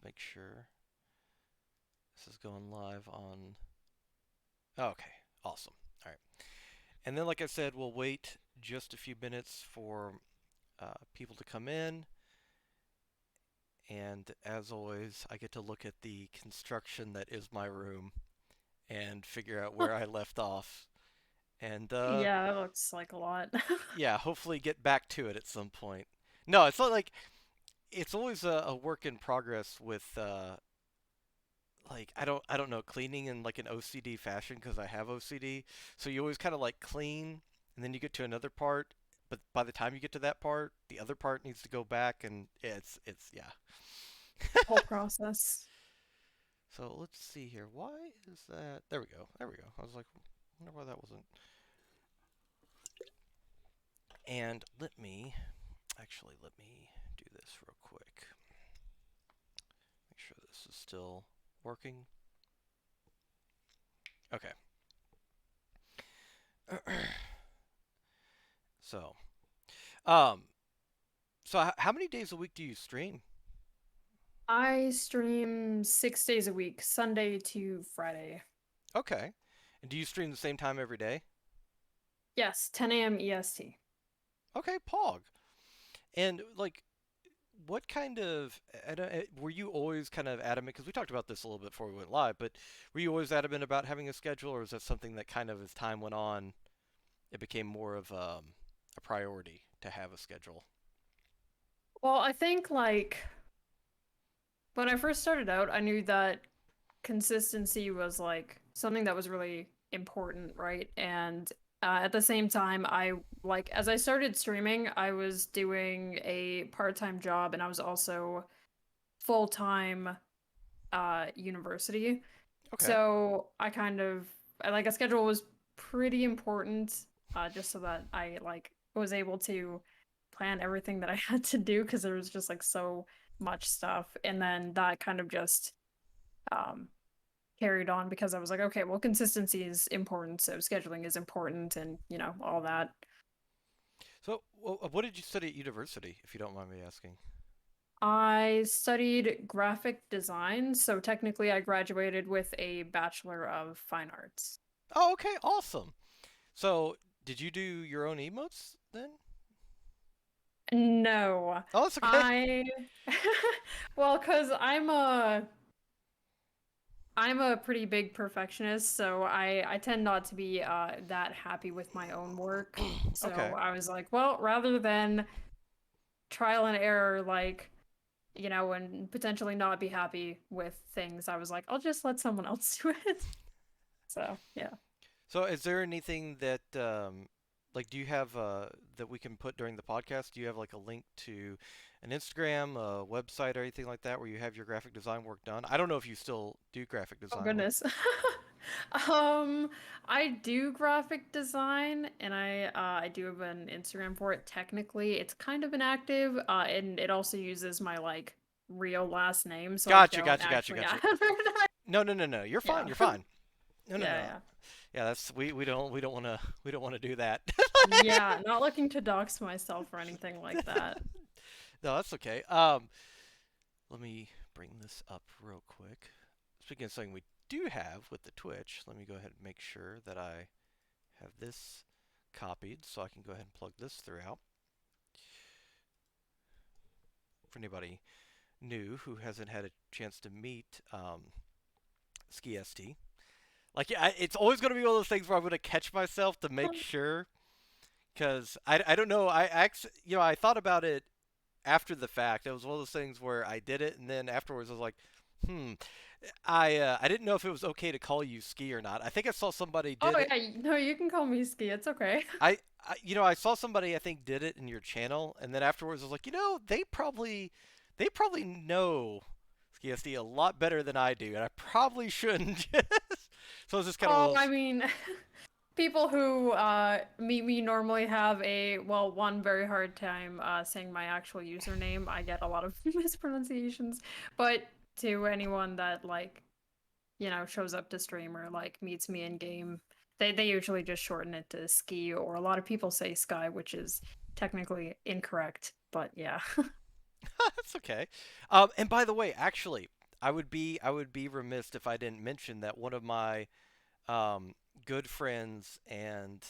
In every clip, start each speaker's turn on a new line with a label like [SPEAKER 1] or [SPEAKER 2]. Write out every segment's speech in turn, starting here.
[SPEAKER 1] make sure this is going live on. Oh, okay, awesome. All right. And then, like I said, we'll wait just a few minutes for people to come in. And as always, I get to look at the construction that is my room and figure out where I left off. And
[SPEAKER 2] Yeah, that looks like a lot.
[SPEAKER 1] yeah, hopefully get back to it at some point. No, it's not like it's always a work in progress with like I don't know, cleaning in like an OCD fashion because I have OCD. So you always kind of like clean and then you get to another part, but by the time you get to that part, the other part needs to go back and it's yeah.
[SPEAKER 2] Whole process.
[SPEAKER 1] So let's see here. Why is that? There we go. There we go. I was like, I wonder why that wasn't. And let me do this real quick. Make sure this is still working. Okay. So, um, how many days a week do you stream?
[SPEAKER 2] I stream 6 days a week, Sunday to Friday.
[SPEAKER 1] Okay. And do you stream the same time every day?
[SPEAKER 2] Yes, 10 a.m. EST.
[SPEAKER 1] Okay, Pog. And like, what kind of were you always kind of adamant? Because we talked about this a little bit before we went live, but were you always adamant about having a schedule, or is that something that kind of as time went on, it became more of a priority to have a schedule?
[SPEAKER 2] Well, I think like when I first started out, I knew that consistency was like something that was really important, right? And at the same time, I like as I started streaming, I was doing a part-time job and I was also full-time university.
[SPEAKER 1] Okay.
[SPEAKER 2] So I kind of like a schedule was pretty important, just so that I like was able to plan everything that I had to do because there was just like so much stuff. And then that kind of just um carried on because I was like, okay, well, consistency is important, so scheduling is important, and all that.
[SPEAKER 1] So, what did you study at university, if you don't mind me asking?
[SPEAKER 2] I studied graphic design, so technically I graduated with a Bachelor of Fine Arts.
[SPEAKER 1] Oh, okay, awesome. So, did you do your own emotes then?
[SPEAKER 2] No,
[SPEAKER 1] Oh, that's okay.
[SPEAKER 2] I well, because I'm a pretty big perfectionist, so I tend not to be that happy with my own work. So
[SPEAKER 1] Okay.
[SPEAKER 2] I was like, well, rather than trial and error, like and potentially not be happy with things, I was like, I'll just let someone else do it. So yeah.
[SPEAKER 1] So, is there anything that, like, do you have that we can put during the podcast? Do you have like a link to an Instagram, a website, or anything like that where you have your graphic design work done? I don't know if you still do graphic
[SPEAKER 2] Oh
[SPEAKER 1] design work.
[SPEAKER 2] goodness. Um, I do graphic design and I do have an Instagram for it. Technically, it's kind of inactive, and it also uses my like real last name, so I
[SPEAKER 1] Gotcha,
[SPEAKER 2] don't
[SPEAKER 1] gotcha, gotcha,
[SPEAKER 2] actually
[SPEAKER 1] gotcha.
[SPEAKER 2] advertise.
[SPEAKER 1] No, no, no, no. You're fine.
[SPEAKER 2] Yeah.
[SPEAKER 1] You're fine. No, no, no.
[SPEAKER 2] Yeah,
[SPEAKER 1] Yeah, that's we don't want to do that.
[SPEAKER 2] yeah. Yeah, not looking to dox myself or anything like that.
[SPEAKER 1] No, that's okay. Let me bring this up real quick. Speaking of something we do have with the Twitch, let me go ahead and make sure that I have this copied so I can go ahead and plug this throughout. For anybody new who hasn't had a chance to meet Skiesti, like yeah, it's always going to be one of those things where I'm going to catch myself to make sure because I don't know I actually I thought about it after the fact. It was one of those things where I did it and then afterwards I was like, hmm, I didn't know if it was okay to call you Ski or not. I think I saw somebody
[SPEAKER 2] Oh
[SPEAKER 1] did it.
[SPEAKER 2] yeah, no, you can call me Ski. It's okay.
[SPEAKER 1] I saw somebody I think did it in your channel, and then afterwards I was like, they probably know Skiesti a lot better than I do, and I probably shouldn't. So it's just kind of one
[SPEAKER 2] Oh,
[SPEAKER 1] of
[SPEAKER 2] I
[SPEAKER 1] those.
[SPEAKER 2] mean, people who meet me normally have one very hard time saying my actual username. I get a lot of mispronunciations, but to anyone that like, shows up to stream or like meets me in game, they usually just shorten it to Ski, or a lot of people say Sky, which is technically incorrect, but yeah.
[SPEAKER 1] That's okay. And by the way, actually, I would be remiss if I didn't mention that one of my um, good friends and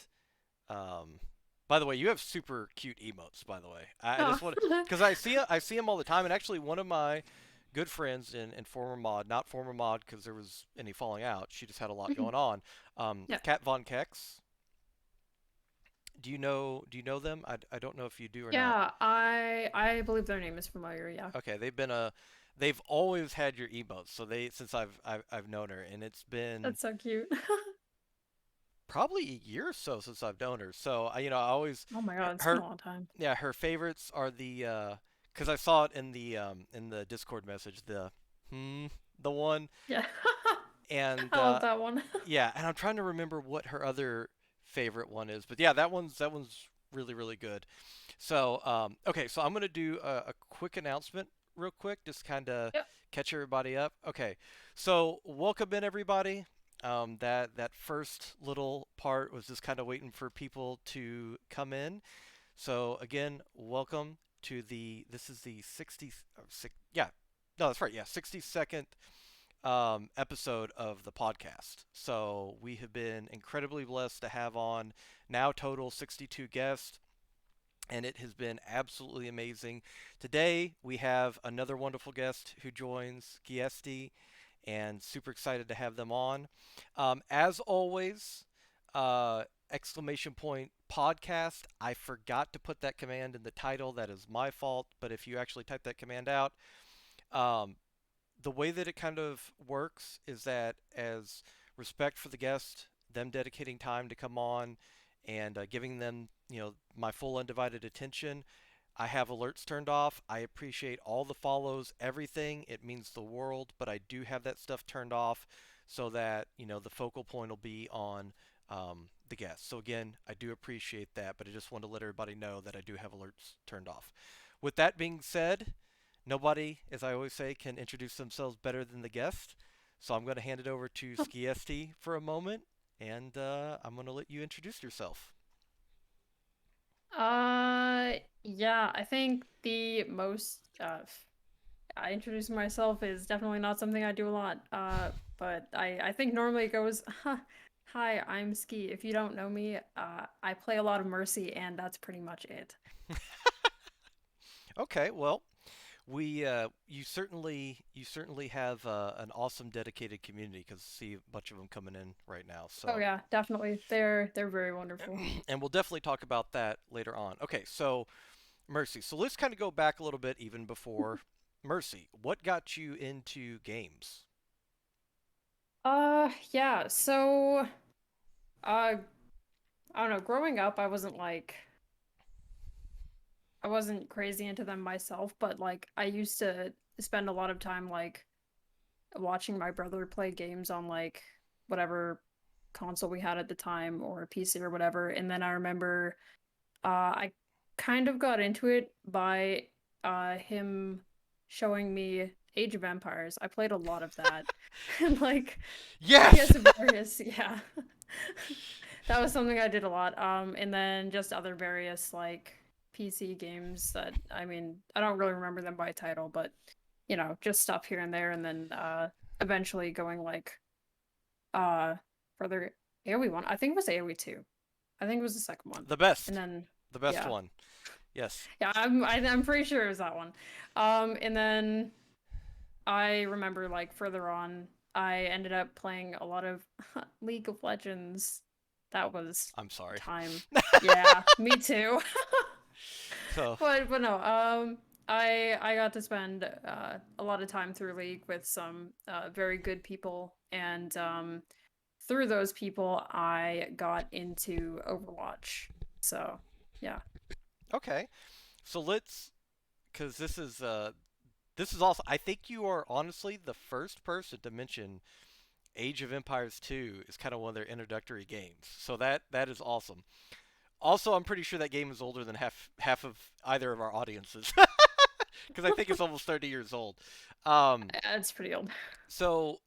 [SPEAKER 1] um, by the way, you have super cute emotes. By the way, I
[SPEAKER 2] Oh.
[SPEAKER 1] just want because I see them all the time, and actually one of my good friends and former mod, not former mod because there was any falling out. She just had a lot
[SPEAKER 2] Mhm.
[SPEAKER 1] going on.
[SPEAKER 2] Yeah.
[SPEAKER 1] Kat Von Kex. Do you know them? I don't know if you do or not.
[SPEAKER 2] Yeah, I believe their name is familiar, yeah.
[SPEAKER 1] Okay, they've always had your emotes. So they since I've known her, and it's been
[SPEAKER 2] That's so cute.
[SPEAKER 1] probably a year or so since I've known her. So I always
[SPEAKER 2] Oh my
[SPEAKER 1] her,
[SPEAKER 2] God, it's been
[SPEAKER 1] her
[SPEAKER 2] a long time.
[SPEAKER 1] yeah, her favorites are the because I saw it in the Discord message, hmm the one,
[SPEAKER 2] Yeah.
[SPEAKER 1] and
[SPEAKER 2] I love that one.
[SPEAKER 1] yeah, and I'm trying to remember what her other favorite one is, but yeah, that one's really really good. So okay, so I'm gonna do a quick announcement real quick, just kind of
[SPEAKER 2] Yep.
[SPEAKER 1] catch everybody up. Okay, so welcome in everybody. That first little part was just kind of waiting for people to come in. So again, welcome to the this is the 60 yeah, no, that's right, yeah, 60-second episode of the podcast. So we have been incredibly blessed to have on now total 62 guests, and it has been absolutely amazing. Today we have another wonderful guest who joins, Skiesti, and super excited to have them on. As always, exclamation point podcast. I forgot to put that command in the title. That is my fault. But if you actually type that command out, um, the way that it kind of works is that as respect for the guest, them dedicating time to come on and giving them, my full undivided attention, I have alerts turned off. I appreciate all the follows, everything. It means the world, but I do have that stuff turned off so that, the focal point will be on the guest. So again, I do appreciate that, but I just want to let everybody know that I do have alerts turned off. With that being said, nobody, as I always say, can introduce themselves better than the guest. So I'm going to hand it over to Skiesti for a moment, and I'm going to let you introduce yourself.
[SPEAKER 2] Yeah, I think the most I introducing myself is definitely not something I do a lot. But I think normally it goes, "Hi, I'm Ski. If you don't know me, I play a lot of Mercy, and that's pretty much it."
[SPEAKER 1] Okay, well, we you certainly have an awesome dedicated community because I see a bunch of them coming in right now.
[SPEAKER 2] Oh
[SPEAKER 1] So,
[SPEAKER 2] yeah, definitely. They're very wonderful.
[SPEAKER 1] and we'll definitely talk about that later on. Okay, so Mercy. So let's kind of go back a little bit even before Mercy. What got you into games?
[SPEAKER 2] Yeah, so I don't know, growing up I wasn't crazy into them myself, but like I used to spend a lot of time like watching my brother play games on like whatever console we had at the time or a PC or whatever. And then I remember I kind of got into it by him showing me Age of Empires. I played a lot of that. And like I
[SPEAKER 1] Yes.
[SPEAKER 2] guess various, yeah. That was something I did a lot. And then just other various like PC games that I mean, I don't really remember them by title, but just stuff here and there, and then eventually going like uh further AoE one. I think it was AoE two. I think it was the second one.
[SPEAKER 1] The
[SPEAKER 2] And
[SPEAKER 1] best.
[SPEAKER 2] then
[SPEAKER 1] The best
[SPEAKER 2] yeah.
[SPEAKER 1] one. Yes.
[SPEAKER 2] Yeah, I'm pretty sure it was that one. And then I remember like further on, I ended up playing a lot of League of Legends. That was
[SPEAKER 1] I'm sorry.
[SPEAKER 2] time. Yeah, me too.
[SPEAKER 1] So,
[SPEAKER 2] But no, I got to spend a lot of time through League with some very good people, and through those people, I got into Overwatch. So yeah.
[SPEAKER 1] okay. So let's cuz this is also I think you are honestly the first person to mention Age of Empires 2 is kind of one of their introductory games. So that is awesome. Also, I'm pretty sure that game is older than half of either of our audiences because I think it's almost 30 years old. Um,
[SPEAKER 2] It's pretty old.
[SPEAKER 1] so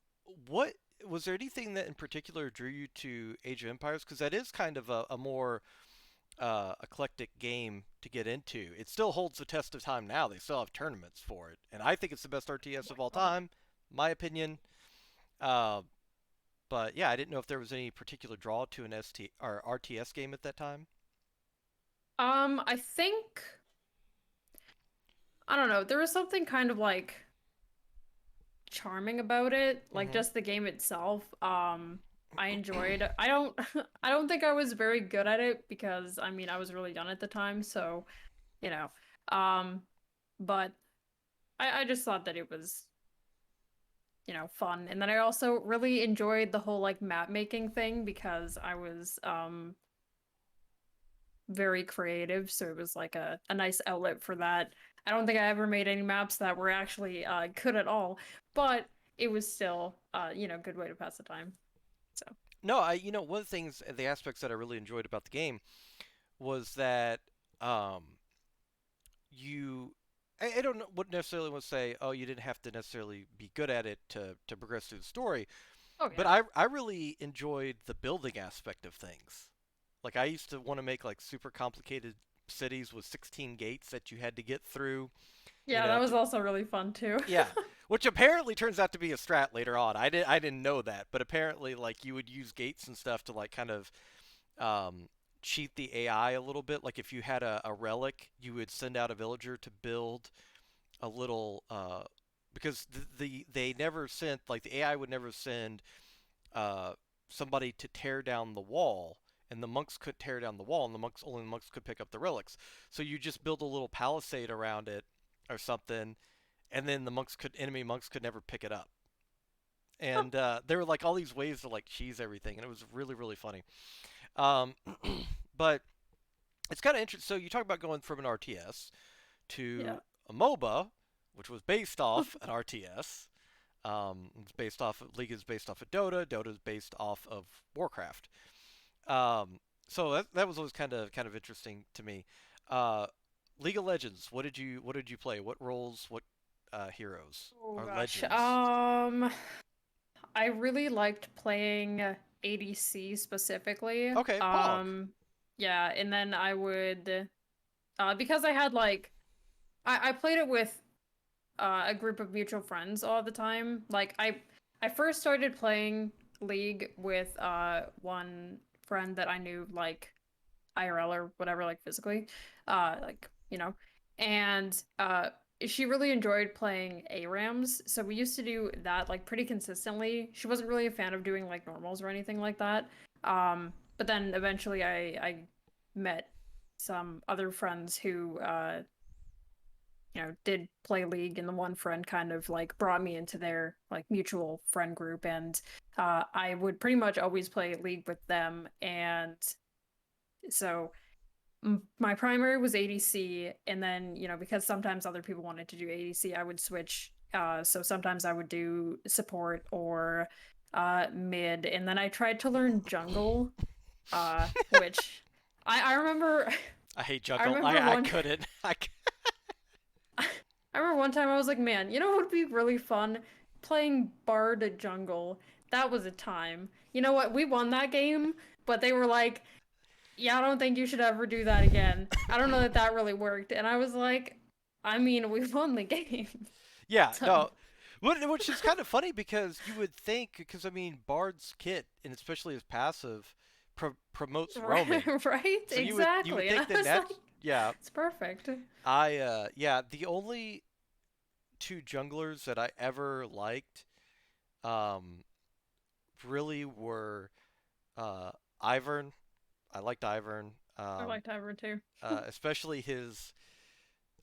[SPEAKER 1] what was there anything that in particular drew you to Age of Empires? Because that is kind of a more eclectic game to get into. It still holds the test of time now. They still have tournaments for it, and I think it's the best
[SPEAKER 2] Oh
[SPEAKER 1] RTS
[SPEAKER 2] my
[SPEAKER 1] of all
[SPEAKER 2] God.
[SPEAKER 1] time, my opinion. Uh, but yeah, I didn't know if there was any particular draw to an ST or RTS game at that time.
[SPEAKER 2] I think I don't know. There was something kind of like charming about it, like
[SPEAKER 1] Mm-hmm.
[SPEAKER 2] just the game itself. I enjoyed. I don't I don't think I was very good at it because I mean, I was really young at the time, so, you know. Um, but I just thought that it was, fun. And then I also really enjoyed the whole like map making thing because I was very creative, so it was like a nice outlet for that. I don't think I ever made any maps that were actually good at all, but it was still good way to pass the time. So
[SPEAKER 1] No, one of the things, the aspects that I really enjoyed about the game was that um, you, I don't know, wouldn't necessarily want to say, oh, you didn't have to necessarily be good at it to progress through the story,
[SPEAKER 2] oh
[SPEAKER 1] but
[SPEAKER 2] yeah.
[SPEAKER 1] I really enjoyed the building aspect of things. Like I used to want to make like super complicated cities with 16 gates that you had to get through,
[SPEAKER 2] Yeah, that was also really fun too.
[SPEAKER 1] yeah, which apparently turns out to be a strat later on. I didn't know that, but apparently like you would use gates and stuff to like kind of um, cheat the AI a little bit. Like if you had a relic, you would send out a villager to build a little because they never sent like the AI would never send uh, somebody to tear down the wall, and the monks could tear down the wall, and the monks could pick up the relics. So you just build a little palisade around it or something, and then the enemy monks could never pick it up. And there were like all these ways to like cheese everything, and it was really really funny. Um, but it's kind of interesting. So you talk about going from an RTS
[SPEAKER 2] Yeah.
[SPEAKER 1] to a MOBA, which was based off an RTS. It's based off of, League is based off of Dota. Dota is based off of Warcraft. So that was always kind of interesting to me. Uh, League of Legends. What did you play? What roles? What heroes
[SPEAKER 2] Oh
[SPEAKER 1] or
[SPEAKER 2] gosh.
[SPEAKER 1] legends?
[SPEAKER 2] I really liked playing ADC specifically.
[SPEAKER 1] Okay, Pog.
[SPEAKER 2] Yeah, and then I would because I had like I played it with a group of mutual friends all the time. Like I first started playing League with one friend that I knew like IRL or whatever, like physically, like and she really enjoyed playing ARAMs, so we used to do that like pretty consistently. She wasn't really a fan of doing like normals or anything like that. But then eventually I met some other friends who did play League, and the one friend kind of like brought me into their like mutual friend group, and I would pretty much always play League with them, and so my primary was ADC, and then because sometimes other people wanted to do ADC, I would switch. So sometimes I would do support or mid, and then I tried to learn jungle, which I remember.
[SPEAKER 1] I hate
[SPEAKER 2] I
[SPEAKER 1] jungle.
[SPEAKER 2] remember
[SPEAKER 1] I
[SPEAKER 2] one.
[SPEAKER 1] couldn't.
[SPEAKER 2] I remember one time I was like, man, what would be really fun? Playing Bard jungle. That was a time. You know what? We won that game, but they were like, yeah, I don't think you should ever do that again. I don't know that that really worked. And I was like, I mean, we won the game.
[SPEAKER 1] Yeah,
[SPEAKER 2] So,
[SPEAKER 1] no. Which is kind of funny because you would think, because I mean, Bard's kit and especially his passive promotes roaming.
[SPEAKER 2] right?
[SPEAKER 1] So you would
[SPEAKER 2] Exactly. And I
[SPEAKER 1] think that
[SPEAKER 2] was like,
[SPEAKER 1] yeah.
[SPEAKER 2] it's perfect.
[SPEAKER 1] Yeah, the only two junglers that I ever liked um really were uh Ivern. I liked Ivern.
[SPEAKER 2] I liked Ivern too.
[SPEAKER 1] Especially his,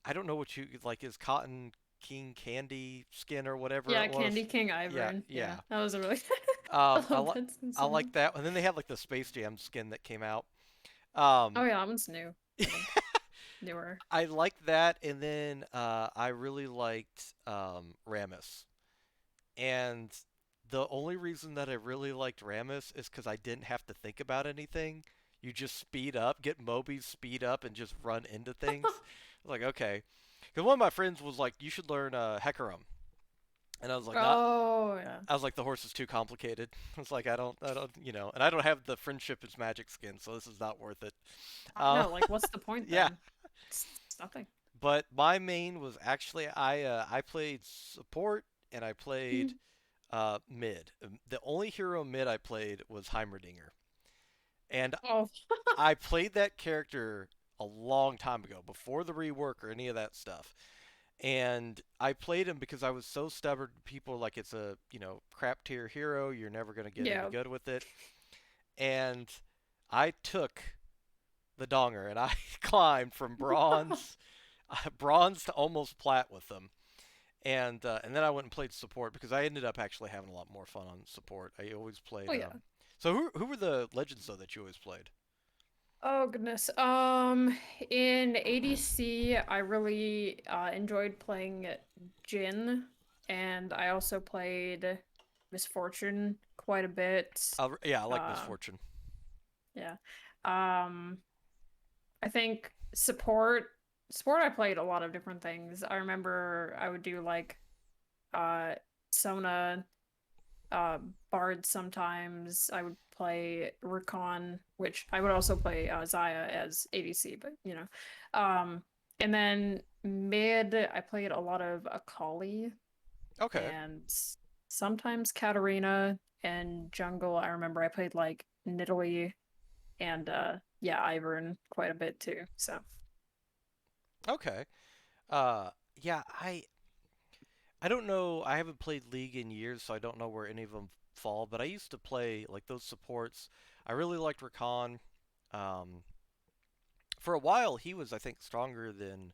[SPEAKER 1] I don't know what you like, his Cotton King Candy skin or whatever
[SPEAKER 2] Yeah,
[SPEAKER 1] it
[SPEAKER 2] Candy
[SPEAKER 1] was.
[SPEAKER 2] King
[SPEAKER 1] Yeah,
[SPEAKER 2] Ivern. Yeah,
[SPEAKER 1] yeah.
[SPEAKER 2] that was a really. I
[SPEAKER 1] Um, I
[SPEAKER 2] love
[SPEAKER 1] like
[SPEAKER 2] that skin
[SPEAKER 1] I
[SPEAKER 2] so
[SPEAKER 1] like
[SPEAKER 2] much.
[SPEAKER 1] that. And then they had like the Space Jam skin that came out.
[SPEAKER 2] Oh
[SPEAKER 1] Um,
[SPEAKER 2] yeah, that one's new. I think newer.
[SPEAKER 1] I liked that, and then I really liked Rammus. And the only reason that I really liked Rammus is because I didn't have to think about anything. You just speed up, get Moby's speed up, and just run into things. I was like, okay. Because one of my friends was like, you should learn Hecarim. And I was like, not.
[SPEAKER 2] Oh yeah.
[SPEAKER 1] I was like, the horse is too complicated. I was like, I don't, and I don't have the friendship is magic skin, so this is not worth it.
[SPEAKER 2] I
[SPEAKER 1] Um,
[SPEAKER 2] know. Like, what's the point
[SPEAKER 1] yeah,
[SPEAKER 2] then? It's nothing.
[SPEAKER 1] but my main was actually I played support and I played mid. The only hero mid I played was Heimerdinger, and
[SPEAKER 2] Oh.
[SPEAKER 1] I played that character a long time ago, before the rework or any of that stuff. And I played him because I was so stubborn. People were like, it's a crap tier hero. You're never gonna get any
[SPEAKER 2] Yeah.
[SPEAKER 1] good with it. And I took the donger and I climbed from bronze to almost plat with them. And then I went and played support because I ended up actually having a lot more fun on support. I always
[SPEAKER 2] Oh
[SPEAKER 1] played.
[SPEAKER 2] yeah.
[SPEAKER 1] So who were the legends though that you always played?
[SPEAKER 2] Oh goodness. In ADC, I really enjoyed playing Jin, and I also played Misfortune quite a bit.
[SPEAKER 1] Yeah, I like
[SPEAKER 2] Uh,
[SPEAKER 1] Misfortune.
[SPEAKER 2] yeah. Um, I think support I played a lot of different things. I remember I would do like uh Sona, uh Bard sometimes. I would play Recon, which I would also play Xayah as ADC, but you know. And then mid I played a lot of Akali
[SPEAKER 1] Okay.
[SPEAKER 2] and sometimes Katarina, and jungle I remember I played like Nidalee and yeah, Ivern quite a bit too. So
[SPEAKER 1] Okay. Uh, yeah, I don't know. I haven't played League in years, so I don't know where any of them fall. But I used to play like those supports. I really liked Rakan. Um, for a while, he was I think stronger than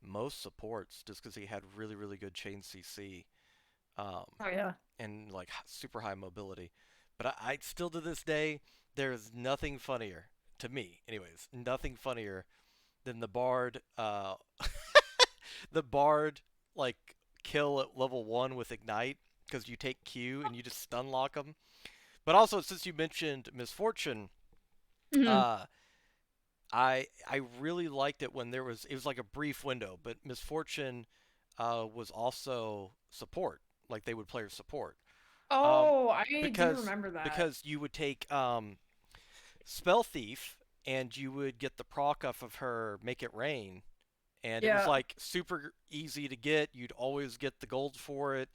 [SPEAKER 1] most supports, just because he had really really good chain CC um,
[SPEAKER 2] oh yeah.
[SPEAKER 1] and like super high mobility. But I still to this day, there is nothing funnier to me, anyways. Nothing funnier than the Bard. The Bard like kill at level 1 with Ignite because you take Q and you just stun lock them. But also, since you mentioned Misfortune,
[SPEAKER 2] Mhm.
[SPEAKER 1] uh, I really liked it when it was like a brief window, but Misfortune was also support, like they would player support, um,
[SPEAKER 2] Oh, I do
[SPEAKER 1] because
[SPEAKER 2] remember that.
[SPEAKER 1] you would take Spell Thief and you would get the proc off of her Make It Rain, and it was
[SPEAKER 2] Yeah.
[SPEAKER 1] like super easy to get. You'd always get the gold for it.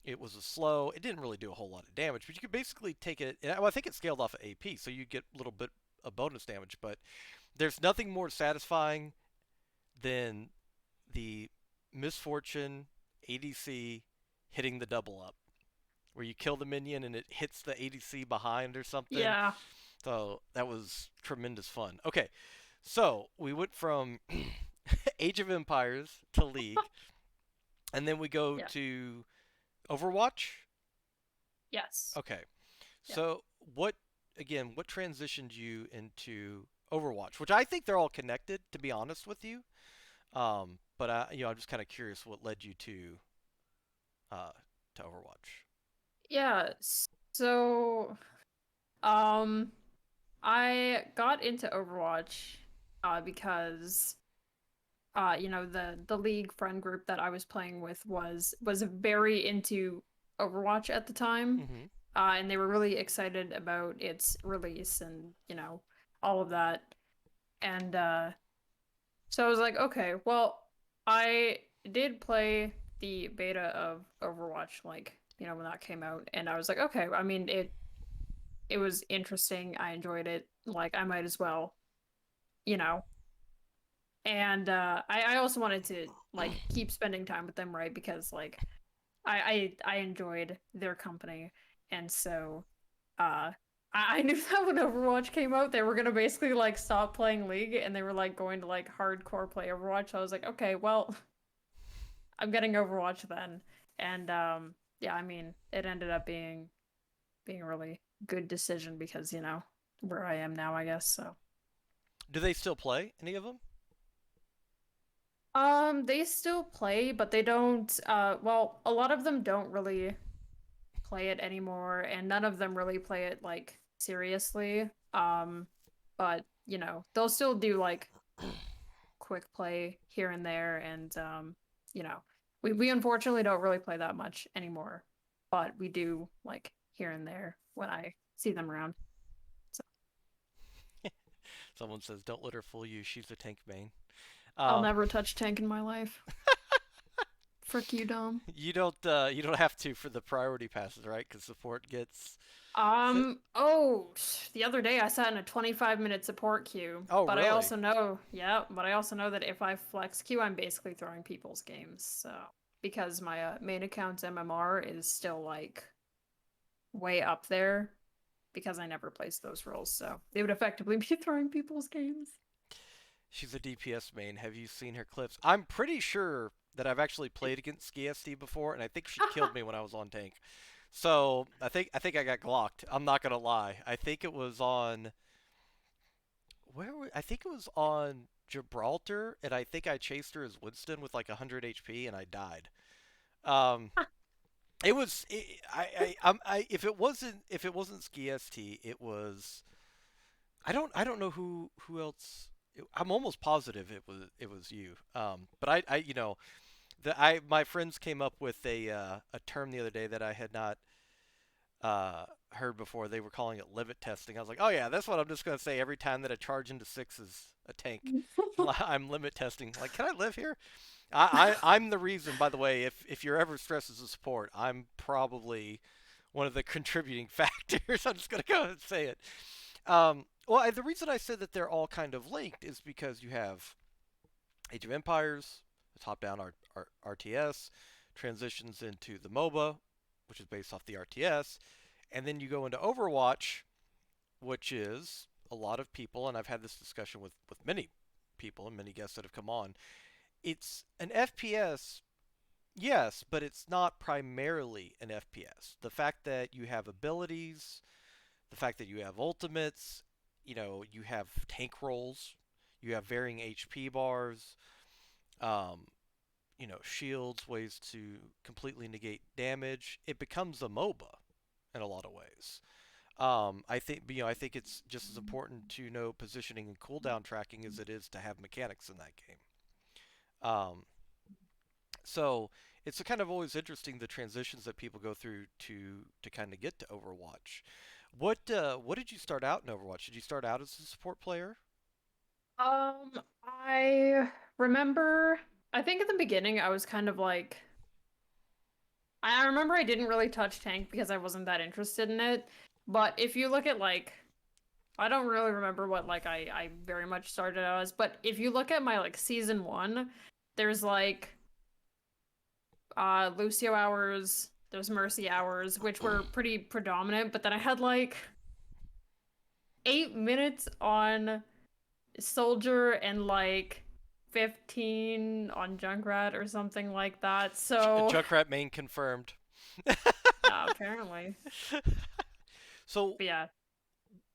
[SPEAKER 1] It was a slow. It didn't really do a whole lot of damage, but you could basically take it. Well, I think it scaled off of AP, so you get a little bit of bonus damage. But there's nothing more satisfying than the Misfortune ADC hitting the double up, where you kill the minion and it hits the ADC behind or something.
[SPEAKER 2] Yeah.
[SPEAKER 1] So that was tremendous fun. Okay, so we went from Age of Empires to League, and then we go
[SPEAKER 2] Yeah.
[SPEAKER 1] to Overwatch.
[SPEAKER 2] Yes.
[SPEAKER 1] Okay,
[SPEAKER 2] Yeah.
[SPEAKER 1] so what transitioned you into Overwatch? Which I think they're all connected, to be honest with you. But I'm just kind of curious what led you uh, to Overwatch.
[SPEAKER 2] Yeah. So, um, I got into Overwatch because the league friend group that I was playing with was very into Overwatch at the time.
[SPEAKER 1] Mm-hmm.
[SPEAKER 2] And they were really excited about its release and, all of that. And so I was like, okay, well, I did play the beta of Overwatch, like, when that came out, and I was like, okay, I mean, it was interesting. I enjoyed it. Like, I might as well, you know. And I also wanted to like keep spending time with them, right? Because like I enjoyed their company, and so I knew that when Overwatch came out, they were gonna basically like stop playing League, and they were like going to like hardcore play Overwatch. So I was like, okay, well, I'm getting Overwatch then, and yeah, I mean, it ended up being a really good decision because where I am now, I guess. So
[SPEAKER 1] Do they still play any of them?
[SPEAKER 2] they still play, but they don't. Well, a lot of them don't really play it anymore, and none of them really play it like seriously. But they'll still do like quick play here and there, and you know. We unfortunately don't really play that much anymore, but we do like here and there when I see them around. So
[SPEAKER 1] Someone says, "Don't let her fool you. She's a tank main."
[SPEAKER 2] I'll
[SPEAKER 1] Uh,
[SPEAKER 2] never touch tank in my life. Frick you, Dom.
[SPEAKER 1] you don't have to for the priority passes, right? Because support gets.
[SPEAKER 2] Oh, the other day I sat in a 25-minute support queue,
[SPEAKER 1] Oh,
[SPEAKER 2] but I
[SPEAKER 1] really?
[SPEAKER 2] also know, yeah, but I also know that if I flex queue, I'm basically throwing people's games. So, because my main account's MMR is still like way up there because I never placed those roles, so they would effectively be throwing people's games.
[SPEAKER 1] She's a DPS main. Have you seen her clips? I'm pretty sure that I've actually played against Skiesti before, and I think she killed me when I was on tank. So I think I got glocked. I'm not gonna lie. I think it was on I think it was on Gibraltar, and I think I chased her as Winston with like 100 HP, and I died. Um, it was if it wasn't Skiesti, it was I don't know who else. I'm almost positive it was you. But I you know the I my friends came up with a term the other day that I had not heard before. They were calling it limit testing. I was like, oh yeah, that's what I'm just gonna say every time that I charge into six is a tank. I'm limit testing. Like, can I live here? I'm the reason, by the way. If you're ever stressed as a support, I'm probably one of the contributing factors. I'm just gonna go ahead and say it. The reason I said that they're all kind of linked is because you have Age of Empires, the top-down RTS, transitions into the Moba, which is based off the RTS, and then you go into Overwatch, which is a lot of people, and I've had this discussion with many people and many guests that have come on. It's an FPS, yes, but it's not primarily an FPS. The fact that you have abilities, the fact that you have ultimates, you have tank rolls, you have varying HP bars, um, shields, ways to completely negate damage. It becomes a MOBA in a lot of ways. I think it's just as important to know positioning and cooldown tracking as it is to have mechanics in that game. Um, so it's kind of always interesting the transitions that people go through to kind of get to Overwatch. What did you start out in Overwatch? Did you start out as a support player?
[SPEAKER 2] I remember, I think at the beginning I was kind of like, I remember I didn't really touch tank because I wasn't that interested in it. But if you look at like, I don't really remember what like I very much started out as, but if you look at my like season one, there's like Lucio hours, there's Mercy hours, which were pretty predominant, but then I had like 8 minutes on Soldier and like 15 on Junkrat or something like that. So,
[SPEAKER 1] Junkrat main confirmed.
[SPEAKER 2] yeah, apparently.
[SPEAKER 1] So
[SPEAKER 2] But yeah.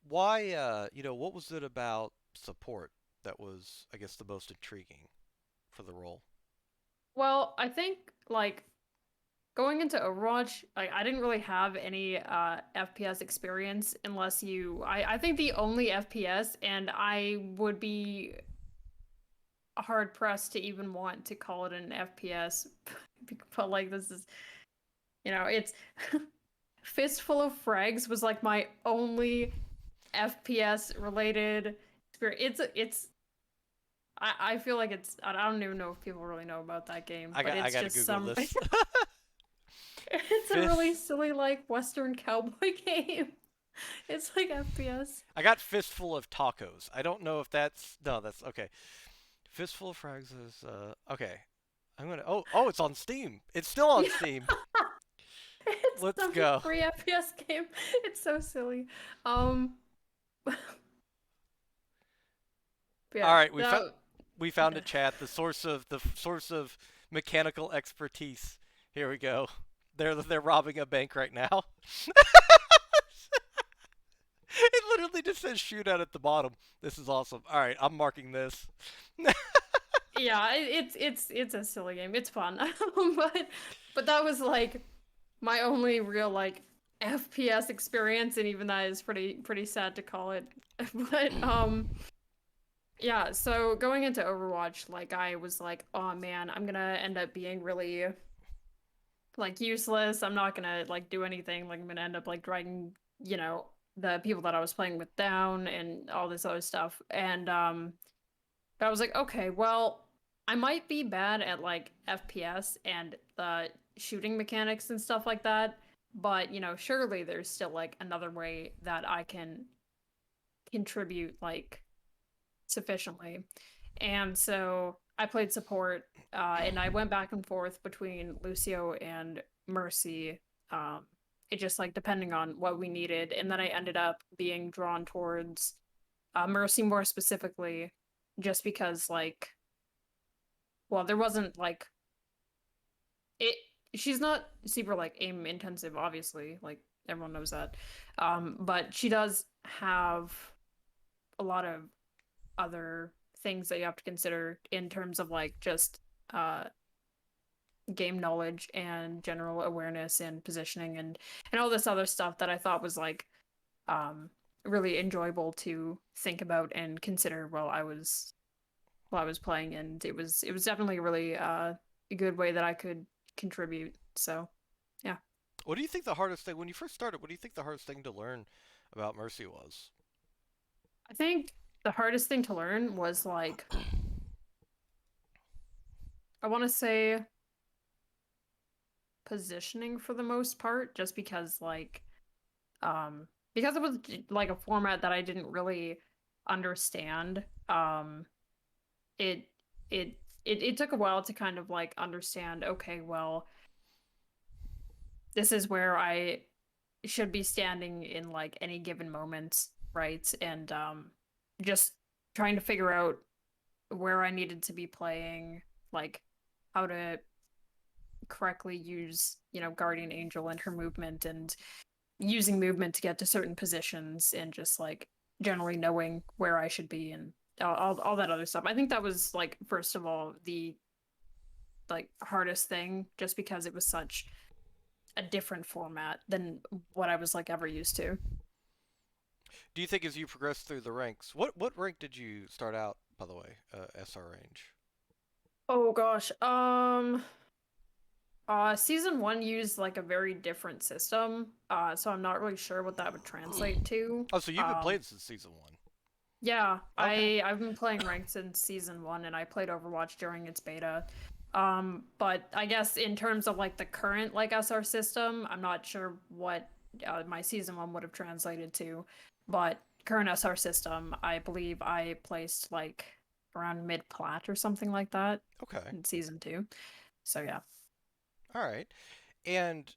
[SPEAKER 1] why what was it about support that was, I guess, the most intriguing for the role?
[SPEAKER 2] Well, I think like going into Overwatch, like I didn't really have any FPS experience unless I think the only FPS, and I would be hard pressed to even want to call it an FPS, but like this is, it's Fistful of Frags was like my only FPS related experience. I feel like I don't even know if people really know about that game, but
[SPEAKER 1] I
[SPEAKER 2] it's
[SPEAKER 1] got to
[SPEAKER 2] just
[SPEAKER 1] Google
[SPEAKER 2] some
[SPEAKER 1] this.
[SPEAKER 2] it's a really
[SPEAKER 1] Fifth,
[SPEAKER 2] silly like Western cowboy game. It's like FPS.
[SPEAKER 1] I got fistful of tacos. I don't know if that's no, that's okay. Fistful of frags is okay. I'm gonna. Oh, it's on Steam. It's still on
[SPEAKER 2] Yeah,
[SPEAKER 1] Steam.
[SPEAKER 2] it's
[SPEAKER 1] Let's
[SPEAKER 2] some
[SPEAKER 1] go.
[SPEAKER 2] free FPS game. It's so silly. Um,
[SPEAKER 1] All
[SPEAKER 2] yeah,
[SPEAKER 1] right,
[SPEAKER 2] that
[SPEAKER 1] we found a
[SPEAKER 2] okay.
[SPEAKER 1] chat. The source of mechanical expertise. Here we go. They're robbing a bank right now. It literally just says shootout at the bottom. This is awesome. All right, I'm marking this.
[SPEAKER 2] Yeah, it's a silly game. It's fun, but that was like my only real like FPS experience, and even that is pretty sad to call it. But Yeah, so going into Overwatch, like I was like, oh man, I'm gonna end up being really like useless. I'm not gonna like do anything. Like I'm gonna end up like dragging, the people that I was playing with down and all this other stuff. And but I was like, okay, well, I might be bad at like FPS and the shooting mechanics and stuff like that, but surely there's still like another way that I can contribute like sufficiently. And so I played support, and I went back and forth between Lucio and Mercy. Um, it just like depending on what we needed, and then I ended up being drawn towards Mercy more specifically, just because like, well, there wasn't like it. She's not super like aim intensive, obviously, like everyone knows that. But she does have a lot of other things that you have to consider in terms of like just uh game knowledge and general awareness and positioning and all this other stuff that I thought was like um really enjoyable to think about and consider while I was playing, and it was definitely really a good way that I could contribute. So yeah.
[SPEAKER 1] What do you think the hardest thing when you first started? What do you think the hardest thing to learn about Mercy was?
[SPEAKER 2] I think the hardest thing to learn was like I want to say positioning for the most part, just because because it was like a format that I didn't really understand. It it it took a while to kind of like understand, okay, well, this is where I should be standing in like any given moment, right? And just trying to figure out where I needed to be playing, like how to correctly use, Guardian Angel and her movement and using movement to get to certain positions and just like generally knowing where I should be and all that other stuff. I think that was like first of all the like hardest thing just because it was such a different format than what I was like ever used to.
[SPEAKER 1] Do you think as you progress through the ranks, what rank did you start out, by the way, SR range?
[SPEAKER 2] Oh gosh. Season one used like a very different system. So I'm not really sure what that would translate to.
[SPEAKER 1] Oh, so you've been playing since season one.
[SPEAKER 2] Yeah,
[SPEAKER 1] Okay.
[SPEAKER 2] I've been playing ranked since season one, and I played Overwatch during its beta. But I guess in terms of like the current like SR system, I'm not sure what my season one would have translated to. But current SR system, I believe I placed like around mid plat or something like that
[SPEAKER 1] Okay.
[SPEAKER 2] in season two. So yeah.
[SPEAKER 1] All right. And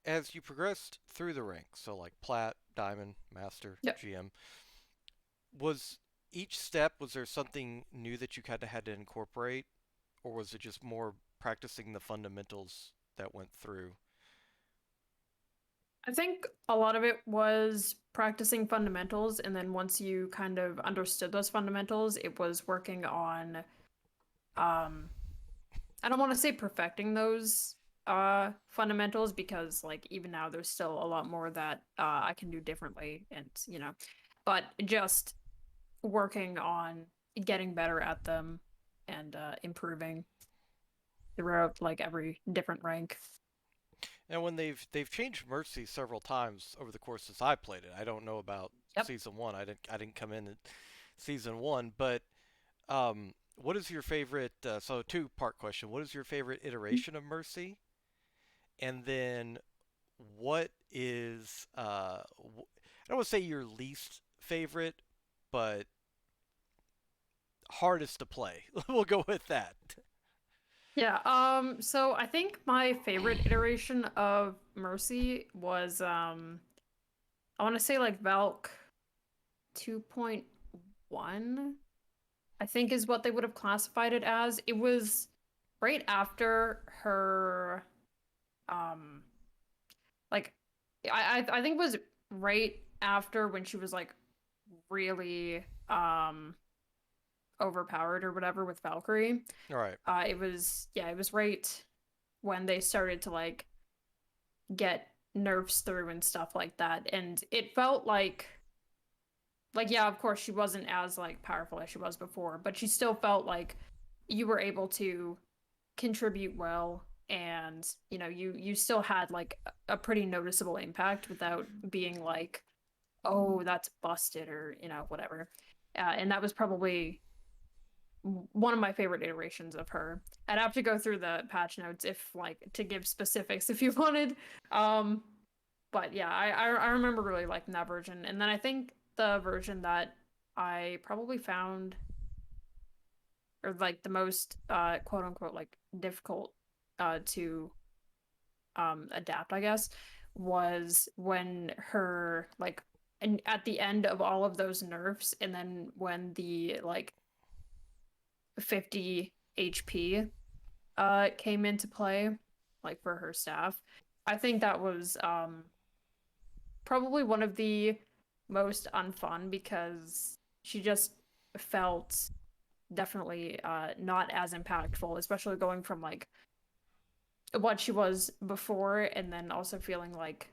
[SPEAKER 1] as you progressed through the ranks, so like Plat, Diamond, Master,
[SPEAKER 2] Yep.
[SPEAKER 1] GM, was each step, was there something new that you kind of had to incorporate, or was it just more practicing the fundamentals that went through?
[SPEAKER 2] I think a lot of it was practicing fundamentals, and then once you kind of understood those fundamentals, it was working on um I don't want to say perfecting those fundamentals because like even now there's still a lot more that I can do differently and but just working on getting better at them and improving throughout like every different rank.
[SPEAKER 1] And when they've changed Mercy several times over the course since I played it. I don't know about
[SPEAKER 2] Yep.
[SPEAKER 1] season one. I didn't come in at season one, but what is your favorite? So two-part question. What is your favorite iteration of Mercy? And then what is I don't want to say your least favorite, but hardest to play. We'll go with that.
[SPEAKER 2] Yeah, so I think my favorite iteration of Mercy was I want to say like Valk 2.1, I think is what they would have classified it as. It was right after her um like I think it was right after when she was like really overpowered or whatever with Valkyrie.
[SPEAKER 1] All right.
[SPEAKER 2] It was right when they started to like get nerfs through and stuff like that. And it felt like like yeah, of course she wasn't as like powerful as she was before, but she still felt like you were able to contribute well, and you still had like a pretty noticeable impact without being like, oh, that's busted, or whatever. And that was probably one of my favorite iterations of her. I'd have to go through the patch notes if like to give specifics if you wanted. Um, but yeah, I remember really liking that version. And then I think the version that I probably found, or like the most quote unquote like difficult to adapt, I guess, was when her like, and at the end of all of those nerfs, and then when the like 50 HP came into play, like for her staff. I think that was probably one of the most unfun because she just felt definitely not as impactful, especially going from like what she was before, and then also feeling like,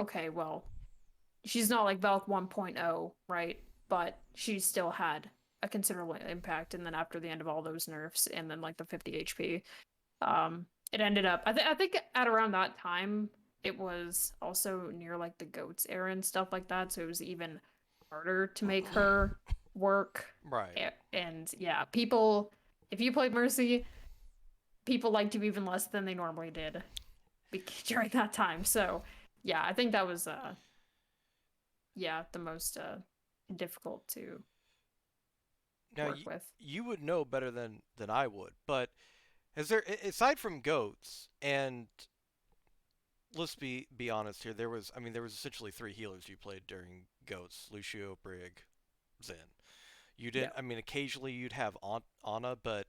[SPEAKER 2] okay, well, she's not like Valk 1.0, right? But she still had a considerable impact. And then after the end of all those nerfs, and then like the 50 HP, it ended up. I think at around that time, it was also near like the goats era and stuff like that, so it was even harder to make her work.
[SPEAKER 1] Right.
[SPEAKER 2] And yeah, people, if you played Mercy, people liked you even less than they normally did during that time. So yeah, I think that was yeah, the most difficult to
[SPEAKER 1] Now
[SPEAKER 2] work with.
[SPEAKER 1] you would know better than I would, but is there aside from goats and let's be honest here, there was essentially three healers you played during goats: Lucio, Brig, Zen. You
[SPEAKER 2] Yeah.
[SPEAKER 1] didn't. I mean, occasionally you'd have Ana, but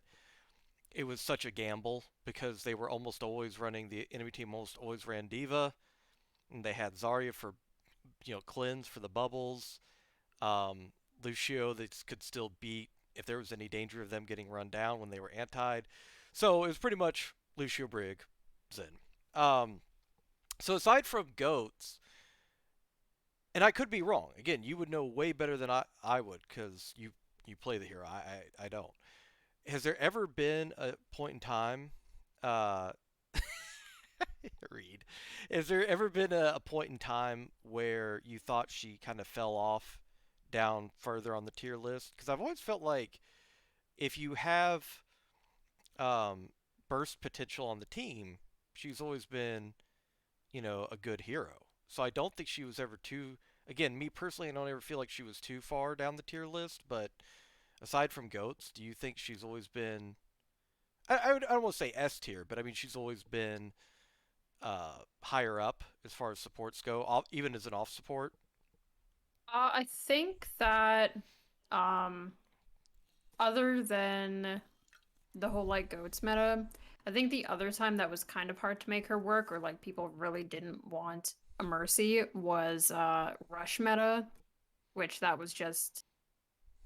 [SPEAKER 1] it was such a gamble because they were almost always running the enemy team almost always ran Diva, and they had Zarya for cleanse for the bubbles. Lucio they could still beat if there was any danger of them getting run down when they were antied. So it was pretty much Lucio Brig, Zen. Um, so aside from goats, and I could be wrong. Again, you would know way better than I would because you play the hero. I don't. Has there ever been a point in time, uh, Reed? Has there ever been a point in time where you thought she kind of fell off down further on the tier list? Because I've always felt like if you have um, burst potential on the team, she's always been, a good hero. So I don't think she was ever too. Again, me personally, I don't ever feel like she was too far down the tier list. But aside from goats, do you think she's always been? I don't want to say S tier, but I mean she's always been higher up as far as supports go, even as an off support.
[SPEAKER 2] I think that um other than the whole like goats meta, I think the other time that was kind of hard to make her work, or like people really didn't want a Mercy, was rush meta, which that was just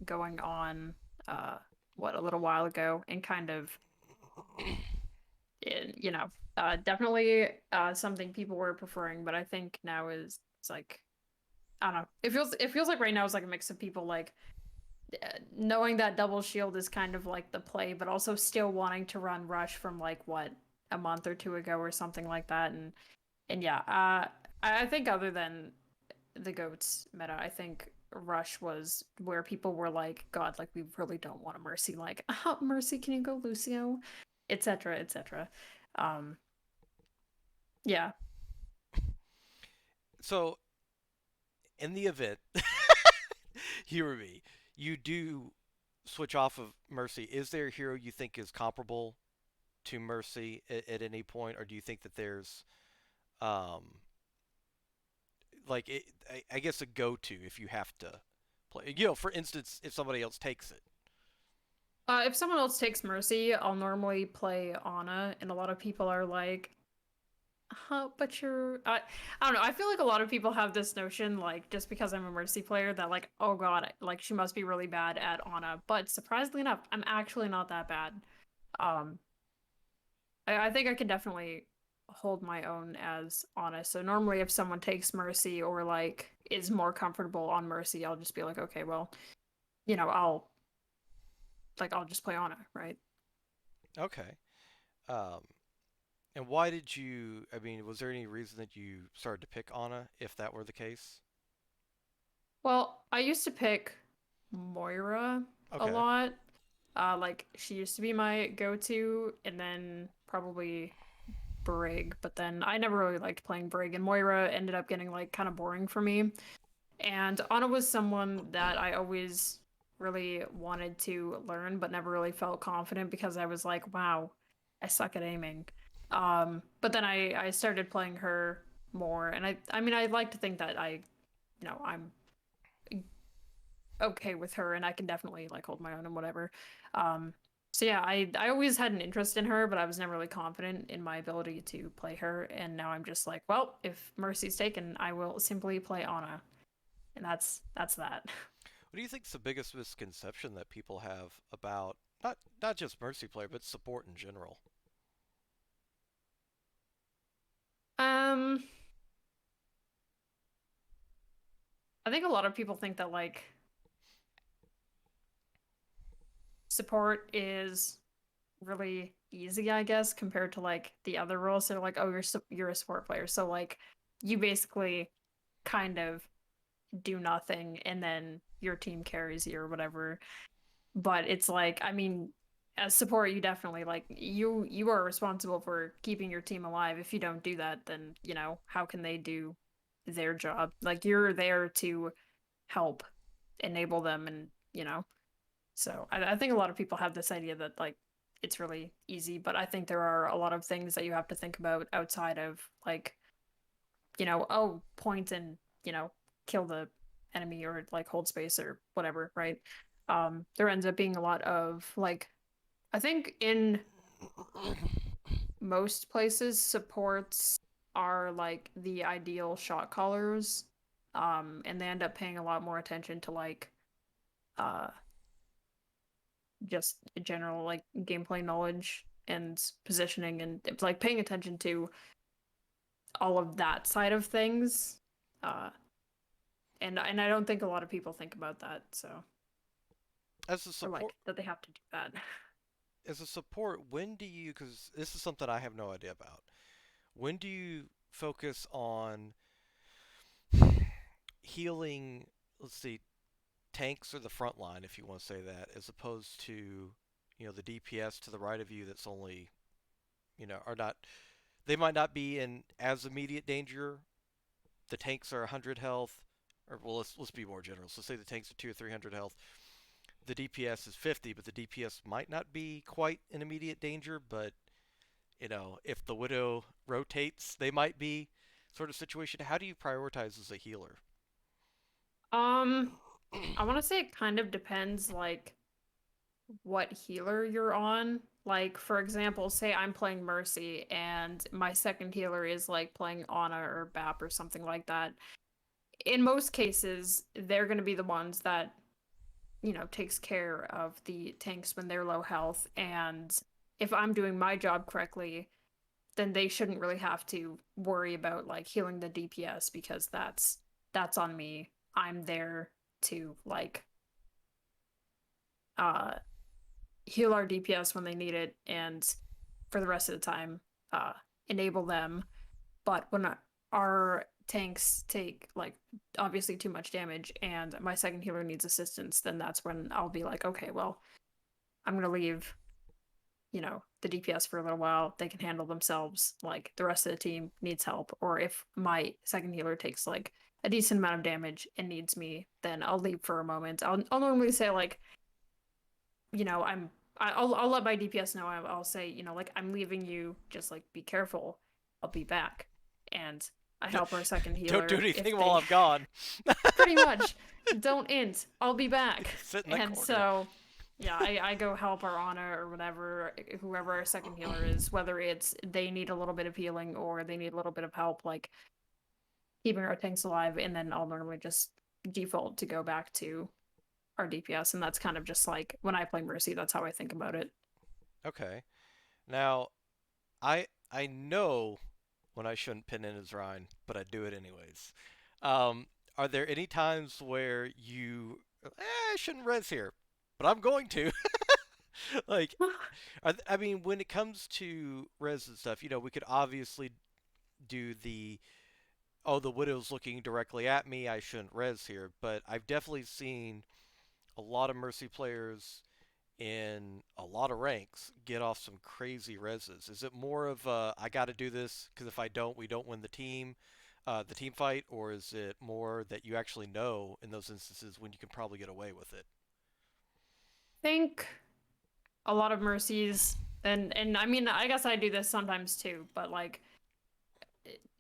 [SPEAKER 2] going on uh what, a little while ago, and kind of definitely something people were preferring, but I think now is it's like, I don't know. It feels like right now is like a mix of people like knowing that double shield is kind of like the play, but also still wanting to run rush from like what, a month or two ago or something like that. And yeah, I think other than the goats meta, I think rush was where people were like, God, like we really don't want a Mercy. Like, Mercy, can you go Lucio, etc., etc. Um, yeah.
[SPEAKER 1] So in the event, hear me, you do switch off of Mercy. Is there a hero you think is comparable to Mercy at any point, or do you think that there's um, like I guess a go-to if you have to play? For instance, if somebody else takes it.
[SPEAKER 2] If someone else takes Mercy, I'll normally play Ana, and a lot of people are like, but you're I don't know. I feel like a lot of people have this notion, like just because I'm a Mercy player, that like, oh God, like she must be really bad at Ana. But surprisingly enough, I'm actually not that bad. Um, I think I can definitely hold my own as Ana. So normally, if someone takes Mercy, or like is more comfortable on Mercy, I'll just be like, okay, well, I'll just play Ana, right?
[SPEAKER 1] Okay. Um, and why did you? I mean, was there any reason that you started to pick Ana if that were the case?
[SPEAKER 2] Well, I used to pick Moira a
[SPEAKER 1] Okay.
[SPEAKER 2] lot. Like she used to be my go-to, and then probably Brig, but then I never really liked playing Brig, and Moira ended up getting like kind of boring for me. And Ana was someone that I always really wanted to learn, but never really felt confident because I was like, wow, I suck at aiming. But then I started playing her more, and I mean I like to think that I'm okay with her and I can definitely like hold my own and whatever. Um, so yeah, I always had an interest in her, but I was never really confident in my ability to play her. And now I'm just like, well, if Mercy's taken, I will simply play Ana, and that's that.
[SPEAKER 1] What do you think is the biggest misconception that people have about not just Mercy player, but support in general?
[SPEAKER 2] Um, I think a lot of people think that like support is really easy, I guess, compared to like the other roles. They're like, oh, you're a support player, so like you basically kind of do nothing and then your team carries you or whatever. But it's like, I mean, as support, you definitely like you are responsible for keeping your team alive. If you don't do that, then, how can they do their job? Like you're there to help enable them and, so I think a lot of people have this idea that like it's really easy, but I think there are a lot of things that you have to think about outside of like oh, point and, kill the enemy or like hold space or whatever, right? There ends up being a lot of like, I think in most places, supports are like the ideal shot callers. And they end up paying a lot more attention to like, uh, just general like gameplay knowledge and positioning and like paying attention to all of that side of things. Uh, and I don't think a lot of people think about that. So,
[SPEAKER 1] As a
[SPEAKER 2] or
[SPEAKER 1] support,
[SPEAKER 2] like that they have to do that.
[SPEAKER 1] as a support, when do you? Because this is something I have no idea about. When do you focus on healing? Let's see, tanks or the front line, if you want to say that, as opposed to the DPS to the right of you that's only are not. They might not be in as immediate danger. The tanks are 100 health, or well, let's be more general. So say the tanks are 2 or 300 health. The DPS is 50, but the DPS might not be quite in immediate danger. But if the Widow rotates, they might be sort of situation. How do you prioritize as a healer?
[SPEAKER 2] Um, I want to say it kind of depends like what healer you're on. Like for example, say I'm playing Mercy and my second healer is like playing Ana or BAP or something like that. In most cases, they're going to be the ones that, takes care of the tanks when they're low health. And if I'm doing my job correctly, then they shouldn't really have to worry about like healing the DPS because that's on me. I'm there to like uh heal our DPS when they need it and for the rest of the time uh enable them. But when our tanks take like obviously too much damage and my second healer needs assistance, then that's when I'll be like, okay, well, I'm gonna leave, the DPS for a little while. They can handle themselves. Like the rest of the team needs help. Or if my second healer takes like a decent amount of damage and needs me, then I'll leave for a moment. I'll normally say like, I'll let my DPS know. I'll say, like I'm leaving you, just like be careful. I'll be back. And I help our second
[SPEAKER 1] Don't do
[SPEAKER 2] healer
[SPEAKER 1] anything
[SPEAKER 2] if
[SPEAKER 1] while
[SPEAKER 2] they
[SPEAKER 1] I'm gone.
[SPEAKER 2] pretty much don't int. I'll be back.
[SPEAKER 1] Sit in the
[SPEAKER 2] And
[SPEAKER 1] corner.
[SPEAKER 2] so yeah, I go help our Ana or whatever, whoever our second healer is, whether it's they need a little bit of healing or they need a little bit of help, like keeping our tanks alive, and then I'll normally just default to go back to our DPS, and that's kind of just like when I play Mercy, that's how I think about it.
[SPEAKER 1] Okay. Now, I know when I shouldn't pin in as Ryan, but I do it anyways. are there any times where you, I shouldn't res here, but I'm going to? Like, I mean, when it comes to res and stuff, we could obviously do the widow's looking directly at me, I shouldn't res here, but I've definitely seen a lot of Mercy players in a lot of ranks get off some crazy reses. Is it more of I got to do this because if I don't, we don't win the team fight, or is it more that you actually know in those instances when you can probably get away with it?
[SPEAKER 2] Think a lot of mercies, and I mean, I guess I do this sometimes too, but like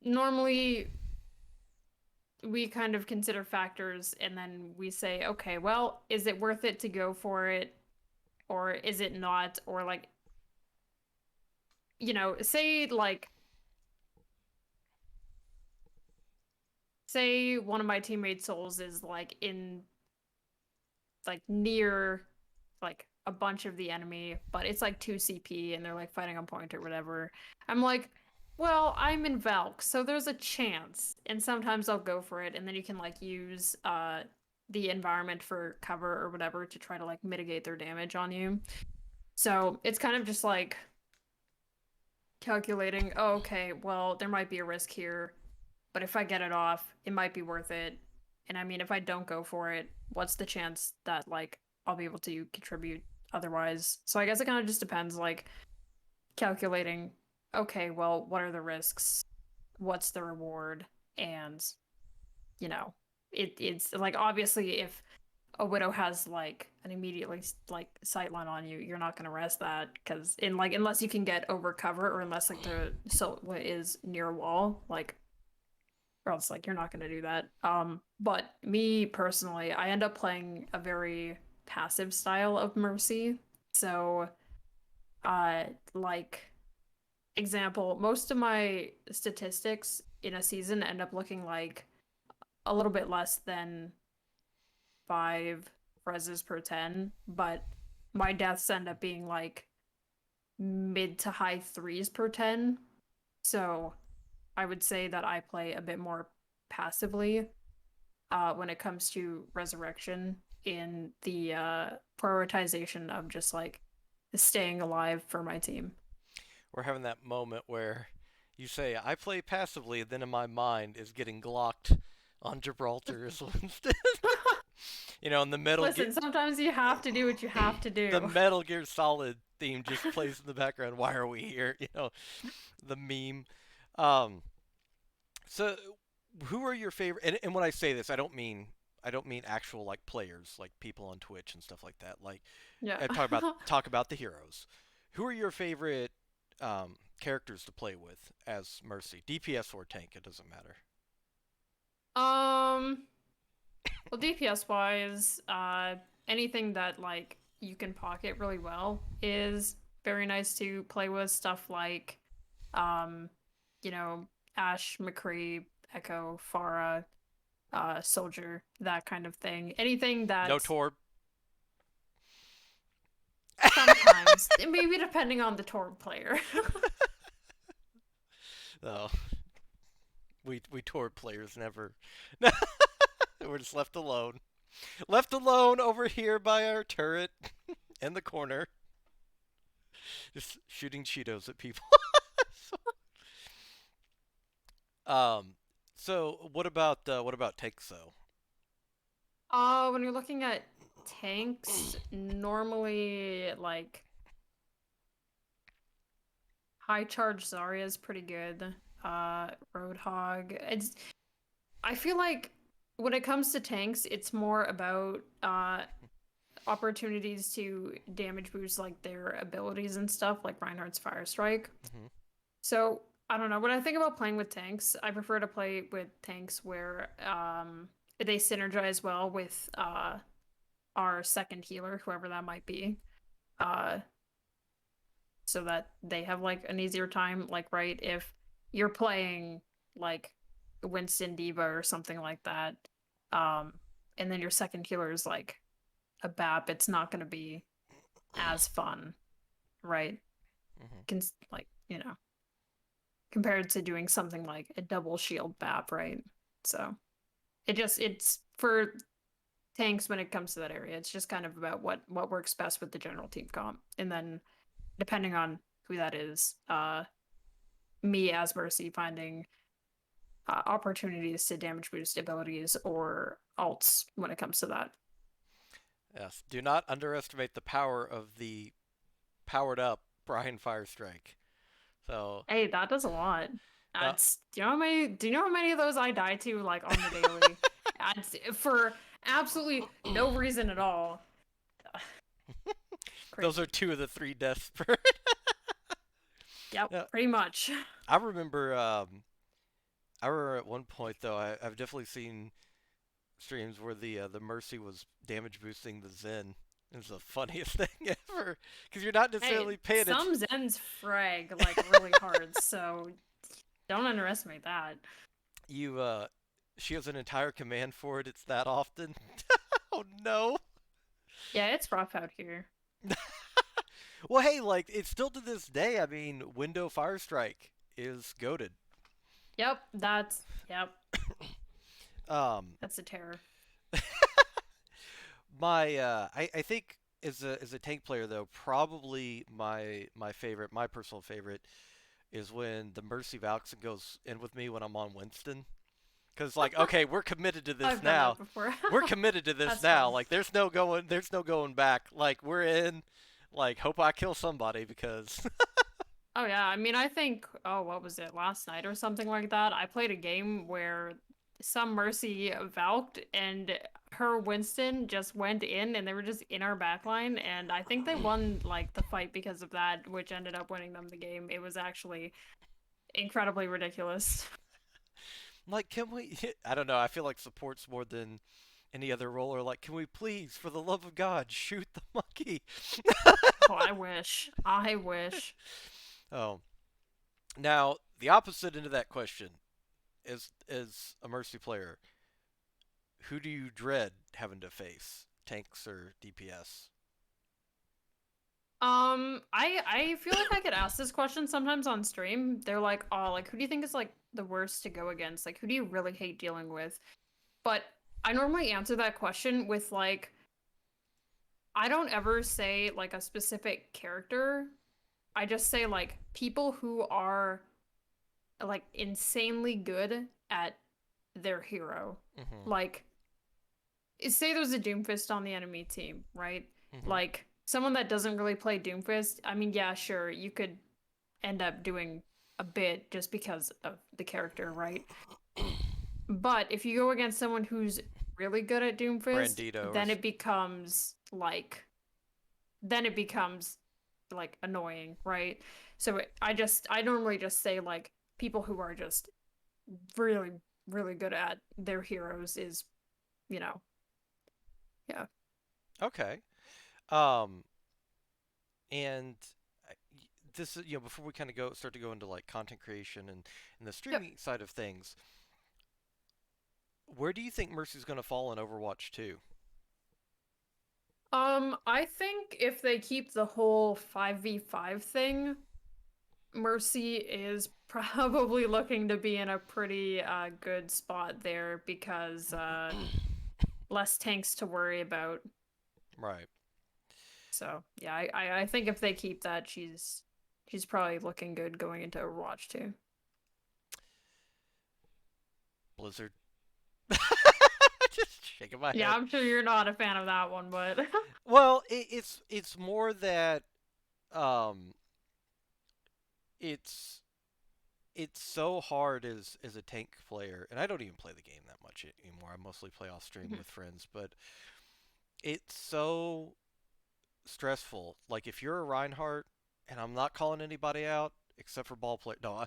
[SPEAKER 2] normally we kind of consider factors and then we say, okay, well, is it worth it to go for it or is it not? Or like, say say one of my teammates' souls is like in like near like a bunch of the enemy, but it's like 2 CP and they're like fighting on point or whatever. I'm like, well, I'm in Valk, so there's a chance. And sometimes I'll go for it, and then you can like use the environment for cover or whatever to try to like mitigate their damage on you. So it's kind of just like calculating, oh, okay, well, there might be a risk here, but if I get it off, it might be worth it. And I mean, if I don't go for it, what's the chance that like I'll be able to contribute otherwise? So I guess it kind of just depends, like calculating, okay, well, what are the risks? What's the reward? And, you know, it's like obviously if a widow has like an immediately like sightline on you, you're not gonna rest that because in like unless you can get over cover or unless like the silhouette is near a wall, like or else like you're not gonna do that. But me personally, I end up playing a very passive style of Mercy. So like example, most of my statistics in a season end up looking like a little bit less than 5 reses per 10, but my deaths end up being like mid to high threes per 10. So I would say that I play a bit more passively when it comes to resurrection in the prioritization of just like staying alive for my team.
[SPEAKER 1] We're having that moment where you say, I play passively, and then in my mind is getting glocked on Gibraltar as well instead. And
[SPEAKER 2] Listen, sometimes you have to do what you have to
[SPEAKER 1] the
[SPEAKER 2] do.
[SPEAKER 1] Metal Gear Solid theme just plays in the background. Why are we here? The meme. Um, so who are your favorite? And when I say this, I don't mean actual like players, like people on Twitch and stuff like that. Like
[SPEAKER 2] Yeah.
[SPEAKER 1] I talk about the heroes. Who are your favorite characters to play with as Mercy? DPS or tank, it doesn't matter.
[SPEAKER 2] um Well, DPS wise, anything that like you can pocket really well is very nice to play with. Stuff like, um, you know, Ash, McCree, Echo, Pharah, Soldier, that kind of thing. Anything
[SPEAKER 1] No
[SPEAKER 2] that
[SPEAKER 1] Torb.
[SPEAKER 2] sometimes, maybe depending on the Torb player.
[SPEAKER 1] Oh, we Torb players never. We're just left alone. Left alone over here by our turret in the corner, just shooting Cheetos at people. um, so what about tanks though?
[SPEAKER 2] When you're looking at tanks, normally like high charge Zarya is pretty good. Roadhog. I feel like when it comes to tanks, it's more about opportunities to damage boost like their abilities and stuff, like Reinhardt's Fire Strike.
[SPEAKER 1] Hmm.
[SPEAKER 2] So I don't know. When I think about playing with tanks, I prefer to play with tanks where they synergize well with our second healer, whoever that might be. Uh, so that they have like an easier time. Like, right, if you're playing like Winston Diva or something like that, um, and then your second healer is like a BAP, it's not going to be as fun, right?
[SPEAKER 1] Hmm.
[SPEAKER 2] Like, compared to doing something like a double shield BAP, right? So, It's for tanks when it comes to that area. It's just kind of about what works best with the general team comp, and then depending on who that is, me as Mercy finding opportunities to damage boost abilities or alts when it comes to that.
[SPEAKER 1] Yes. Do not underestimate the power of the powered up Brian Firestrike. So,
[SPEAKER 2] Hey, that does a lot.
[SPEAKER 1] uh,
[SPEAKER 2] That's do you know how many of those I die to like on the daily? For absolutely no reason at all.
[SPEAKER 1] those are
[SPEAKER 2] Crazy.
[SPEAKER 1] two of the three deaths per.
[SPEAKER 2] Yep,
[SPEAKER 1] Yeah,
[SPEAKER 2] pretty much.
[SPEAKER 1] I remember. I remember at one point though. I've definitely seen streams where the Mercy was damage boosting the Zen. It's the funniest thing ever because you're not
[SPEAKER 2] Hey,
[SPEAKER 1] necessarily paying attention.
[SPEAKER 2] some Zens frag like really hard, so don't underestimate that.
[SPEAKER 1] You she has an entire command for it. It's that often. Oh no.
[SPEAKER 2] Yeah, it's rough out here.
[SPEAKER 1] Well, hey, like it's still to this day. I mean, Window Firestrike is goaded.
[SPEAKER 2] Yep,
[SPEAKER 1] Um,
[SPEAKER 2] that's a terror.
[SPEAKER 1] I think as a tank player though, probably my favorite, my personal favorite, is when the Mercy Valkyrie goes in with me when I'm on Winston. Cause like, okay, we're committed to this
[SPEAKER 2] I've done that
[SPEAKER 1] now.
[SPEAKER 2] before.
[SPEAKER 1] We're committed to this
[SPEAKER 2] That's
[SPEAKER 1] now.
[SPEAKER 2] fun.
[SPEAKER 1] Like, there's no going back. Like, we're in. Like, hope I kill somebody because.
[SPEAKER 2] Oh yeah, I mean, I think, oh, what was it, last night or something like that? I played a game where some Mercy valked and her Winston just went in and they were just in our backline and I think they won like the fight because of that, which ended up winning them the game. It was actually incredibly ridiculous.
[SPEAKER 1] Like, can we? I don't know. I feel like supports more than any other role are like, can we please, for the love of God, shoot the monkey?
[SPEAKER 2] Oh, I wish. I wish.
[SPEAKER 1] Oh, now the opposite end of that question is a mercy player. Who do you dread having to face, tanks or DPS?
[SPEAKER 2] I feel like I get asked this question sometimes on stream. They're like, "Oh, like who do you think is like the worst to go against? Like who do you really hate dealing with?" But I normally answer that question with like I don't ever say like a specific character. I just say like people who are like insanely good at their hero.
[SPEAKER 1] Mm-hmm.
[SPEAKER 2] Like say there's a Doomfist on the enemy team, right?
[SPEAKER 1] Mm-hmm.
[SPEAKER 2] Like someone that doesn't really play Doomfist, I mean, yeah, sure, you could end up doing a bit just because of the character, right? But if you go against someone who's really good at Doomfist,
[SPEAKER 1] Brandito or
[SPEAKER 2] then it becomes like annoying, right? So I normally just say like people who are just really really good at their heroes is, you know, yeah.
[SPEAKER 1] okay. Um, and this is before we kind of go start to go into like content creation and the
[SPEAKER 2] Yep.
[SPEAKER 1] streaming side of things, where do you think Mercy's going to fall in Overwatch 2?
[SPEAKER 2] I think if they keep the whole 5v5 thing, Mercy is probably looking to be in a pretty good spot there because less tanks to worry about.
[SPEAKER 1] Right.
[SPEAKER 2] So yeah, I think if they keep that, she's probably looking good going into Overwatch too.
[SPEAKER 1] Blizzard. Just shaking my
[SPEAKER 2] Yeah,
[SPEAKER 1] head.
[SPEAKER 2] I'm sure you're not a fan of that one, but
[SPEAKER 1] Well, it's more that um it's it's so hard as a tank player, and I don't even play the game that much anymore. I mostly play off stream with friends, but it's so stressful. Like if you're a Reinhardt, and I'm not calling anybody out except for ball play. No,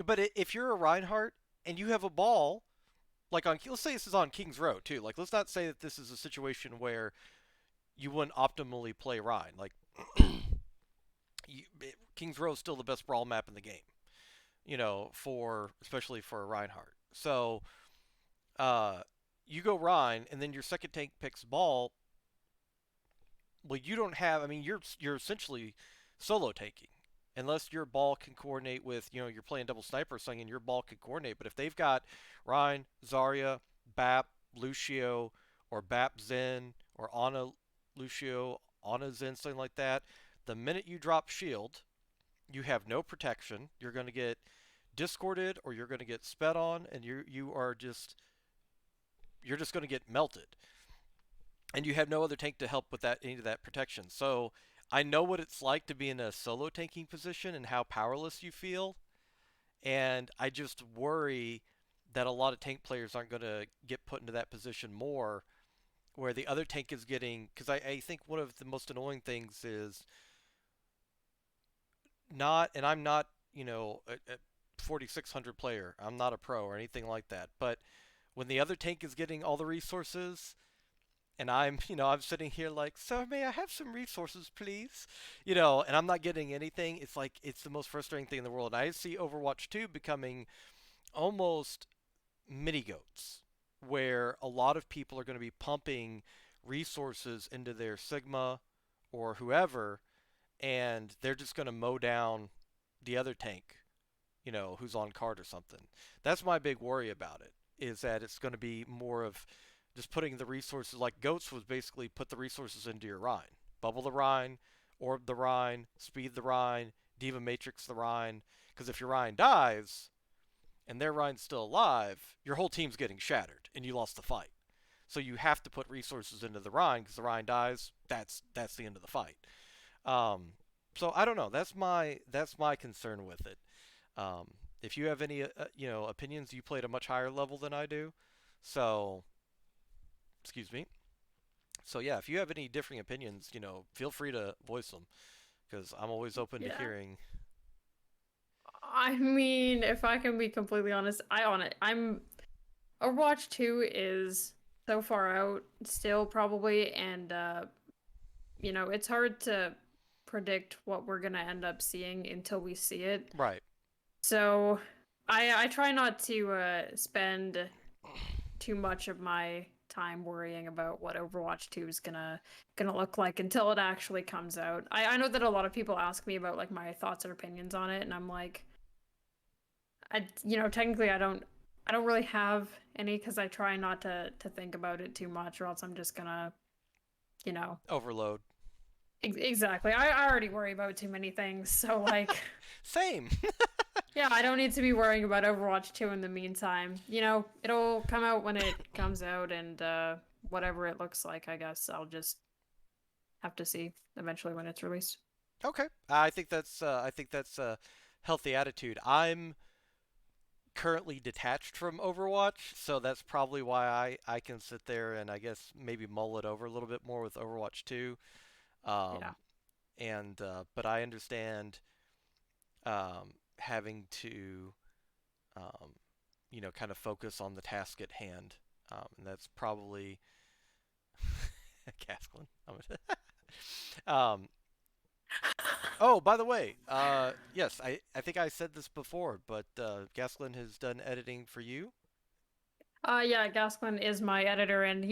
[SPEAKER 1] but if you're a Reinhardt and you have a ball, like on let's say this is on King's Row too. Like let's not say that this is a situation where you wouldn't optimally play Rhine. Like you, King's Row is still the best brawl map in the game. For especially for a Reinhardt. So uh, you go Rhine, and then your second tank picks ball. Well, you don't have. I mean, you're essentially solo taking, unless your ball can coordinate with. You're playing double sniper or something, and your ball can coordinate. But if they've got Rhine, Zarya, BAP Lucio or BAP Zen or Ana Lucio, Ana Zen, something like that, the minute you drop shield, you have no protection. You're going to get discorded or you're going to get sped on, and you're just going to get melted. And you have no other tank to help with that any of that protection. So I know what it's like to be in a solo tanking position and how powerless you feel, and I just worry that a lot of tank players aren't going to get put into that position more, where the other tank is getting. Because I think one of the most annoying things is not, and I'm not, a 4600 player. I'm not a pro or anything like that. But when the other tank is getting all the resources, and I'm, I'm sitting here like, sir, may I have some resources, please? And I'm not getting anything. It's like it's the most frustrating thing in the world. I see Overwatch 2 becoming almost mini goats, where a lot of people are going to be pumping resources into their Sigma or whoever, and they're just going to mow down the other tank, who's on card or something. That's my big worry about it, is that it's going to be more of just putting the resources, like Goats was basically put the resources into your Rhine. Bubble the Rhine, Orb the Rhine, Speed the Rhine, Diva Matrix the Rhine. Because if your Rhine dies, and their Rhine's still alive, your whole team's getting shattered, and you lost the fight. So you have to put resources into the Rhine, because the Rhine dies, that's the end of the fight. Um, so I don't know. That's my concern with it. Um, if you have any opinions, you play at a much higher level than I do. So excuse me. So yeah, if you have any differing opinions, feel free to voice them because I'm always open to
[SPEAKER 2] Yeah.
[SPEAKER 1] hearing.
[SPEAKER 2] I mean, if I can be completely honest, I'm Overwatch 2 is so far out still probably, and it's hard to predict what we're gonna end up seeing until we see it.
[SPEAKER 1] Right.
[SPEAKER 2] So I try not to spend too much of my time worrying about what Overwatch 2 is gonna look like until it actually comes out. I know that a lot of people ask me about like my thoughts and opinions on it, and I'm like, technically I don't really have any because I try not to think about it too much, or else I'm just gonna, you know,
[SPEAKER 1] Overload.
[SPEAKER 2] exactly. I already worry about too many things, so like,
[SPEAKER 1] Same.
[SPEAKER 2] yeah, I don't need to be worrying about Overwatch 2 in the meantime. It'll come out when it comes out, and whatever it looks like, I guess I'll just have to see eventually when it's released.
[SPEAKER 1] Okay. I think that's a healthy attitude. I'm currently detached from Overwatch, so that's probably why I can sit there and I guess maybe mull it over a little bit more with Overwatch 2.
[SPEAKER 2] Yeah.
[SPEAKER 1] Um, and but I understand having to um, kind of focus on the task at hand, and that's probably Gasklin. um, oh, by the way, yes, I think I said this before, but Gasklin has done editing for you.
[SPEAKER 2] Yeah, Gasquin is my editor, and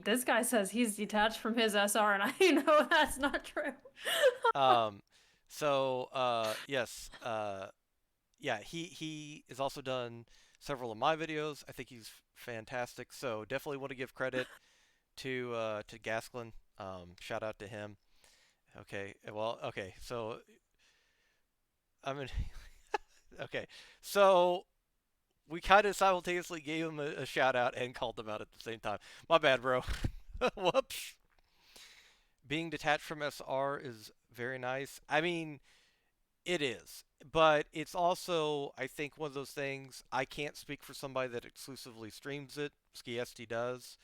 [SPEAKER 2] this guy says he's detached from his SR, and I know that's not true.
[SPEAKER 1] Um, so yes, yeah, he has also done several of my videos. I think he's fantastic. So definitely want to give credit to Gasklin. Shout out to him. Okay, well, okay, so I mean, okay, so we kind of simultaneously gave him a shout out and called him out at the same time. My bad, bro. Whoops. Being detached from SR is very nice. I mean, it is, but it's also, I think, one of those things. I can't speak for somebody that exclusively streams it. Skiesti does.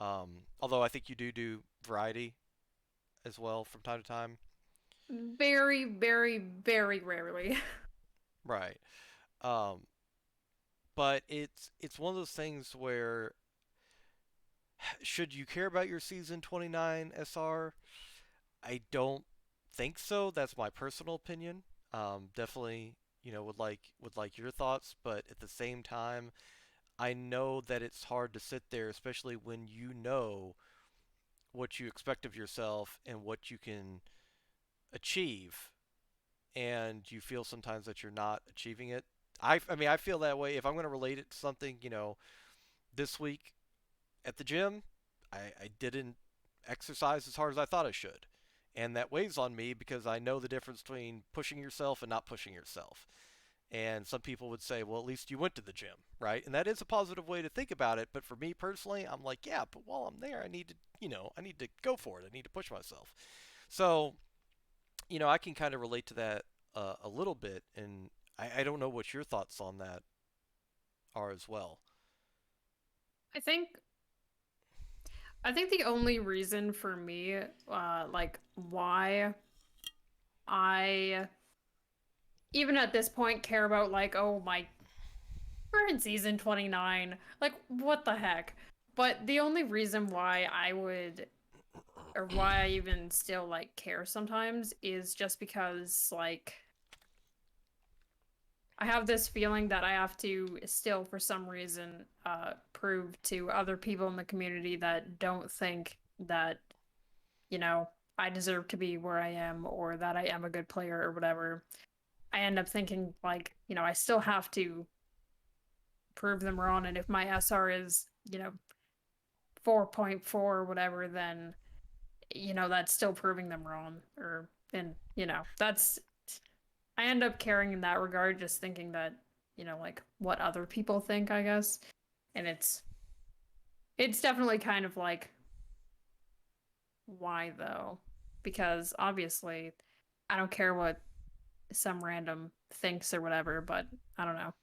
[SPEAKER 1] Although I think you do variety as well from time to time.
[SPEAKER 2] Very, very, very rarely.
[SPEAKER 1] Right. Um, but it's one of those things where should you care about your season 29 SR? I don't think so. That's my personal opinion. Definitely, would like your thoughts, but at the same time, I know that it's hard to sit there, especially when you know what you expect of yourself and what you can achieve, and you feel sometimes that you're not achieving it. I mean, I feel that way. If I'm going to relate it to something, this week, at the gym, I didn't exercise as hard as I thought I should. And that weighs on me because I know the difference between pushing yourself and not pushing yourself. And some people would say, well, at least you went to the gym, right? And that is a positive way to think about it. But for me personally, I'm like, yeah, but while I'm there, I need to, I need to go for it. I need to push myself. So, I can kind of relate to that a little bit. And I don't know what your thoughts on that are as well.
[SPEAKER 2] I think I think the only reason for me, like why I even at this point care about like, oh my, we're in season 29. Like, what the heck? But the only reason why I would or why I even still like care sometimes is just because like I have this feeling that I have to still for some reason prove to other people in the community that don't think that, you know, I deserve to be where I am or that I am a good player or whatever. I end up thinking like, I still have to prove them wrong, and if my SR is, 4.4 or whatever, then that's still proving them wrong. Or and that's I end up caring in that regard, just thinking that, like what other people think, I guess. And it's definitely kind of like, why though? Because obviously I don't care what some random thinks or whatever, but I don't know.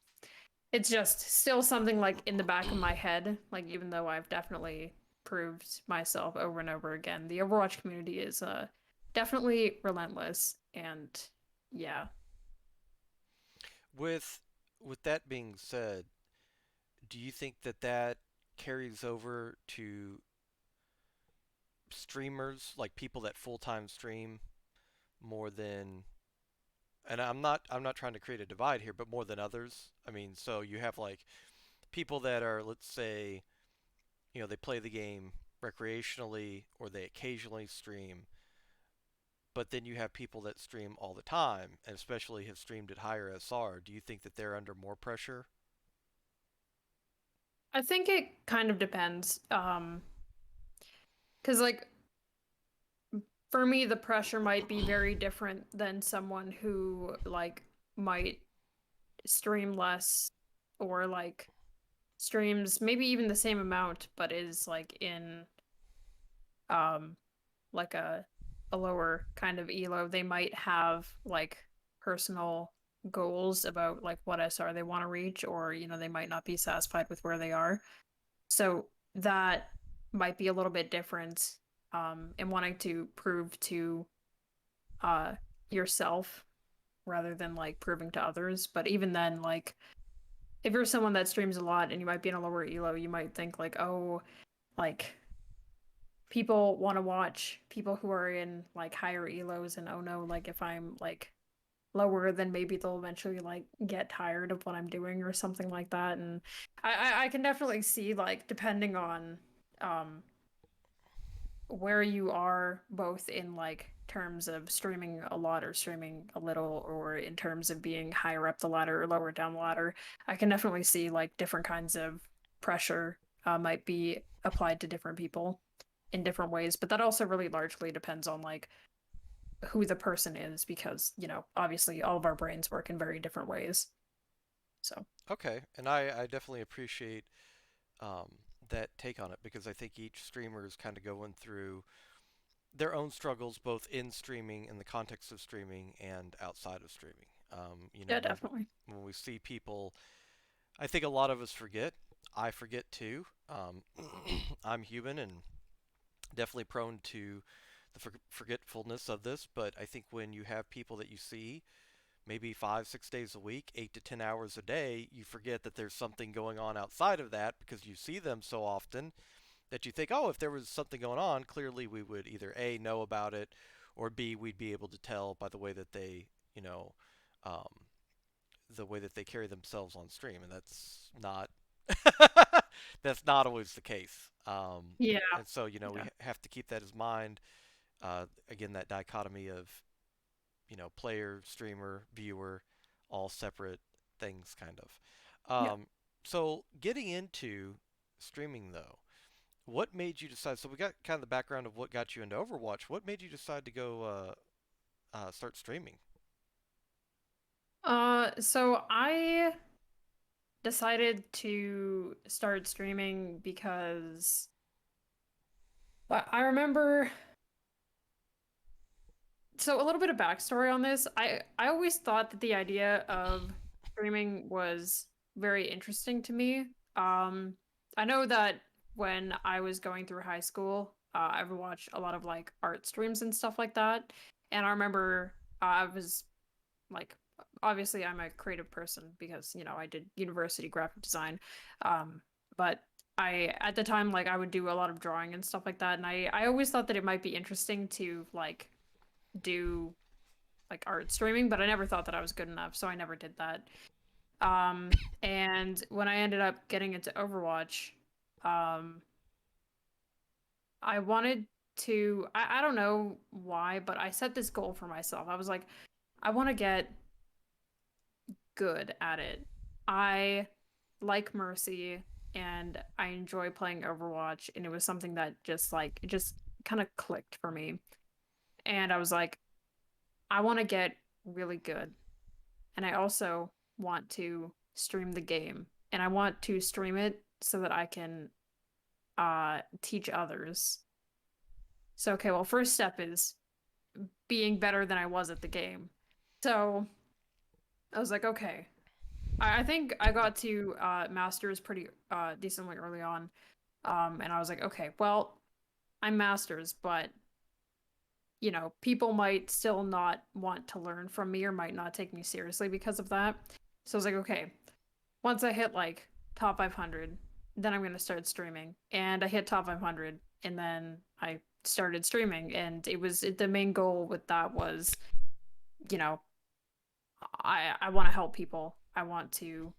[SPEAKER 2] It's just still something like in the back of my head, like even though I've definitely proved myself over and over again, the Overwatch community is definitely relentless, and yeah.
[SPEAKER 1] With with that being said, do you think that that carries over to streamers, like people that full-time stream more than and I'm not trying to create a divide here, but more than others? I mean, so you have like people that are, let's say, they play the game recreationally or they occasionally stream, but then you have people that stream all the time and especially have streamed at higher SR. Do you think that they're under more pressure?
[SPEAKER 2] I think it kind of depends. 'Cause like for me the pressure might be very different than someone who like might stream less or like streams maybe even the same amount but is like in um like a lower kind of elo. They might have like personal goals about like what SR they want to reach, or they might not be satisfied with where they are. So that might be a little bit different in wanting to prove to uh yourself rather than like proving to others. But even then, like if you're someone that streams a lot and you might be in a lower elo, you might think like, oh, like people want to watch people who are in like higher elos, and oh no, like if I'm like lower, then maybe they'll eventually like get tired of what I'm doing or something like that. And I can definitely see like depending on um where you are both in like terms of streaming a lot or streaming a little, or in terms of being higher up the ladder or lower down the ladder, I can definitely see like different kinds of pressure might be applied to different people in different ways. But that also really largely depends on like who the person is, because obviously all of our brains work in very different ways. So
[SPEAKER 1] Okay, and I definitely appreciate um, that take on it because I think each streamer is kind of going through their own struggles both in streaming, in the context of streaming, and outside of streaming.
[SPEAKER 2] yeah,
[SPEAKER 1] When
[SPEAKER 2] definitely.
[SPEAKER 1] we see people, I think a lot of us forget. I forget too. I'm human and definitely prone to the forgetfulness of this. But I think when you have people that you see maybe 5, 6 days a week, 8 to 10 hours a day, you forget that there's something going on outside of that because you see them so often that you think, oh, if there was something going on, clearly we would either A, know about it, or B, we'd be able to tell by the way that they, um, the way that they carry themselves on stream. And that's not, that's not always the case.
[SPEAKER 2] Yeah,
[SPEAKER 1] And so, we
[SPEAKER 2] yeah,
[SPEAKER 1] have to keep that in mind. Again, that dichotomy of, player, streamer, viewer, all separate things, kind of.
[SPEAKER 2] yeah.
[SPEAKER 1] So, getting into streaming, though, What made you decide? So we got kind of the background of what got you into Overwatch. What made you decide to go start streaming?
[SPEAKER 2] So I decided to start streaming because I remember. So a little bit of backstory on this. I always thought that the idea of streaming was very interesting to me. I know that when I was going through high school, I would watch a lot of like art streams and stuff like that. And I remember I was like, obviously I'm a creative person because, I did university graphic design. But I at the time like I would do a lot of drawing and stuff like that, and I always thought that it might be interesting to like do like art streaming, but I never thought that I was good enough, so I never did that. And when I ended up getting into Overwatch, um, I wanted to, I don't know why, but I set this goal for myself. I was like, I want to get good at it. I like Mercy and I enjoy playing Overwatch, and it was something that just like, it just kind of clicked for me. And I was like, I want to get really good. And I also want to stream the game. And I want to stream it so that I can teach others. So okay, well, first step is being better than I was at the game. So I was like, okay. I think I got to masters pretty decently early on. And I was like, okay, well, I'm masters, but people might still not want to learn from me or might not take me seriously because of that. So I was like, okay, once I hit like top 500, then I'm going to start streaming. And I hit top 500 and then I started streaming. And the main goal with that was, you know, I want to help people. I want to,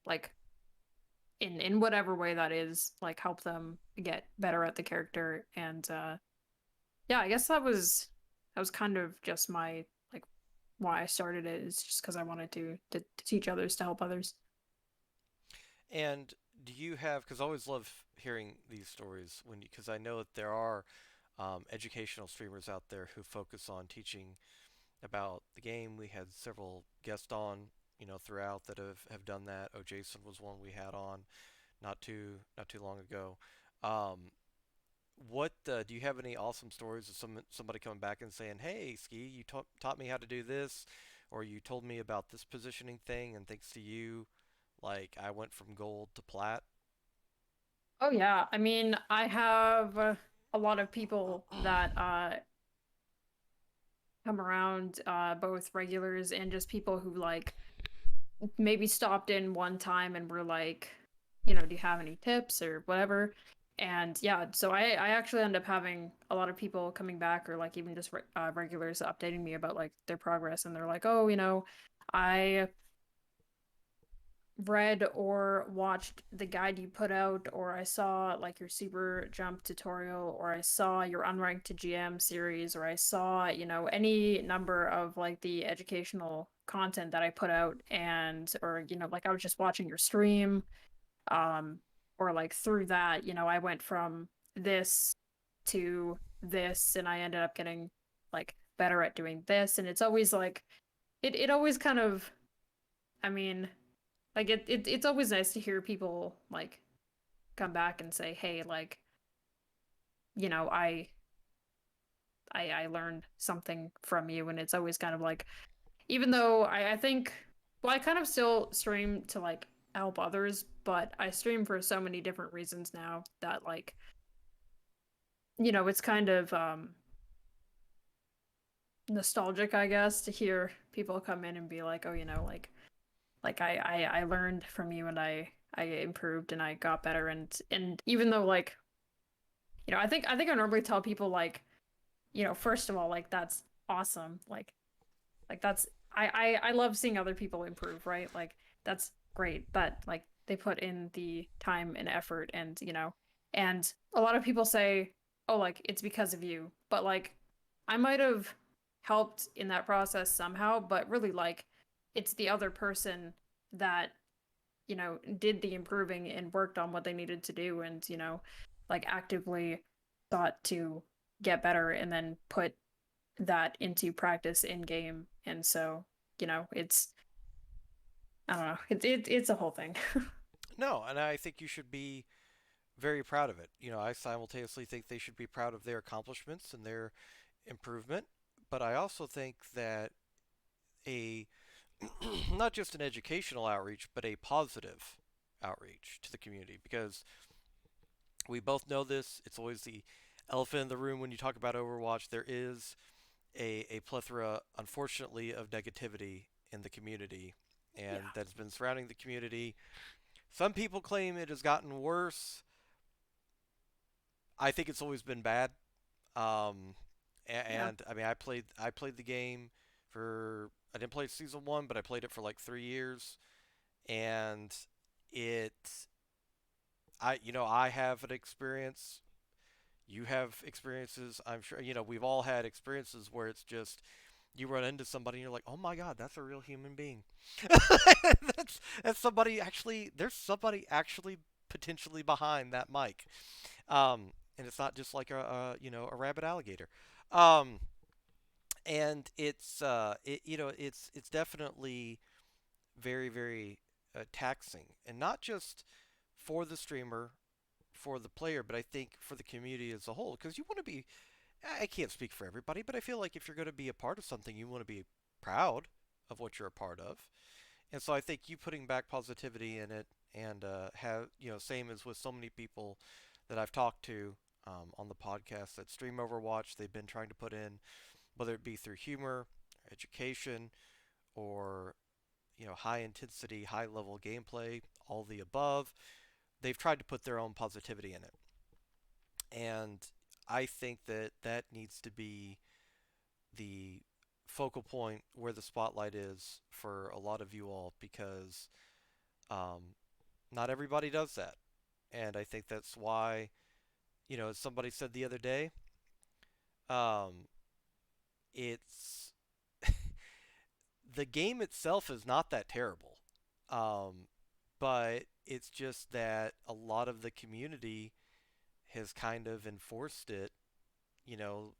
[SPEAKER 2] like, in whatever way that is, like, help them get better at the character. And, yeah, I guess that was kind of just my, like, why I started it is just because I wanted to teach others to help others.
[SPEAKER 1] And do you have? Because I always love hearing these stories because I know that there are educational streamers out there who focus on teaching about the game. We had several guests on, throughout that have done that. Oh, Jason was one we had on not too long ago. Um, what do you have any awesome stories of somebody coming back and saying, "Hey, Ski, you taught me how to do this, or you told me about this positioning thing, and thanks to you, like I went from gold to plat."
[SPEAKER 2] Oh yeah, I mean, I have a lot of people that come around, both regulars and just people who like maybe stopped in one time and were like, do you have any tips or whatever? And yeah, so I actually end up having a lot of people coming back or like even just regulars updating me about like their progress, and they're like, oh, I read or watched the guide you put out, or I saw like your super jump tutorial, or I saw your unranked to GM series, or I saw, any number of like the educational content that I put out, and or like I was just watching your stream, um, or like through that, I went from this to this, and I ended up getting like better at doing this, and it's always like it always kind of, I mean, like it's always nice to hear people like come back and say, "Hey, like, you know, I learned something from you." And it's always kind of like, even though I think, well, I kind of still stream to like help others, but I stream for so many different reasons now that like, it's kind of nostalgic, I guess, to hear people come in and be like, "Oh, like I learned from you, and I improved and I got better." And even though like, I think I normally tell people like, first of all, like that's awesome. Like that's I love seeing other people improve, right? Like that's great that like they put in the time and effort, and and a lot of people say, "Oh, like it's because of you." But like I might have helped in that process somehow, but really like it's the other person that did the improving and worked on what they needed to do and, like actively thought to get better and then put that into practice in game. And so, it's I don't know. It's a whole thing.
[SPEAKER 1] No, and I think you should be very proud of it. I simultaneously think they should be proud of their accomplishments and their improvement, but I also think that a not just an educational outreach, but a positive outreach to the community because we both know this. It's always the elephant in the room when you talk about Overwatch. There is a plethora, unfortunately, of negativity in the community and
[SPEAKER 2] Yeah.
[SPEAKER 1] that's been surrounding the community. Some people claim it has gotten worse. I think it's always been bad. Um,
[SPEAKER 2] Yeah.
[SPEAKER 1] and I mean, I played the game for I didn't play season one, but I played it for like 3 years, and it I have an experience. You have experiences. I'm sure we've all had experiences where it's just you run into somebody and you're like, oh my god, that's a real human being. That's somebody actually. There's somebody actually potentially behind that mic. And it's not just like a rabbit alligator. Um, and it's definitely very very taxing, and not just for the streamer, for the player, but I think for the community as a whole, because you want to be. I can't speak for everybody, but I feel like if you're going to be a part of something, you want to be proud of what you're a part of. And so I think you putting back positivity in it and have same as with so many people that I've talked to on the podcast that stream Overwatch, they've been trying to put in whether it be through humor, education, or high intensity, high level gameplay, all the above. They've tried to put their own positivity in it, and I think that that needs to be the focal point where the spotlight is for a lot of you all because um, not everybody does that. And I think that's why, as somebody said the other day, um, it's the game itself is not that terrible. Um, but it's just that a lot of the community has kind of enforced it.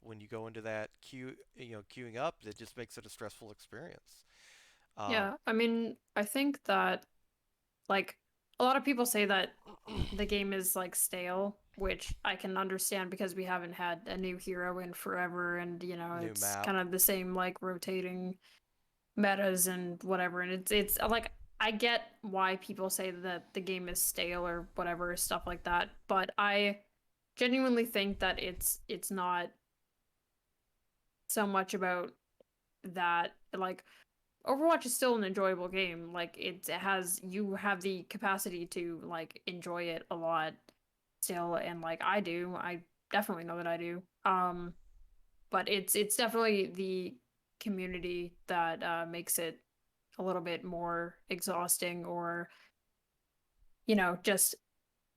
[SPEAKER 1] When you go into that queuing up, it just makes it a stressful experience. Um,
[SPEAKER 2] Yeah. I mean, I think that like a lot of people say that the game is like stale, which I can understand because we haven't had a new hero in forever and
[SPEAKER 1] New
[SPEAKER 2] it's
[SPEAKER 1] map.
[SPEAKER 2] kind of the same like rotating metas and whatever and it's like I get why people say that the game is stale or whatever stuff like that, but I genuinely think that it's not so much about that. Like Overwatch is still an enjoyable game. Like you have the capacity to like enjoy it a lot still, and like I do. I definitely know that I do. But it's definitely the community that makes it a little bit more exhausting, or just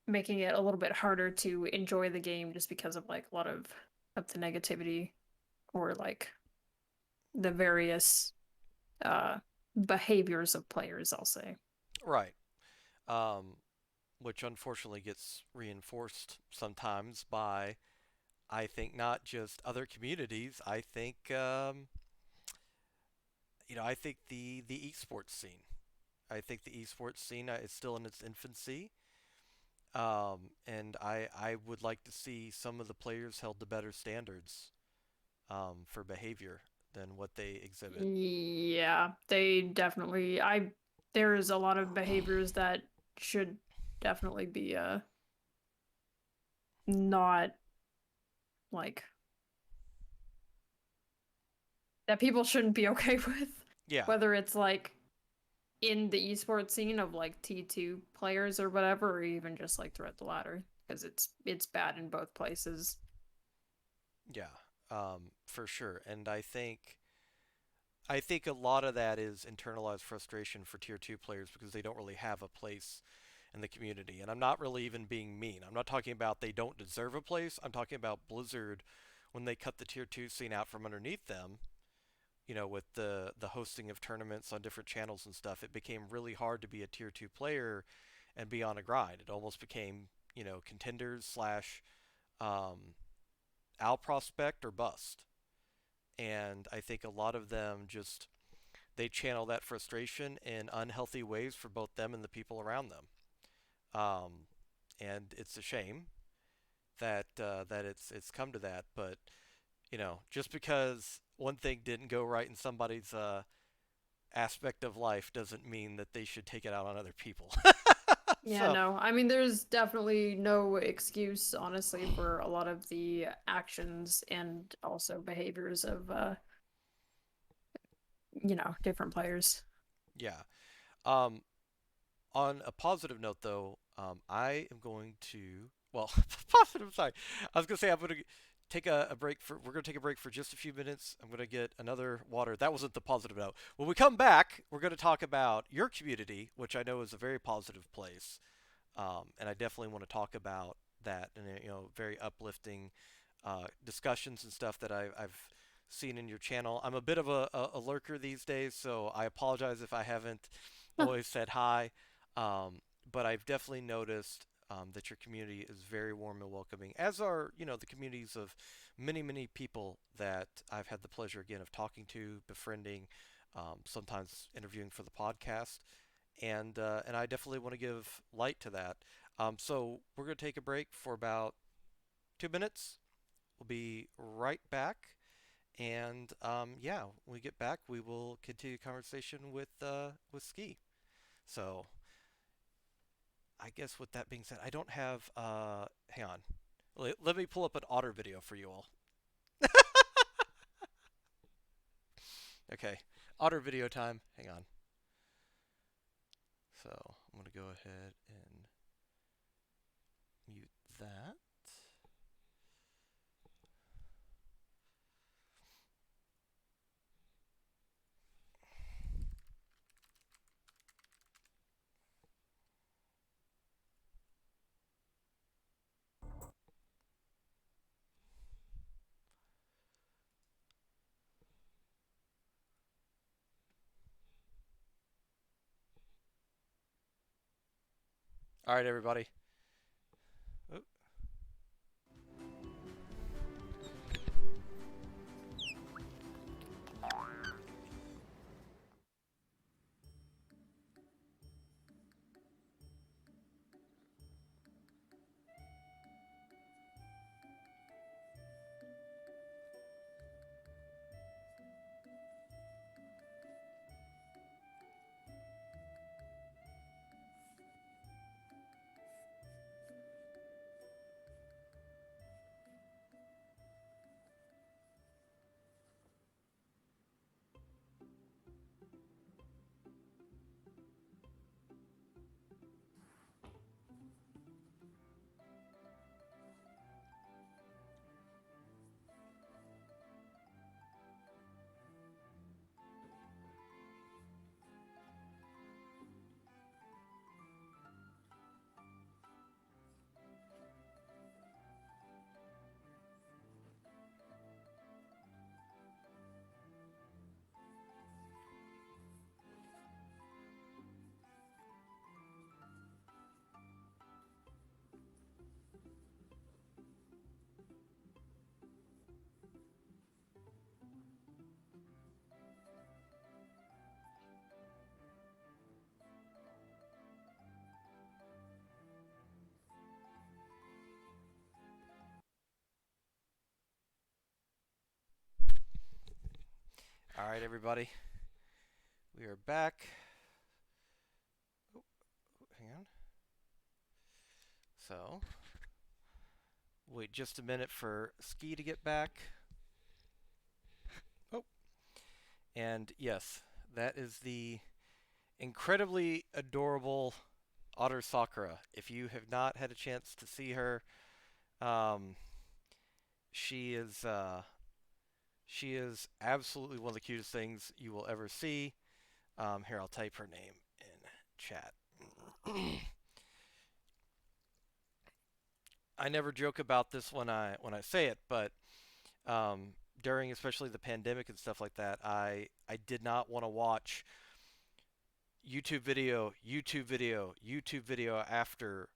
[SPEAKER 2] making it a little bit harder to enjoy the game just because of like a lot of the negativity or like the various uh behaviors of players, I'll say.
[SPEAKER 1] Right. Um, which unfortunately gets reinforced sometimes by, I think, not just other communities. I think the esports scene. I think the esports scene is still in its infancy. And I would like to see some of the players held to better standards for behavior than what they exhibit.
[SPEAKER 2] Yeah, they definitely I there's a lot of behaviors that should definitely be not like that people shouldn't be okay with.
[SPEAKER 1] Yeah,
[SPEAKER 2] Whether it's like in the esports scene of like T2 players or whatever, or even just like throughout the ladder, because it's bad in both places.
[SPEAKER 1] yeah, for sure. And I think a lot of that is internalized frustration for tier two players because they don't really have a place in the community. And I'm not really even being mean. I'm not talking about they don't deserve a place. I'm talking about Blizzard when they cut the tier two scene out from underneath them. with the hosting of tournaments on different channels and stuff, it became really hard to be a tier 2 player and be on a grind. It almost became, contenders slash um, Al prospect or bust. And I think a lot of them just they channel that frustration in unhealthy ways for both them and the people around them. Um, and it's a shame that it's come to that. But just because one thing didn't go right in somebody's aspect of life doesn't mean that they should take it out on other people.
[SPEAKER 2] Yeah,
[SPEAKER 1] So
[SPEAKER 2] no. I mean, there's definitely no excuse, honestly, for a lot of the actions and also behaviors of, different players.
[SPEAKER 1] yeah. Um, on a positive note, though, I am going to. Well, positive. Sorry, I was gonna say I'm gonna take a break for. We're gonna take a break for just a few minutes. I'm gonna get another water. That wasn't the positive note. When we come back, we're gonna talk about your community, which I know is a very positive place, and I definitely want to talk about that and very uplifting discussions and stuff that I've seen in your channel. I'm a bit of a lurker these days, so I apologize if I haven't always said hi. Um, but I've definitely noticed that your community is very warm and welcoming, as are the communities of many people that I've had the pleasure again of talking to, befriending, sometimes interviewing for the podcast, and I definitely want to give light to that. So we're going to take a break for about 2 minutes. We'll be right back. And yeah, when we get back, we will continue the conversation with Ski. So I guess with that being said, I don't have. Hang on, let me pull up an Otter video for you all. Okay, Otter video time. Hang on. So I'm gonna go ahead and mute that. All right, everybody. Oop. All right, everybody. We are back. Oh, hang on. So wait just a minute for Ski to get back. Oh, and yes, that is the incredibly adorable Otter Sakura. If you have not had a chance to see her, um, she is she is absolutely one of the cutest things you will ever see. Here, I'll type her name in chat. I never joke about this when I say it, but during especially the pandemic and stuff like that, I did not want to watch YouTube video after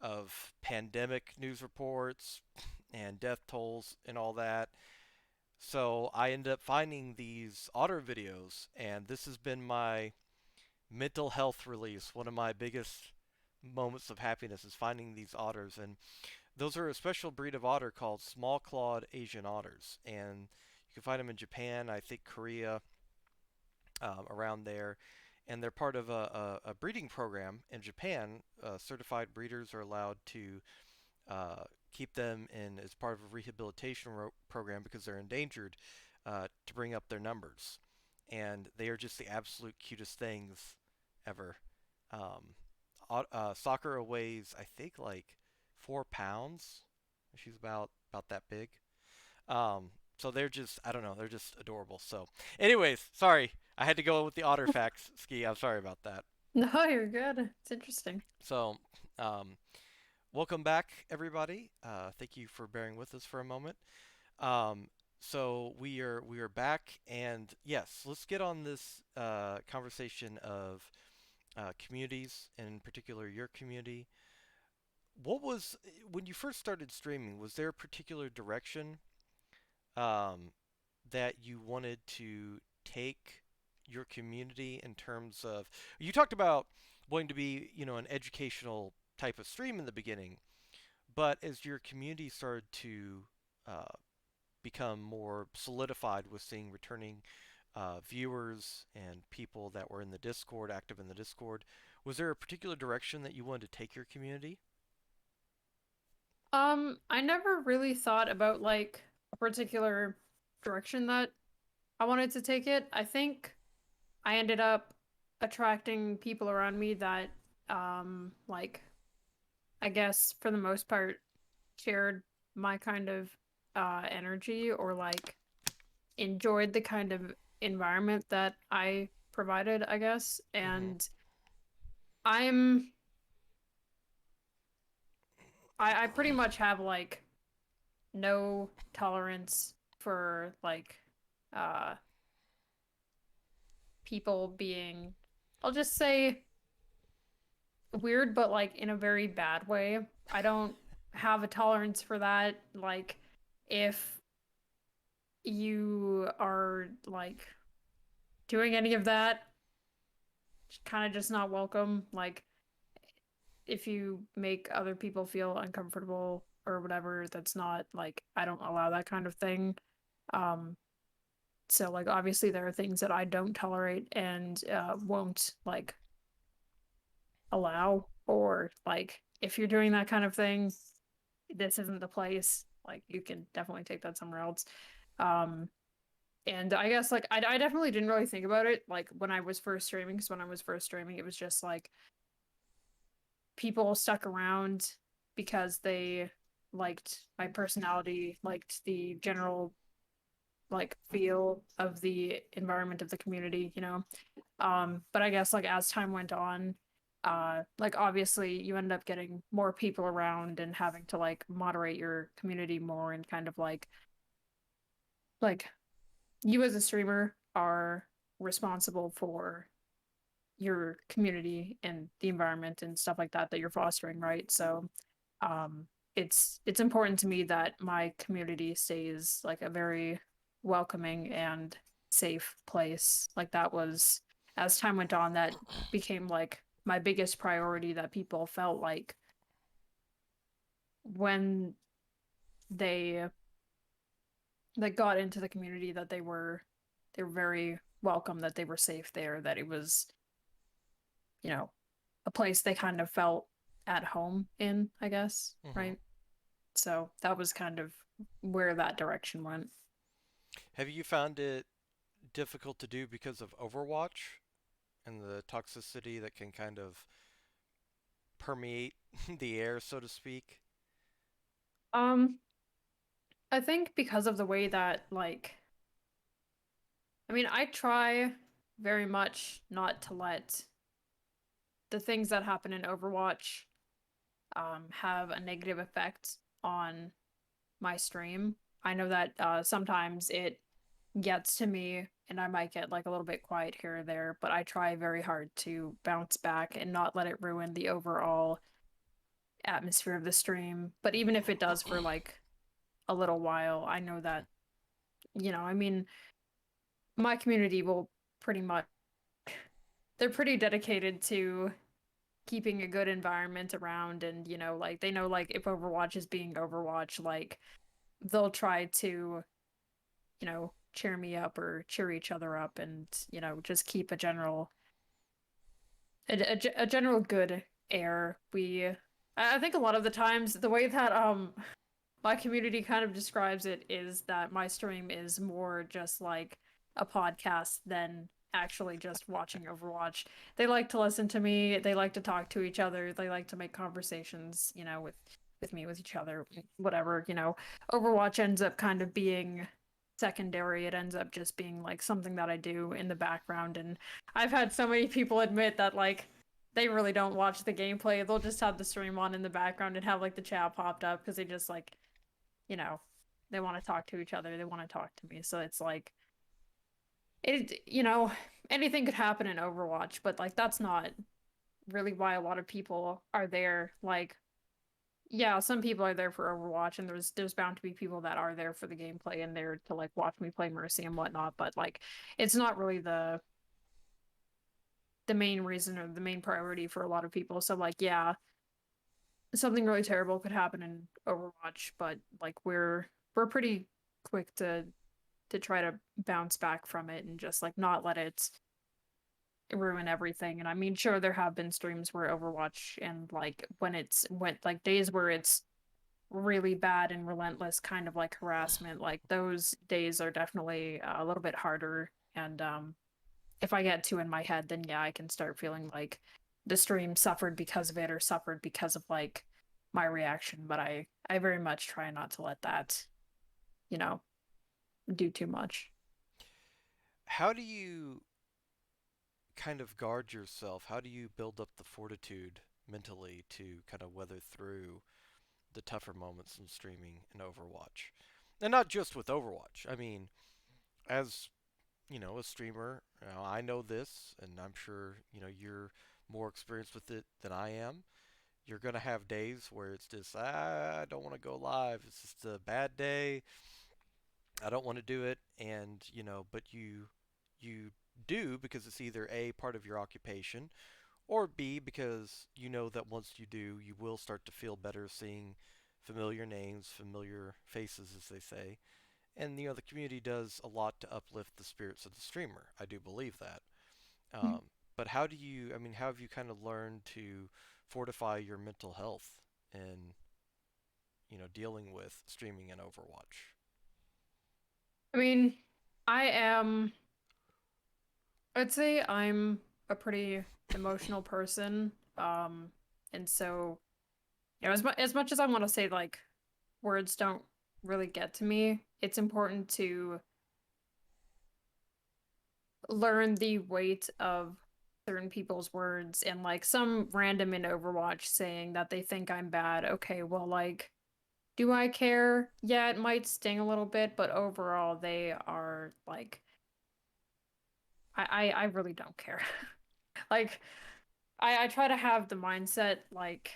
[SPEAKER 1] of pandemic news reports and death tolls and all that. So I ended up finding these otter videos, and this has been my mental health release. One of my biggest moments of happiness is finding these otters, and those are a special breed of otter called small clawed Asian otters, and you can find them in Japan, I think Korea, around there, and they're part of a breeding program in Japan. Certified breeders are allowed to keep them in as part of a rehabilitation program because they're endangered to bring up their numbers. And they are just the absolute cutest things ever. Um, Sakura weighs, I think, like 4 pounds. She's about that big. So they're just, I don't know, they're just adorable. So, anyways, sorry, I had to go with the otter facts. Ski, I'm sorry about that.
[SPEAKER 2] No, you're good. It's interesting.
[SPEAKER 1] So, um, welcome back, everybody. Thank you for bearing with us for a moment. Um, so we are back, and yes, let's get on this conversation of communities, and in particular your community. What was when you first started streaming? Was there a particular direction um, that you wanted to take your community in terms of? You talked about wanting to be, an educational type of stream in the beginning, but as your community started to uh, become more solidified with seeing returning viewers and people that were in the Discord, active in the Discord, was there a particular direction that you wanted to take your community?
[SPEAKER 2] I never really thought about like a particular direction that I wanted to take it. I think I ended up attracting people around me that like I guess for the most part shared my kind of energy or like enjoyed the kind of environment that I provided, I guess.
[SPEAKER 1] Mm-hmm.
[SPEAKER 2] And I'm I pretty much have like no tolerance for like uh people being, I'll just say, weird, but like in a very bad way. I don't have a tolerance for that. Like if you are like doing any of that, kind of just not welcome. Like if you make other people feel uncomfortable or whatever, that's not like I don't allow that kind of thing. Um, so like obviously there are things that I don't tolerate and won't like allow, or like if you're doing that kind of thing, this isn't the place. Like you can definitely take that somewhere else. Um, and I guess like I definitely didn't really think about it like when I was first streaming, because when I was first streaming, it was just like people stuck around because they liked my personality, liked the general like feel of the environment of the community, you know. But I guess like as time went on, like obviously you end up getting more people around and having to like moderate your community more and kind of like you as a streamer are responsible for your community and the environment and stuff like that that you're fostering, right? So um it's important to me that my community stays like a very welcoming and safe place. Like that was, as time went on, that became like my biggest priority, that people felt like when they like got into the community that they were very welcome, that they were safe there, that it was, you know, a place they kind of felt at home in, I guess,
[SPEAKER 1] Mm-hmm.
[SPEAKER 2] right? So that was kind of where that direction went.
[SPEAKER 1] Have you found it difficult to do because of Overwatch and the toxicity that can kind of permeate the air, so to speak?
[SPEAKER 2] Um, I think because of the way that like I mean, I try very much not to let the things that happen in Overwatch have a negative effect on my stream. I know that sometimes it gets to me and I might get like a little bit quiet here or there, but I try very hard to bounce back and not let it ruin the overall atmosphere of the stream. But even if it does for like a little while, I know that, I mean, my community will pretty much, they're pretty dedicated to keeping a good environment around and, like they know like if Overwatch is being Overwatch, like they'll try to, cheer me up or cheer each other up and, just keep a general good air. I think a lot of the times the way that my community kind of describes it is that my stream is more just like a podcast than actually just watching Overwatch. They like to listen to me, they like to talk to each other, they like to make conversations, with me, with each other, whatever, Overwatch ends up kind of being secondary. It ends up just being like something that I do in the background. And I've had so many people admit that like they really don't watch the gameplay. They'll just have the stream on in the background and have like the chat popped up because they just like, you know, they want to talk to each other. They want to talk to me. So it's like anything could happen in Overwatch, but like that's not really why a lot of people are there. Like, yeah, some people are there for Overwatch, and there's bound to be people that are there for the gameplay and there to like watch me play Mercy and whatnot. But like, it's not really the main reason or the main priority for a lot of people. So like, yeah, something really terrible could happen in Overwatch, but like we're pretty quick to try to bounce back from it and just like not let it ruin everything. And I mean, sure, there have been streams where Overwatch and like when it's went like days where it's really bad and relentless kind of like harassment, like those days are definitely a little bit harder. And if I get too in my head, then yeah, I can start feeling like the stream suffered because of it or suffered because of like my reaction. But I very much try not to let that, you know, do too much.
[SPEAKER 1] How do you kind of guard yourself? How do you build up the fortitude mentally to kind of weather through the tougher moments in streaming in Overwatch? And not just with Overwatch. I mean, as a streamer, I know this, and I'm sure you're more experienced with it than I am. You're gonna have days where it's just I don't want to go live. It's just a bad day. I don't want to do it, and but you do because it's either A, part of your occupation, or B, because you know that once you do, you will start to feel better seeing familiar names, familiar faces, as they say. And the community does a lot to uplift the spirits of the streamer. I do believe that. But how do you? I mean, how have you kind of learned to fortify your mental health in dealing with streaming in Overwatch?
[SPEAKER 2] I mean, I am, I'd say I'm a pretty emotional person. And so, as much as I want to say like words don't really get to me, it's important to learn the weight of certain people's words and like some random in Overwatch saying that they think I'm bad. Okay, well, like, do I care? Yeah, it might sting a little bit, but overall, they are like, I really don't care. Like, I try to have the mindset like,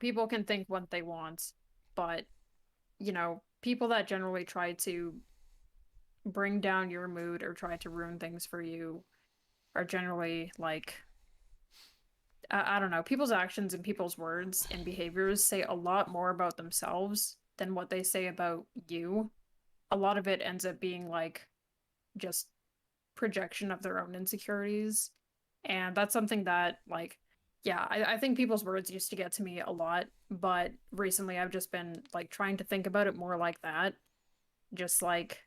[SPEAKER 2] people can think what they want, but people that generally try to bring down your mood or try to ruin things for you are generally like I don't know, people's actions and people's words and behaviors say a lot more about themselves than what they say about you. A lot of it ends up being like just projection of their own insecurities. And that's something that, like, yeah, I think people's words used to get to me a lot, but recently I've just been like trying to think about it more like that. Just like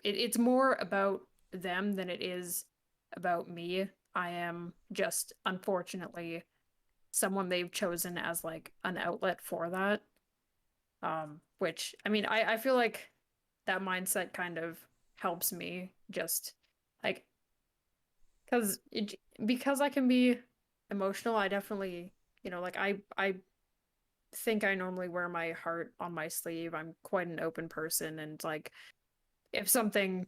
[SPEAKER 2] it's more about them than it is about me. I am just unfortunately someone they've chosen as like an outlet for that. Which I mean, I feel like that mindset kind of helps me just like because because I can be emotional. I definitely like I think I normally wear my heart on my sleeve. I'm quite an open person, and like if something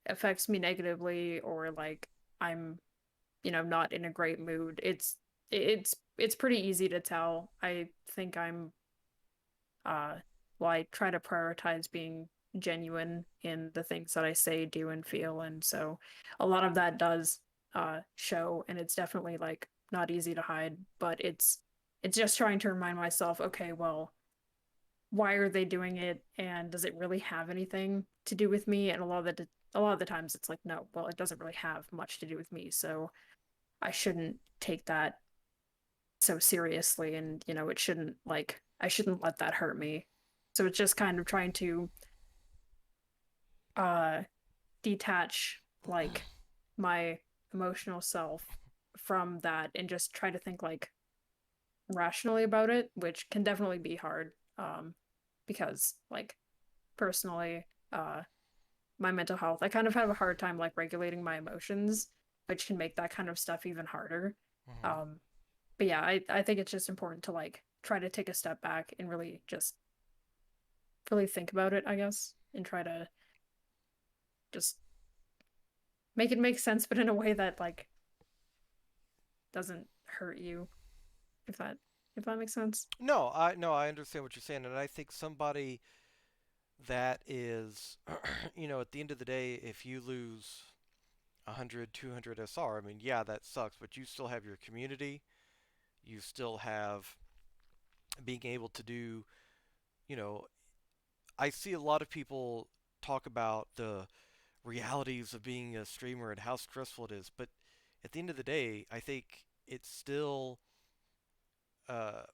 [SPEAKER 2] affects me negatively or like I'm, not in a great mood, it's pretty easy to tell. I think I'm uh well, I try to prioritize being genuine in the things that I say, do, and feel, and so a lot of that does show, and it's definitely like not easy to hide, but it's just trying to remind myself, okay, well, why are they doing it, and does it really have anything to do with me? And a lot of the times it's like, no, well, it doesn't really have much to do with me, so I shouldn't take that so seriously, and it shouldn't like I shouldn't let that hurt me. So it's just kind of trying to uh detach like my emotional self from that and just try to think like rationally about it, which can definitely be hard because like personally my mental health, I kind of have a hard time like regulating my emotions, which can make that kind of stuff even harder.
[SPEAKER 1] Hmm.
[SPEAKER 2] um but yeah, I think it's just important to like try to take a step back and really just really think about it, I guess, and try to just make it make sense, but in a way that like doesn't hurt you, if that if that makes sense.
[SPEAKER 1] No, I understand what you're saying, and I think somebody that is, at the end of the day, if you lose 100, 200 SR, I mean, yeah, that sucks, but you still have your community. You still have being able to do, you know, I see a lot of people talk about the realities of being a streamer and how stressful it is, but at the end of the day, I think it's still,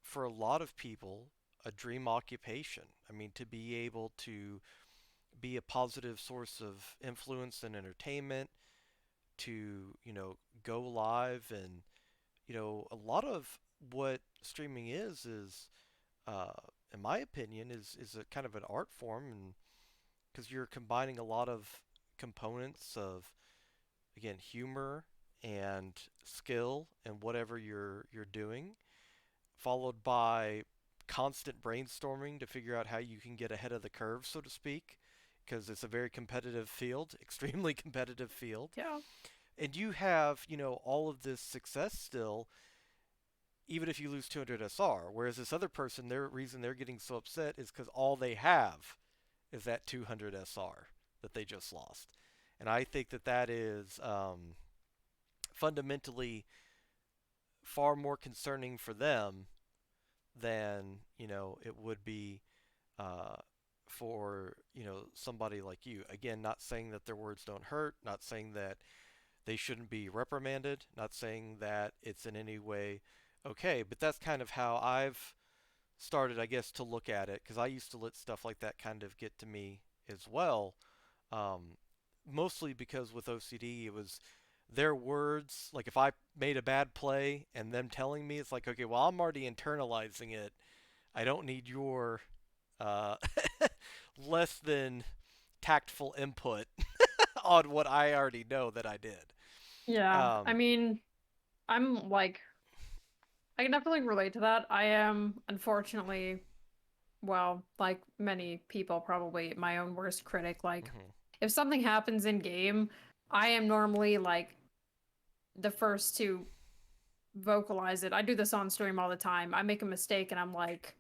[SPEAKER 1] for a lot of people, a dream occupation. I mean, to be able to be a positive source of influence and entertainment, to, go live and, a lot of what streaming is, uh, in my opinion, is a kind of an art form, and because you're combining a lot of components of, again, humor and skill and whatever you're doing, followed by constant brainstorming to figure out how you can get ahead of the curve, so to speak, because it's a very competitive field, extremely competitive field.
[SPEAKER 2] Yeah.
[SPEAKER 1] And you have, all of this success still, even if you lose 200 SR. Whereas this other person, their reason they're getting so upset is because all they have is that 200 SR that they just lost. And I think that that is, fundamentally far more concerning for them than, it would be, uh, for, somebody like you. Again, not saying that their words don't hurt, not saying that they shouldn't be reprimanded, not saying that it's in any way okay, but that's kind of how I've started, I guess, to look at it, because I used to let stuff like that kind of get to me as well. Um, Mostly because with OCD, it was their words. Like if I made a bad play and them telling me, it's like, okay, well, I'm already internalizing it. I don't need your, uh, less than tactful input on what I already know that I did.
[SPEAKER 2] Yeah, I
[SPEAKER 1] Um,
[SPEAKER 2] mean, I'm like I can definitely relate to that. I am unfortunately, well, like many people probably, my own worst critic. Like
[SPEAKER 1] mhm.
[SPEAKER 2] if something happens in game, I am normally like the first to vocalize it. I do this on stream all the time. I make a mistake and I'm like,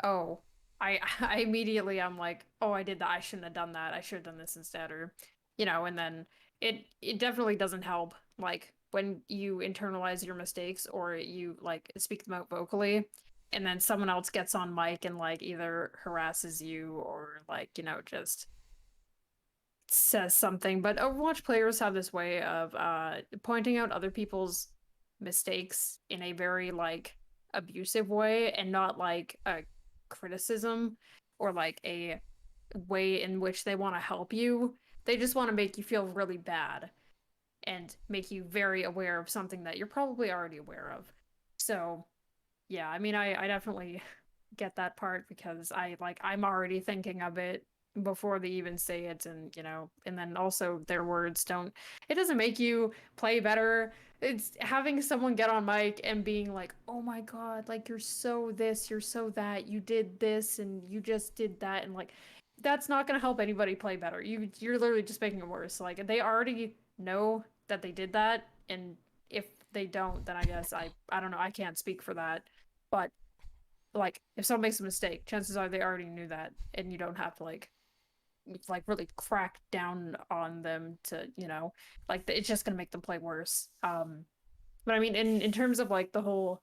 [SPEAKER 2] oh, I immediately I'm like, oh, I did that. I shouldn't have done that. I should have done this instead, or and then it definitely doesn't help like when you internalize your mistakes or you like speak them out vocally, and then someone else gets on mic and like either harasses you or like, just says something. But Overwatch players have this way of pointing out other people's mistakes in a very like abusive way and not like a criticism or like a way in which they want to help you. They just want to make you feel really bad and make you very aware of something that you're probably already aware of. So, yeah, I mean, I definitely get that part because I'm already thinking of it before they even say it, and and then also their words don't, it doesn't make you play better. It's having someone get on mic and being like, oh my god, like you're so this, you're so that, you did this and you just did that, and like that's not going to help anybody play better. You're literally just making it worse. Like they already know that they did that, and if they don't, then I guess I don't know, I can't speak for that. But like if someone makes a mistake, chances are they already knew that, and you don't have to like really crack down on them to like it's just gonna make them play worse. But I mean, in terms of like the whole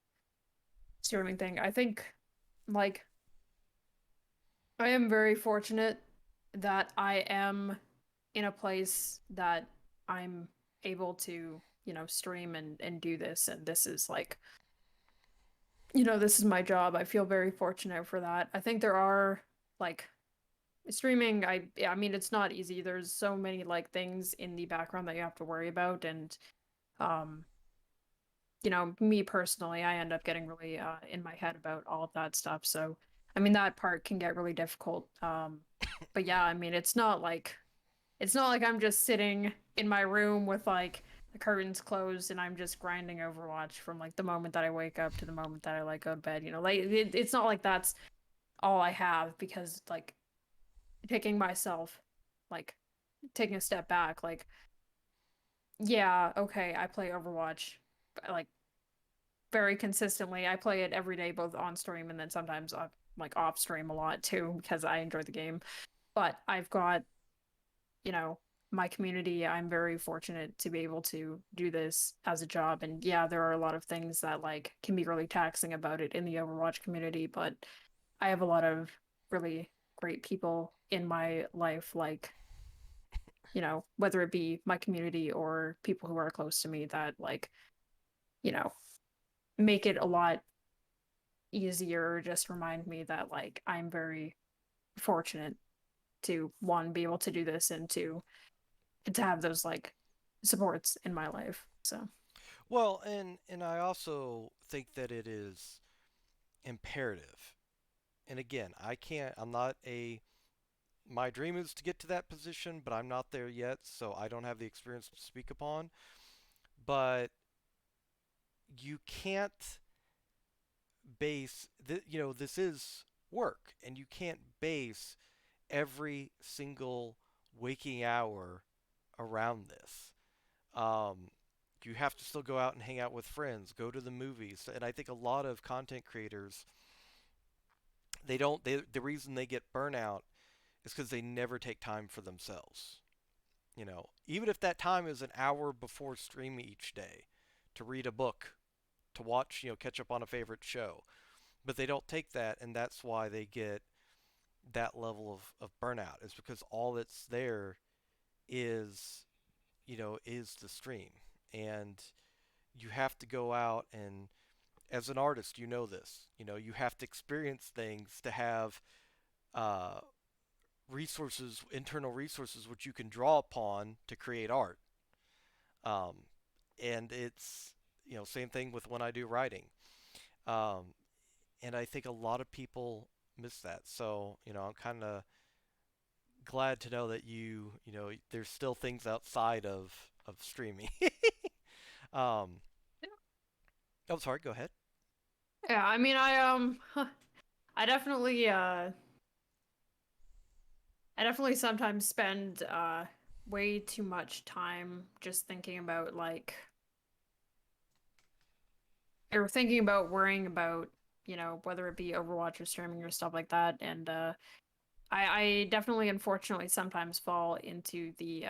[SPEAKER 2] streaming thing, I think like I am very fortunate that I am in a place that I'm able to stream and do this, and this is like this is my job. I feel very fortunate for that. I think there are like streaming, I mean it's not easy. There's so many like things in the background that you have to worry about, and um me personally, I end up getting really in my head about all of that stuff. So I mean that part can get really difficult. But yeah, I mean it's not like I'm just sitting in my room with like the curtains closed and I'm just grinding Overwatch from like the moment that I wake up to the moment that I like go to bed. Like it's not like that's all I have, because like taking myself, like taking a step back, like yeah, okay, I play Overwatch like very consistently. I play it every day, both on stream and then sometimes like off stream a lot too, because I enjoy the game. But I've got, you know, my community. I'm very fortunate to be able to do this as a job. And yeah, there are a lot of things that like can be really taxing about it in the Overwatch community, but I have a lot of really great people in my life, like whether it be my community or people who are close to me that like, you know, make it a lot easier, just remind me that like I'm very fortunate to one be able to do this, and to have those like supports in my life. So
[SPEAKER 1] Well, and I also think that it is imperative. And again, I can't. I'm not a. My dream is to get to that position, but I'm not there yet, so I don't have the experience to speak upon. But you can't this is work, and you can't base every single waking hour around this. Um, you have to still go out and hang out with friends, go to the movies, and I think a lot of content creators, the reason they get burnout is because they never take time for themselves. Even if that time is an hour before stream each day, to read a book, to watch, catch up on a favorite show, but they don't take that, and that's why they get that level of burnout, is because all that's there is is the stream. And you have to go out, and as an artist, this, you have to experience things to have uh, resources, internal resources, which you can draw upon to create art. um, and it's same thing with when I do writing. um, and I think a lot of people miss that. So I'm kind of glad to know that there's still things outside of streaming. um, oh, sorry. Go ahead.
[SPEAKER 2] yeah, I mean I definitely I definitely sometimes spend way too much time just thinking about like, or thinking about worrying about whether it be Overwatch or streaming or stuff like that. And I definitely unfortunately sometimes fall into the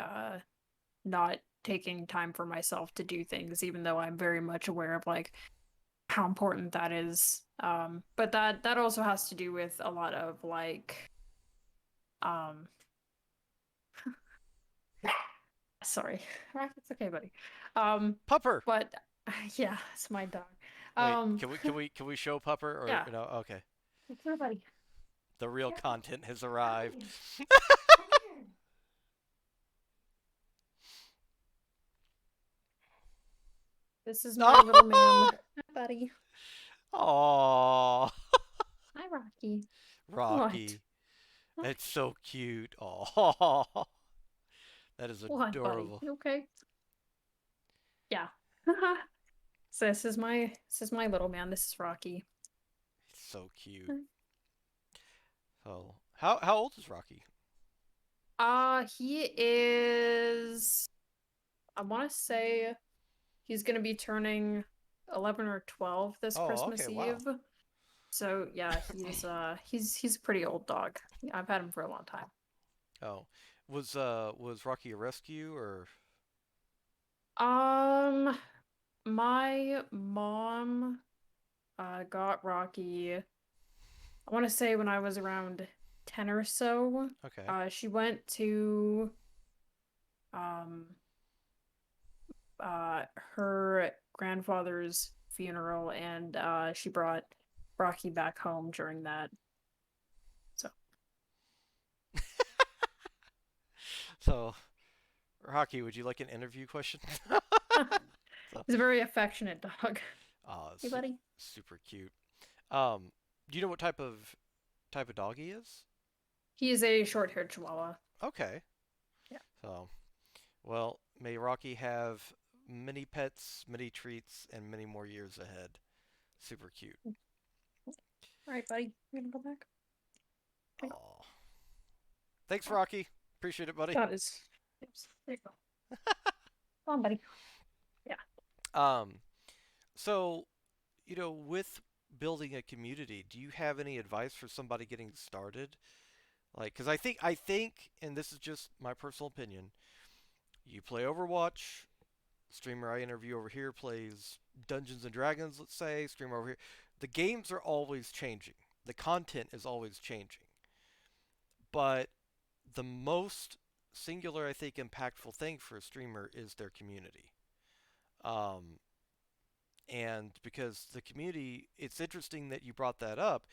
[SPEAKER 2] not taking time for myself to do things, even though I'm very much aware of like how important that is. But that also has to do with a lot of like um sorry. It's okay, buddy. Um
[SPEAKER 1] Pupper.
[SPEAKER 2] but yeah, it's my dog.
[SPEAKER 1] Wait,
[SPEAKER 2] Um
[SPEAKER 1] can we show Pupper, or
[SPEAKER 2] yeah.
[SPEAKER 1] okay.
[SPEAKER 2] It's here, buddy.
[SPEAKER 1] The real
[SPEAKER 2] Here,
[SPEAKER 1] content has
[SPEAKER 2] come
[SPEAKER 1] arrived.
[SPEAKER 2] here. Come here. This is my little man. Hi, buddy.
[SPEAKER 1] Oh,
[SPEAKER 2] Hi, Rocky. What?
[SPEAKER 1] Rocky. It's so cute. Oh, that is
[SPEAKER 2] What, buddy?
[SPEAKER 1] adorable.
[SPEAKER 2] You okay? Yeah. So this is my little man. This is Rocky.
[SPEAKER 1] It's so cute. So, how old is Rocky?
[SPEAKER 2] He is, I want to say he's gonna be turning 11 or 12 this
[SPEAKER 1] Oh, okay,
[SPEAKER 2] Christmas
[SPEAKER 1] wow.
[SPEAKER 2] Eve. So yeah, he's a pretty old dog. I've had him for a long time.
[SPEAKER 1] Oh, was Rocky a rescue or?
[SPEAKER 2] Um, my mom got Rocky, I want to say when I was around 10 or so.
[SPEAKER 1] Okay.
[SPEAKER 2] She went to um uh her grandfather's funeral, and she brought Rocky back home during that. So
[SPEAKER 1] So, Rocky, would you like an interview question? So,
[SPEAKER 2] he's a very affectionate dog.
[SPEAKER 1] oh,
[SPEAKER 2] Hey, buddy.
[SPEAKER 1] super cute. Um, do you know what type of dog he is?
[SPEAKER 2] He is a short-haired Chihuahua.
[SPEAKER 1] Okay.
[SPEAKER 2] Yeah.
[SPEAKER 1] So, well, may Rocky have many pets, many treats, and many more years ahead. Super cute.
[SPEAKER 2] All right, buddy. You gonna go back? There you go.
[SPEAKER 1] Oh, thanks,
[SPEAKER 2] Oh,
[SPEAKER 1] Rocky. Appreciate it, buddy.
[SPEAKER 2] that is. Oops. There you go. Come on, buddy. Yeah.
[SPEAKER 1] Um, so with building a community, do you have any advice for somebody getting started? Like, because I think, and this is just my personal opinion, you play Overwatch, streamer I interview over here plays Dungeons and Dragons, let's say, streamer over here. The games are always changing. The content is always changing. But the most singular, I think, impactful thing for a streamer is their community. Um, and because the community, it's interesting that you brought that up.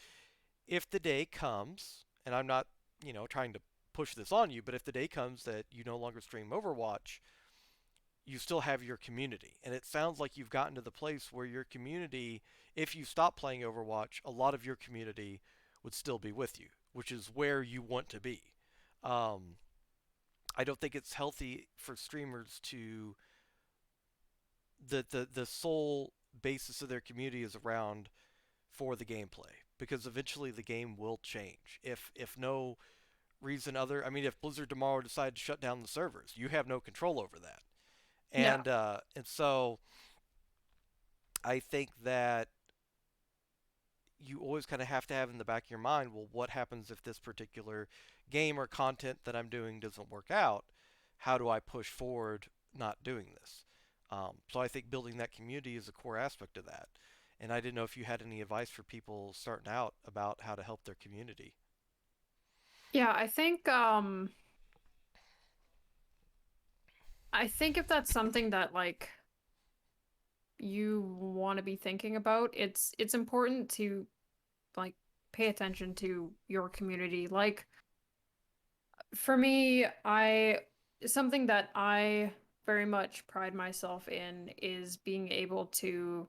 [SPEAKER 1] If the day comes, and I'm not, trying to push this on you, but if the day comes that you no longer stream Overwatch, you still have your community. And it sounds like you've gotten to the place where your community, if you stop playing Overwatch, a lot of your community would still be with you, which is where you want to be. Um, I don't think it's healthy for streamers to the sole basis of their community is around for the gameplay because eventually the game will change. If no reason other, I mean, if Blizzard tomorrow decided to shut down the servers, you have no control over that.
[SPEAKER 2] Yeah.
[SPEAKER 1] And so I think that you always kind of have to have in the back of your mind, well, what happens if this particular game or content that I'm doing doesn't work out? How do I push forward not doing this? So I think building that community is a core aspect of that. And I didn't know if you had any advice for people starting out about how to help their community.
[SPEAKER 2] Yeah, I think if that's something that like you want to be thinking about, it's important to like pay attention to your community. Like for me, I something that I very much pride myself in is being able to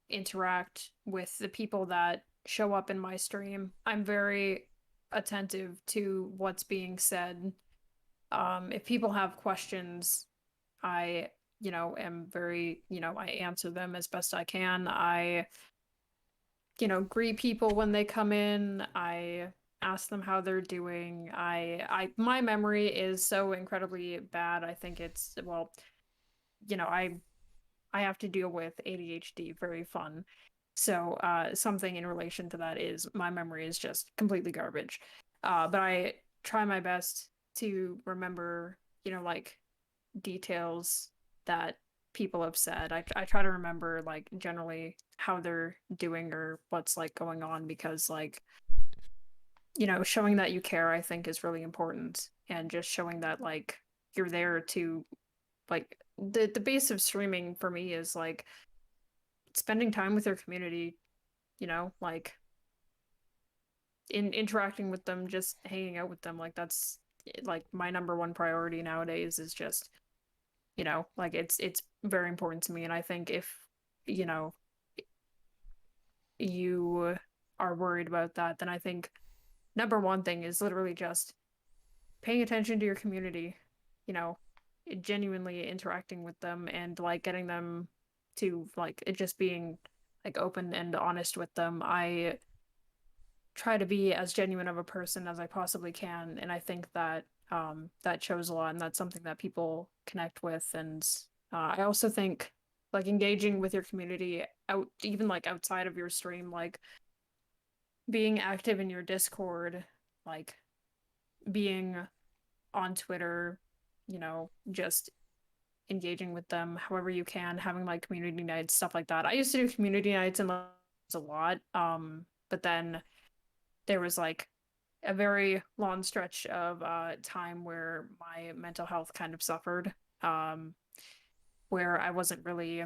[SPEAKER 2] interact with the people that show up in my stream. I'm very attentive to what's being said. If people have questions, I, am very, I answer them as best I can. I, greet people when they come in. I ask them how they're doing. My memory is so incredibly bad. I think it's, well, I have to deal with ADHD, very fun. So, something in relation to that is my memory is just completely garbage. But I try my best to remember, like details that people have said. I try to remember like generally how they're doing or what's like going on, because like, showing that you care I think is really important, and just showing that like you're there to like the base of streaming for me is like spending time with your community, like in interacting with them, just hanging out with them. Like that's like my number one priority nowadays is just, like it's very important to me. And I think if, you know, you are worried about that, then I think number one thing is literally just paying attention to your community, you know, genuinely interacting with them and like getting them to like it just being like open and honest with them. I try to be as genuine of a person as I possibly can, and I think that that shows a lot, and that's something that people connect with. And I also think like engaging with your community out, even like outside of your stream, like being active in your Discord, like being on Twitter, just engaging with them however you can, having like community nights, stuff like that. I used to do community nights and a lot, but then there was like a very long stretch of time where my mental health kind of suffered, um, where I wasn't really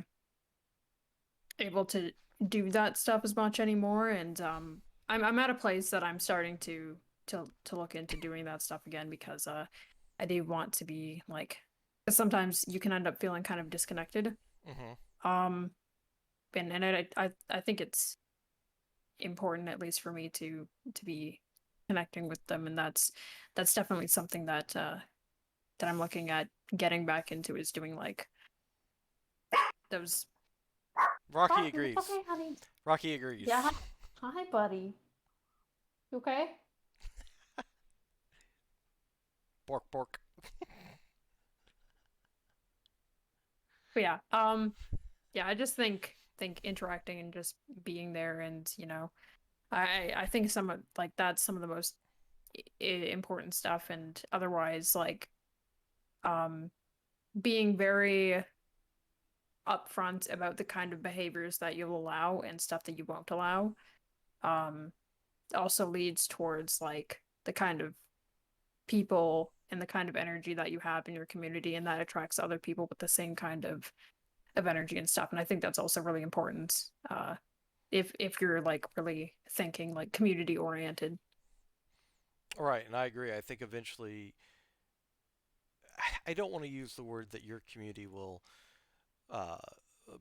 [SPEAKER 2] able to do that stuff as much anymore. And I'm at a place that I'm starting to look into doing that stuff again because I do want to be like, 'cause sometimes you can end up feeling kind of disconnected.
[SPEAKER 1] Mm-hmm.
[SPEAKER 2] Um, and I think it's important, at least for me, to be connecting with them, and that's definitely something that I'm looking at getting back into is doing like those.
[SPEAKER 1] Rocky
[SPEAKER 2] Hi, it's
[SPEAKER 1] agrees.
[SPEAKER 2] okay, honey.
[SPEAKER 1] Rocky agrees.
[SPEAKER 2] Yeah, hi, buddy. You okay?
[SPEAKER 1] Bork bork.
[SPEAKER 2] But yeah, yeah, I just think interacting and just being there, and I think some of like that's some of the most important stuff, and otherwise like um being very upfront about the kind of behaviors that you'll allow and stuff that you won't allow um also leads towards like the kind of people and the kind of energy that you have in your community, and that attracts other people with the same kind of energy and stuff. And I think that's also really important if you're like really thinking like community oriented.
[SPEAKER 1] Right, and I agree. I think eventually, I don't want to use the word that your community will uh,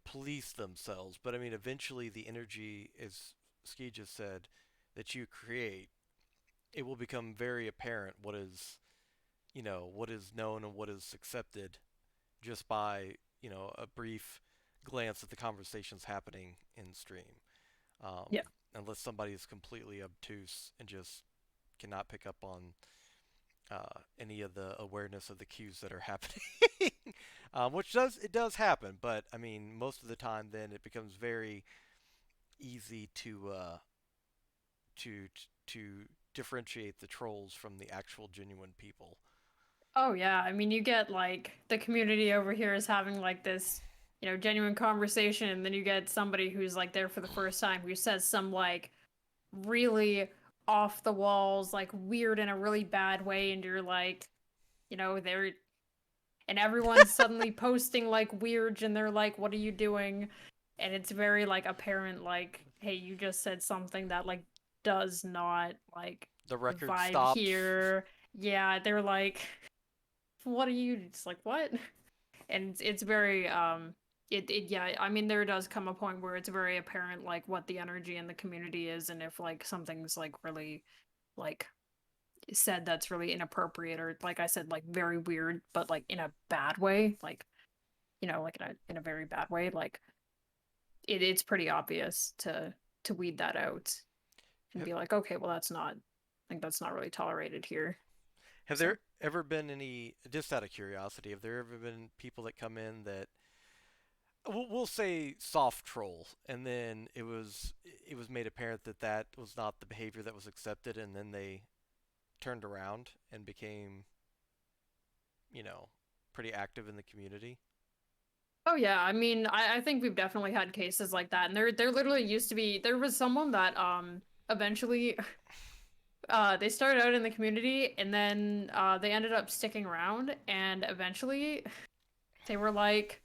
[SPEAKER 1] police themselves, but I mean, eventually the energy, as Ski just said, that you create, it will become very apparent what is known and what is accepted just by, a brief glance at the conversations happening in stream. Um,
[SPEAKER 2] Yeah.
[SPEAKER 1] Unless somebody is completely obtuse and just cannot pick up on any of the awareness of the cues that are happening, which does happen. But I mean, most of the time, then it becomes very easy to to differentiate the trolls from the actual genuine people.
[SPEAKER 2] Oh yeah, I mean you get like the community over here is having like this, genuine conversation, and then you get somebody who's like there for the first time who says some like really off the walls, like weird in a really bad way, and you're like, they're and everyone's suddenly posting like weird, and they're like, "What are you doing?" And it's very like apparent, like, "Hey, you just said something that like does not like
[SPEAKER 1] The record
[SPEAKER 2] vibe
[SPEAKER 1] stops.
[SPEAKER 2] here." Yeah, they're like, "What are you?" It's like, "What?" And it's very it yeah, I mean there does come a point where it's very apparent like what the energy in the community is, and if like something's like really like said that's really inappropriate, or like I said, like very weird, but like in a bad way, like like in a very bad way, like it's pretty obvious to weed that out and
[SPEAKER 1] Have,
[SPEAKER 2] be like, okay, well that's not really tolerated here.
[SPEAKER 1] have
[SPEAKER 2] So
[SPEAKER 1] there ever been any, just out of curiosity, have there ever been people that come in that we'll say soft troll, and then it was made apparent that that was not the behavior that was accepted, and then they turned around and became, you know, pretty active in the community.
[SPEAKER 2] oh yeah, I mean I think we've definitely had cases like that, and there literally used to be there was someone that eventually they started out in the community, and then they ended up sticking around, and eventually they were like,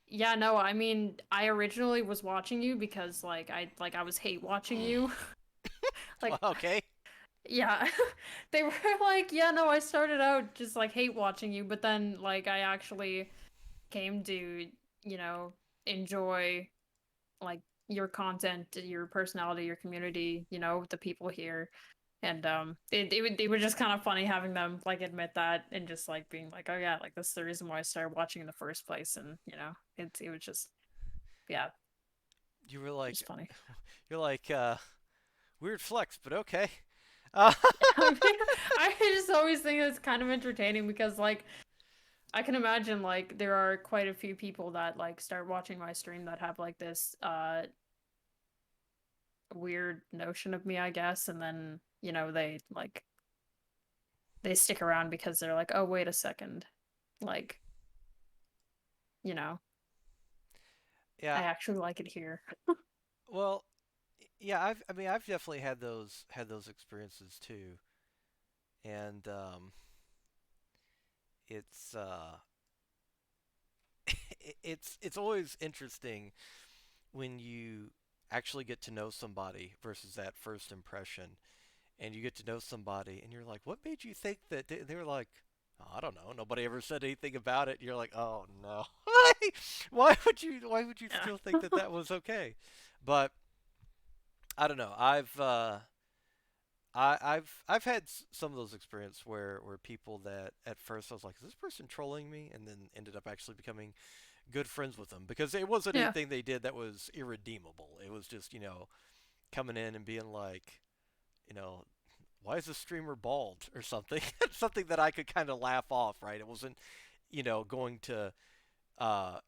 [SPEAKER 2] yeah, no, I mean, I originally was watching you because I was hate watching you.
[SPEAKER 1] Well,
[SPEAKER 2] Like,
[SPEAKER 1] okay.
[SPEAKER 2] yeah. They were like, yeah, no, I started out just like hate watching you, but then like I actually came to, you know, enjoy like your content, your personality, your community, the people here. And it was just kind of funny having them like admit that and just like being like, oh yeah, like this is the reason why I started watching in the first place. And it was just, yeah,
[SPEAKER 1] You were
[SPEAKER 2] just
[SPEAKER 1] like,
[SPEAKER 2] funny.
[SPEAKER 1] you're like, weird flex, but okay. Uh,
[SPEAKER 2] I mean, I just always think it's kind of entertaining because like I can imagine like there are quite a few people that like start watching my stream that have like this weird notion of me, I guess, and then they stick around because they're like, oh wait a second, like you know
[SPEAKER 1] yeah.
[SPEAKER 2] I actually like it here.
[SPEAKER 1] Well, yeah. I mean, I've definitely had those experiences too, and it's it's always interesting when you actually get to know somebody versus that first impression, and you get to know somebody, and you're like, what made you think that they were like, oh, I don't know, nobody ever said anything about it. And you're like, oh no, why would you still think that
[SPEAKER 2] Yeah.
[SPEAKER 1] that was okay? But I don't know. I've had some of those experiences where people that at first I was like, is this person trolling me? And then ended up actually becoming good friends with them because it wasn't
[SPEAKER 2] Yeah.
[SPEAKER 1] anything they did that was irredeemable. It was just, coming in and being like, you know, why is the streamer bald or something? Something that I could kind of laugh off, right? It wasn't, going to uh,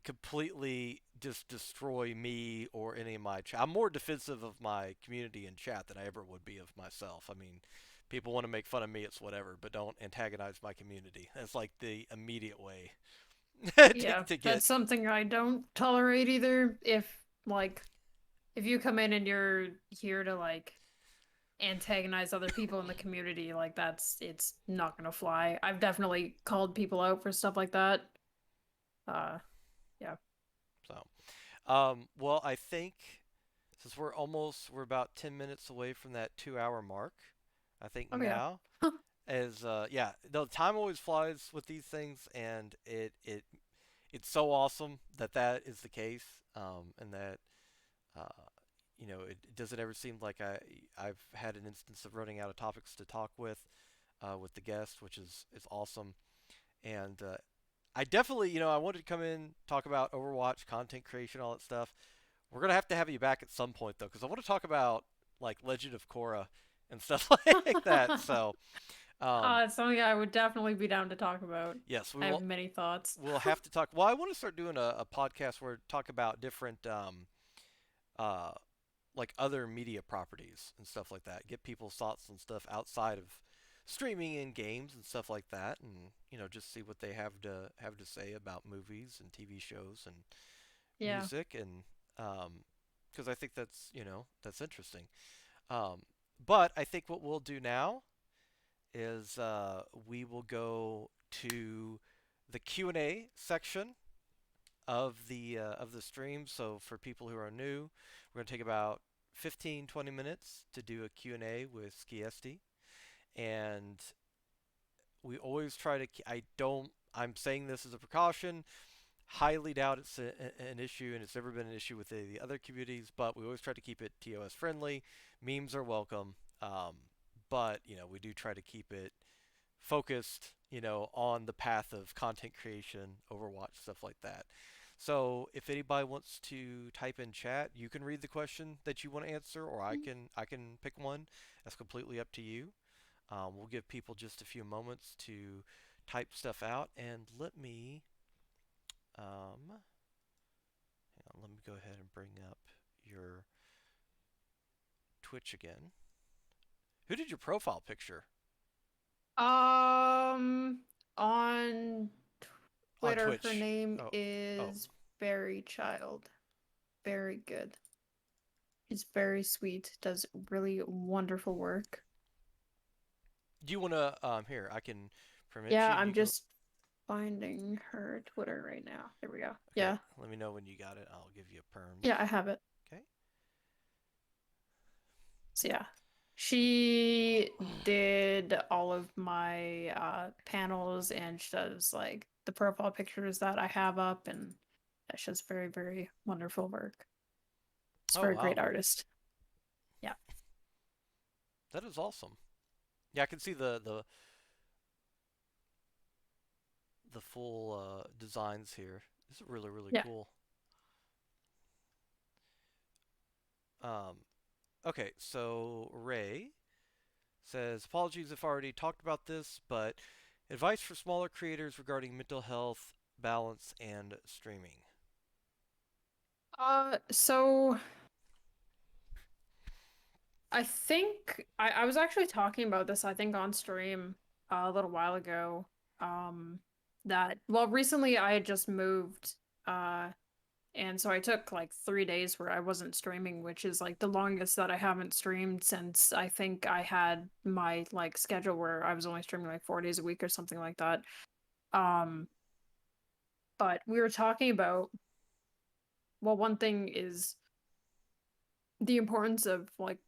[SPEAKER 1] completely just destroy me or any of my chat. I'm more defensive of my community and chat than I ever would be of myself. I mean, people want to make fun of me, it's whatever, but don't antagonize my community. That's like the immediate way to,
[SPEAKER 2] Yeah,
[SPEAKER 1] to get.
[SPEAKER 2] that's something I don't tolerate either. If you come in and you're here to like antagonize other people in the community, like it's not gonna fly. I've definitely called people out for stuff like that. Uh, yeah.
[SPEAKER 1] So, well, I think since we're about 10 minutes away from that 2 hour mark, I think
[SPEAKER 2] Oh yeah.
[SPEAKER 1] now is yeah, the time always flies with these things, and it's so awesome that that is the case, and that uh, it doesn't ever seem like I've had an instance of running out of topics to talk with the guest, which is awesome. And I definitely, I wanted to come in, talk about Overwatch, content creation, all that stuff. We're gonna have you back at some point though, because I want to talk about like Legend of Korra and stuff like that. So, um,
[SPEAKER 2] It's something I would definitely be down to talk about.
[SPEAKER 1] yes, we
[SPEAKER 2] I have
[SPEAKER 1] will.
[SPEAKER 2] many thoughts.
[SPEAKER 1] We'll have to talk. Well, I want to start doing a podcast where we talk about different uh, like other media properties and stuff like that. Get people's thoughts on stuff outside of streaming and games and stuff like that, and just see what they have to say about movies and TV shows and
[SPEAKER 2] Yeah.
[SPEAKER 1] music, and because I think that's interesting. Um, but I think what we'll do now is we will go to the Q&A section of the stream. So for people who are new, we're going to take about 15-20 minutes to do a Q&A with Skiesti, and we always try to I don't I'm saying this as a precaution. Highly doubt it's an issue, and it's never been an issue with the other communities, but we always try to keep it TOS friendly. Memes are welcome, but we do try to keep it focused, on the path of content creation, Overwatch, stuff like that. So if anybody wants to type in chat, you can read the question that you want to answer, or I can pick one. That's completely up to you. We'll give people just a few moments to type stuff out, and hang on, let me go ahead and bring up your Twitch again. Who did your profile picture
[SPEAKER 2] Um, on
[SPEAKER 1] on
[SPEAKER 2] Twitter, her
[SPEAKER 1] Twitch?
[SPEAKER 2] name
[SPEAKER 1] Oh, oh,
[SPEAKER 2] is Berry Child. Very good. She's very sweet, does really wonderful work.
[SPEAKER 1] do you want to? Here, I can permit
[SPEAKER 2] Yeah,
[SPEAKER 1] you.
[SPEAKER 2] I'm
[SPEAKER 1] You can.
[SPEAKER 2] just finding her Twitter right now. There we go.
[SPEAKER 1] Okay,
[SPEAKER 2] Yeah.
[SPEAKER 1] let me know when you got it. I'll give you perms.
[SPEAKER 2] Yeah, I have it.
[SPEAKER 1] Okay.
[SPEAKER 2] So yeah. She did all of my panels and she does like the profile pictures that I have up and that's just very, very wonderful work. She's a
[SPEAKER 1] Oh
[SPEAKER 2] very
[SPEAKER 1] wow.
[SPEAKER 2] great artist. Yeah.
[SPEAKER 1] That is awesome. Yeah, I can see the full designs here. This is really really
[SPEAKER 2] Yeah.
[SPEAKER 1] cool. Um, okay, so Ray says apologies if I already talked about this, but advice for smaller creators regarding mental health, balance, and streaming.
[SPEAKER 2] So I think I was actually talking about this, I think, on stream a little while ago. Um, that well, recently I had just moved, uh, and so I took like 3 days where I wasn't streaming, which is like the longest that I haven't streamed since I think I had my like schedule where I was only streaming like 4 days a week or something like that. Um, but we were talking about, well, one thing is the importance of like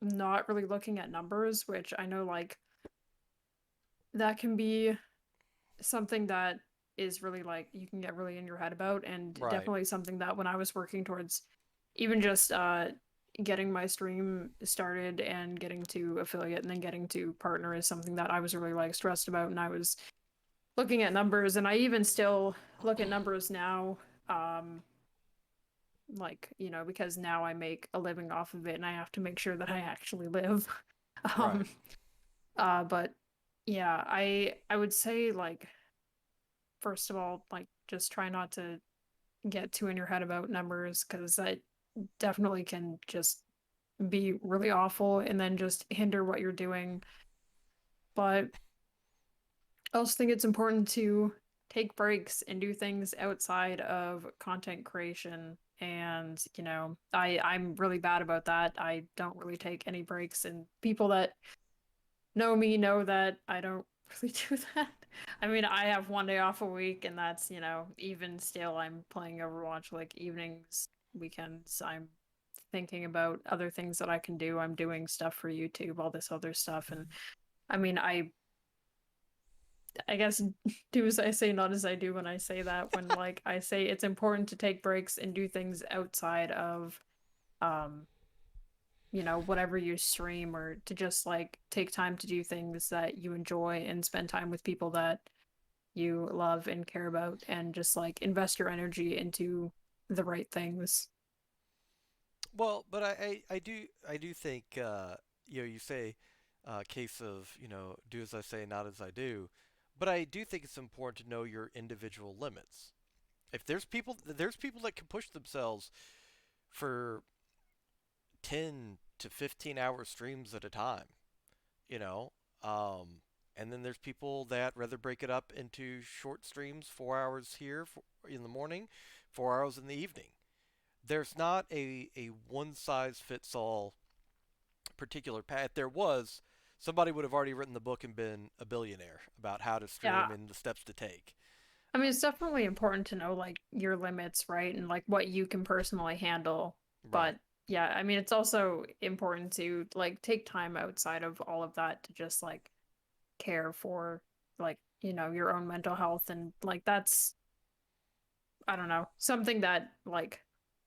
[SPEAKER 2] not really looking at numbers, which I know like that can be something that is really like you can get really in your head about, and
[SPEAKER 1] Right,
[SPEAKER 2] definitely something that when I was working towards even just getting my stream started and getting to affiliate and then getting to partner is something that I was really like stressed about, and I was looking at numbers, and I even still look at numbers now, um like, because now I make a living off of it and I have to make sure that I actually live.
[SPEAKER 1] right.
[SPEAKER 2] um but yeah, I would say like first of all, like just try not to get too in your head about numbers because that definitely can just be really awful and then just hinder what you're doing. But I also think it's important to take breaks and do things outside of content creation. And, I'm really bad about that. I don't really take any breaks, and people that know me know that I don't really do that. I mean, I have 1 day off a week, and that's, even still, I'm playing Overwatch like evenings, weekends. I'm thinking about other things that I can do. I'm doing stuff for YouTube, all this other stuff. And I mean, I guess do as I say, not as I do when I say that, when like I say it's important to take breaks and do things outside of um whatever you stream, or to just like take time to do things that you enjoy and spend time with people that you love and care about, and just like invest your energy into the right things.
[SPEAKER 1] Well, but I do think you say case of do as I say, not as I do, but I do think it's important to know your individual limits. If there's people that can push themselves for 10 to 15 hour streams at a time, you know, um, and then there's people that rather break it up into short streams, 4 hours here in the morning, 4 hours in the evening. There's not a one size fits all particular path. If there was, somebody would have already written the book and been a billionaire about how to stream
[SPEAKER 2] Yeah.
[SPEAKER 1] and the steps to take.
[SPEAKER 2] I mean, it's definitely important to know like your limits, right? And like what you can personally handle.
[SPEAKER 1] Right.
[SPEAKER 2] But yeah, I mean, it's also important to like take time outside of all of that to just like care for like, your own mental health. And like that's, I don't know, something that like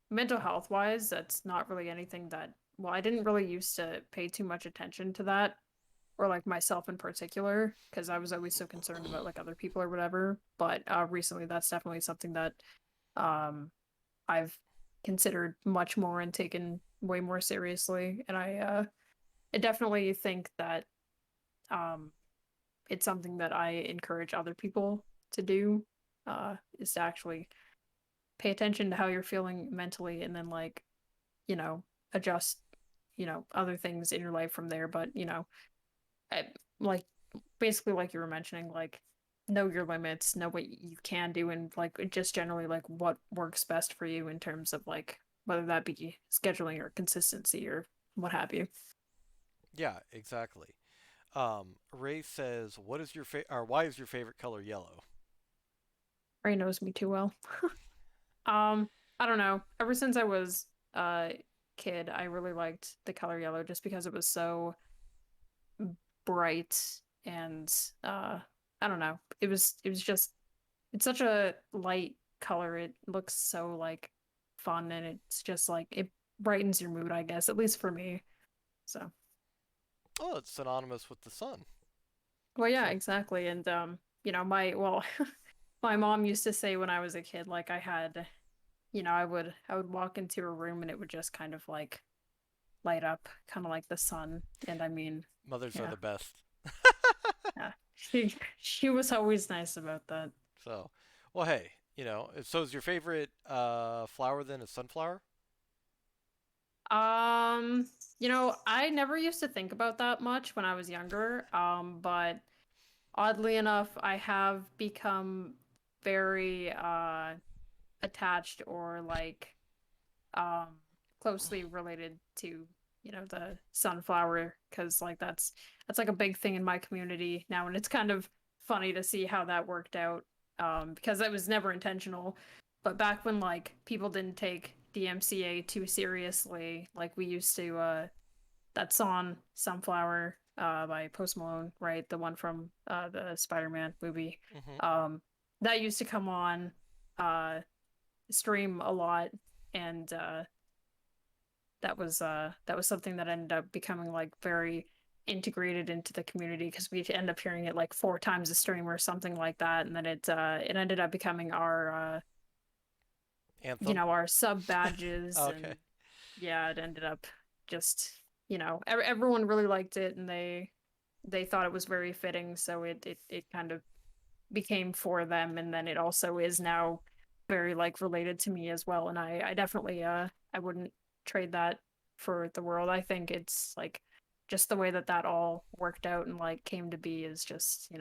[SPEAKER 2] mental health wise, that's not really anything that, well, I didn't really used to pay too much attention to that, or like myself in particular, because I was always so concerned about like other people or whatever. But recently, that's definitely something that um I've considered much more and taken way more seriously. And I definitely think that um it's something that I encourage other people to do, is to actually pay attention to how you're feeling mentally, and then like, you know, adjust, other things in your life from there. But, I, like basically like you were mentioning, like know your limits, know what you can do, and like just generally like what works best for you in terms of like whether that be scheduling or consistency or what have you.
[SPEAKER 1] Yeah, exactly. Ray says, "What is your or why is your favorite color yellow?"
[SPEAKER 2] Ray knows me too well. I don't know. Ever since I was a kid, I really liked the color yellow just because it was so bright, and I don't know. It was just it's such a light color. It looks so like fun, and it's just like it brightens your mood, I guess, at least for me. So,
[SPEAKER 1] Oh, it's synonymous with the sun.
[SPEAKER 2] Well, yeah,
[SPEAKER 1] So
[SPEAKER 2] exactly. And my mom used to say when I was a kid, like I had, I would walk into a room and it would just kind of like light up, kind of like the sun. And I mean,
[SPEAKER 1] mothers are
[SPEAKER 2] yeah,
[SPEAKER 1] the best.
[SPEAKER 2] yeah. She was always nice about that.
[SPEAKER 1] So, well, hey, so is your favorite flower then a sunflower?
[SPEAKER 2] Um, I never used to think about that much when I was younger. But oddly enough, I have become very attached or like um closely related to, the sunflower because like that's like a big thing in my community now, and it's kind of funny to see how that worked out because it was never intentional. But back when like people didn't take DMCA too seriously, like we used to that song Sunflower by Post Malone, right? The one from the Spider-Man movie.
[SPEAKER 1] Hmm.
[SPEAKER 2] Um that used to come on uh stream a lot, and that was something that ended up becoming like very integrated into the community because we end up hearing it like 4 times a stream or something like that, and then it ended up becoming our
[SPEAKER 1] Anthem.
[SPEAKER 2] our sub badges.
[SPEAKER 1] Okay.
[SPEAKER 2] And yeah, it ended up just, everyone really liked it, and they thought it was very fitting, so it kind of became for them, and then it also is now very like related to me as well, and I definitely I wouldn't trade that for the world. I think it's like just the way that that all worked out and like came to be is just,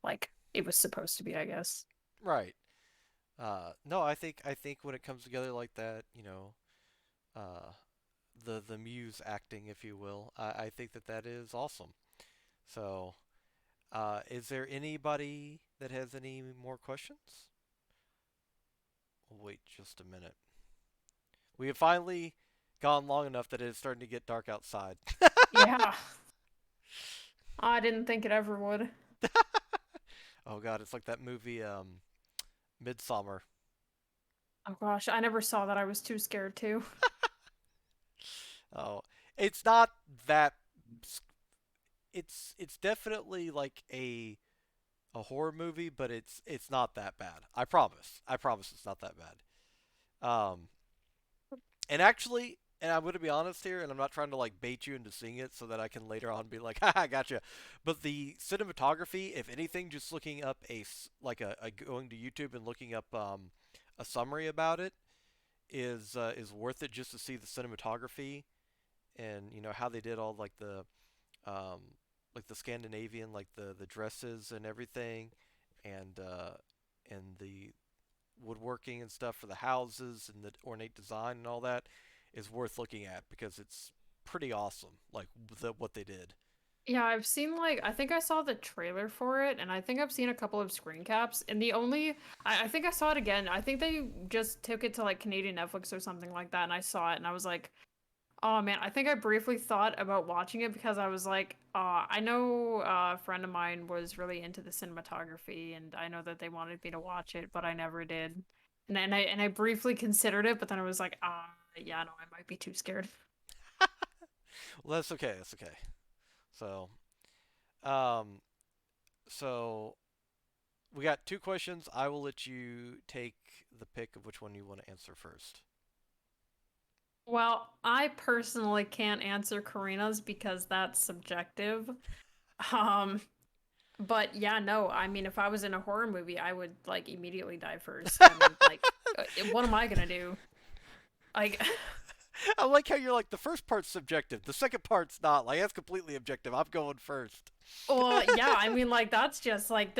[SPEAKER 2] like it was supposed to be, I guess.
[SPEAKER 1] Right. No, I think when it comes together like that, uh, the muse acting, if you will, I think that that is awesome. So, is there anybody that has any more questions? Wait just a minute. We have finally gone long enough that it is starting to get dark outside.
[SPEAKER 2] Yeah, I didn't think it ever would.
[SPEAKER 1] Oh God, it's like that movie, Midsummer.
[SPEAKER 2] Oh gosh, I never saw that. I was too scared to.
[SPEAKER 1] Oh, it's not that. It's definitely like a horror movie, but it's not that bad. I promise. I promise it's not that bad. And actually, and I'm going to be honest here, and I'm not trying to like bait you into seeing it so that I can later on be like, haha, gotcha. But the cinematography, if anything, just looking up like a going to YouTube and looking up a summary about it is worth it just to see the cinematography and how they did all um, like the Scandinavian, like the dresses and everything, and the woodworking and stuff for the houses and the ornate design and all that is worth looking at because it's pretty awesome. Like what they did.
[SPEAKER 2] Yeah, I've seen like I think I saw the trailer for it, and I think I've seen a couple of screen caps. And the only I think I saw it again. I think they just took it to like Canadian Netflix or something like that, and I saw it and I was like, oh man, I think I briefly thought about watching it because I was like, I know a friend of mine was really into the cinematography, and I know that they wanted me to watch it, but I never did. And I briefly considered it, but then I was like, yeah, no, I might be too scared.
[SPEAKER 1] Well, that's okay. That's okay. So, um, so we got two questions. I will let you take the pick of which one you want to answer first.
[SPEAKER 2] Well, I personally can't answer Karina's because that's subjective. Um, but yeah, no, I mean, if I was in a horror movie, I would like immediately die first. I mean, like, what am I gonna do? Like,
[SPEAKER 1] I like how you're like the first part's subjective, the second part's not. Like that's completely objective. I'm going first.
[SPEAKER 2] well, yeah, I mean, like, that's just like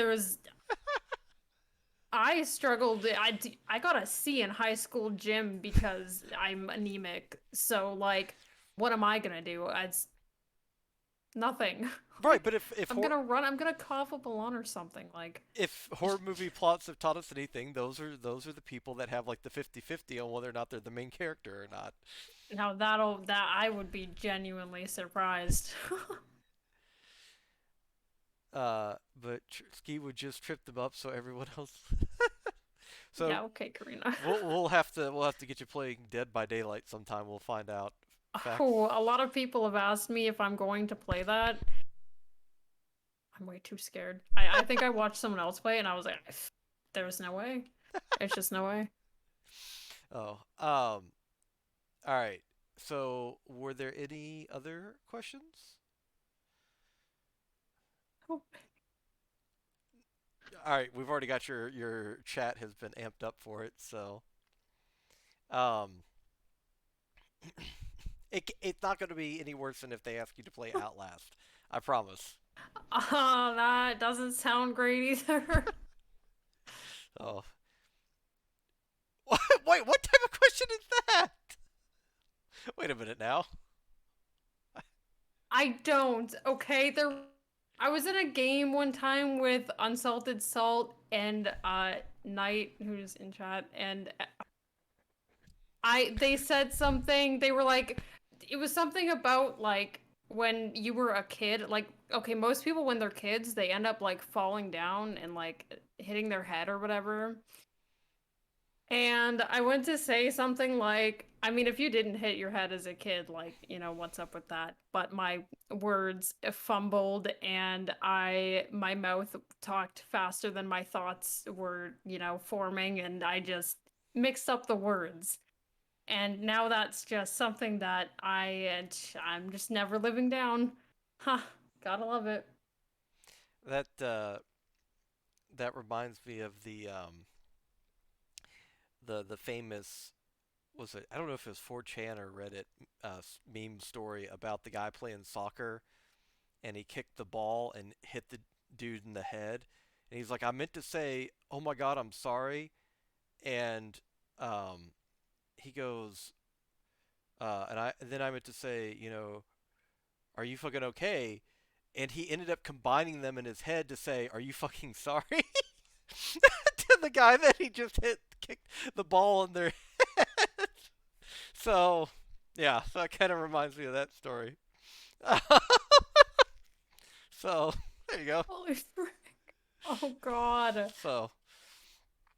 [SPEAKER 2] I struggled. I got a C in high school gym because I'm anemic. So, like, what am I gonna do? It's nothing.
[SPEAKER 1] Right,
[SPEAKER 2] Like,
[SPEAKER 1] but if
[SPEAKER 2] I'm gonna run, I'm gonna cough up a lung or something. Like,
[SPEAKER 1] horror movie plots have taught us anything, those are the people that have like the 50-50 on whether or not they're the main character or not.
[SPEAKER 2] now that I would be genuinely surprised.
[SPEAKER 1] But Ski would just trip them up so everyone else. So
[SPEAKER 2] Yeah, okay, Karina.
[SPEAKER 1] we'll have to get you playing Dead by Daylight sometime. We'll find out. Facts.
[SPEAKER 2] Oh, a lot of people have asked me if I'm going to play that. I'm way too scared. I think I watched someone else play and I was like, there's no way. It's just no way.
[SPEAKER 1] Oh, all right. So, were there any other questions?
[SPEAKER 2] Oh,
[SPEAKER 1] All right, we've already got your chat has been amped up for it, so um, it's not going to be any worse than if they ask you to play Outlast. I promise.
[SPEAKER 2] that doesn't sound great either.
[SPEAKER 1] Oh, wait, what type of question is that? Wait a minute now.
[SPEAKER 2] I don't. Okay, I was in a game one time with Unsalted Salt and Knight, who's in chat, and they said something. They were like, it was something about like when you were a kid. Like, okay, most people when they're kids, they end up like falling down and like hitting their head or whatever. And I went to say something like, I mean, if you didn't hit your head as a kid, like, what's up with that? But my words fumbled and my mouth talked faster than my thoughts were, forming, and I just mixed up the words. And now that's just something that I'm just never living down. Huh, gotta love it.
[SPEAKER 1] That that reminds me of the famous was it I don't know if it was 4chan or Reddit meme story about the guy playing soccer and he kicked the ball and hit the dude in the head and he's like I meant to say oh my god I'm sorry and um he goes and then I meant to say are you fucking okay and he ended up combining them in his head to say are you fucking sorry to the guy that he just hit kicked the ball in their so, yeah, so that kind of reminds me of that story. So, there you go.
[SPEAKER 2] Holy frick. Oh God.
[SPEAKER 1] So,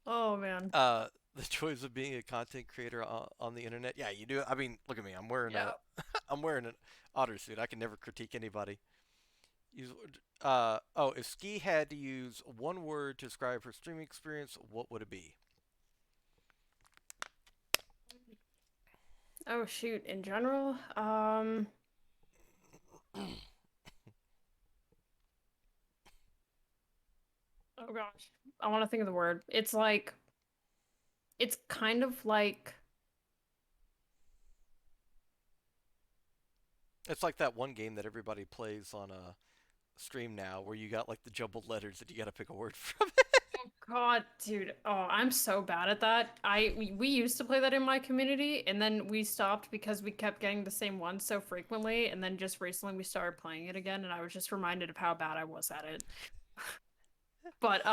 [SPEAKER 2] Oh man.
[SPEAKER 1] the joys of being a content creator on the internet. Yeah, you do. I mean, look at me. I'm wearing a,
[SPEAKER 2] Yeah.
[SPEAKER 1] I'm wearing an otter suit. I can never critique anybody. Use, oh, if Ski had to use one word to describe her streaming experience, what would it be?
[SPEAKER 2] Oh shoot, in general, oh gosh, I want to think of the word. It's kind of like,
[SPEAKER 1] It's like that one game that everybody plays on a stream now, where you got like the jumbled letters that you got to pick a word from.
[SPEAKER 2] oh God, dude, oh, I'm so bad at that. We used to play that in my community, and then we stopped because we kept getting the same one so frequently, and then just recently we started playing it again, and I was just reminded of how bad I was at it. But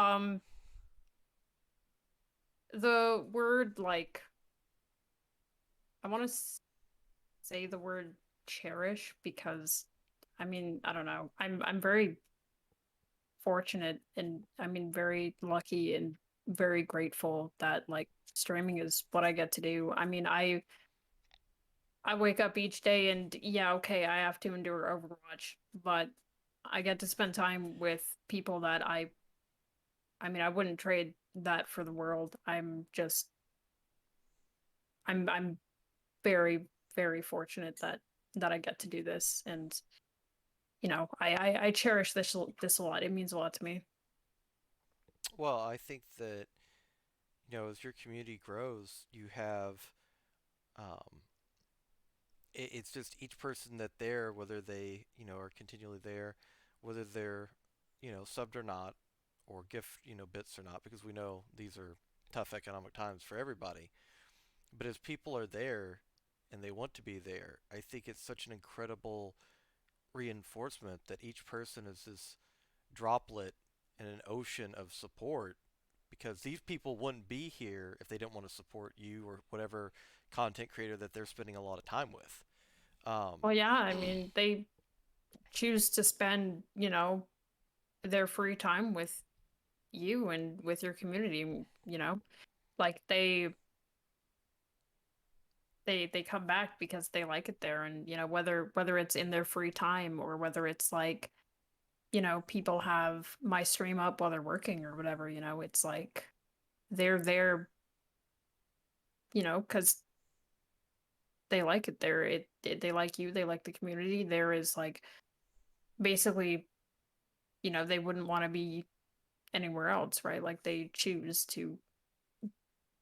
[SPEAKER 2] the word like, I want to say the word cherish because I mean, I don't know. I'm very fortunate and I mean very lucky and very grateful that like streaming is what I get to do. I mean, I wake up each day and yeah, okay, I have to endure Overwatch, but I get to spend time with people that I mean, I wouldn't trade that for the world. I'm very very fortunate that I get to do this and I cherish this a lot. It means a lot to me.
[SPEAKER 1] Well, I think that as your community grows, you have um, it's just each person that there, whether they are continually there, whether they're subbed or not, or gift bits or not, because we know these are tough economic times for everybody. But as people are there and they want to be there, I think it's such an incredible reinforcement that each person is this droplet in an ocean of support because these people wouldn't be here if they didn't want to support you or whatever content creator that they're spending a lot of time with. Um,
[SPEAKER 2] Well, yeah, I mean, they choose to spend, their free time with you and with your community, like they come back because they like it there, and whether it's in their free time or whether it's like people have my stream up while they're working or whatever, it's like they're there, because they like it there. They like you, they like the community. There is like basically, they wouldn't want to be anywhere else, right? Like they choose to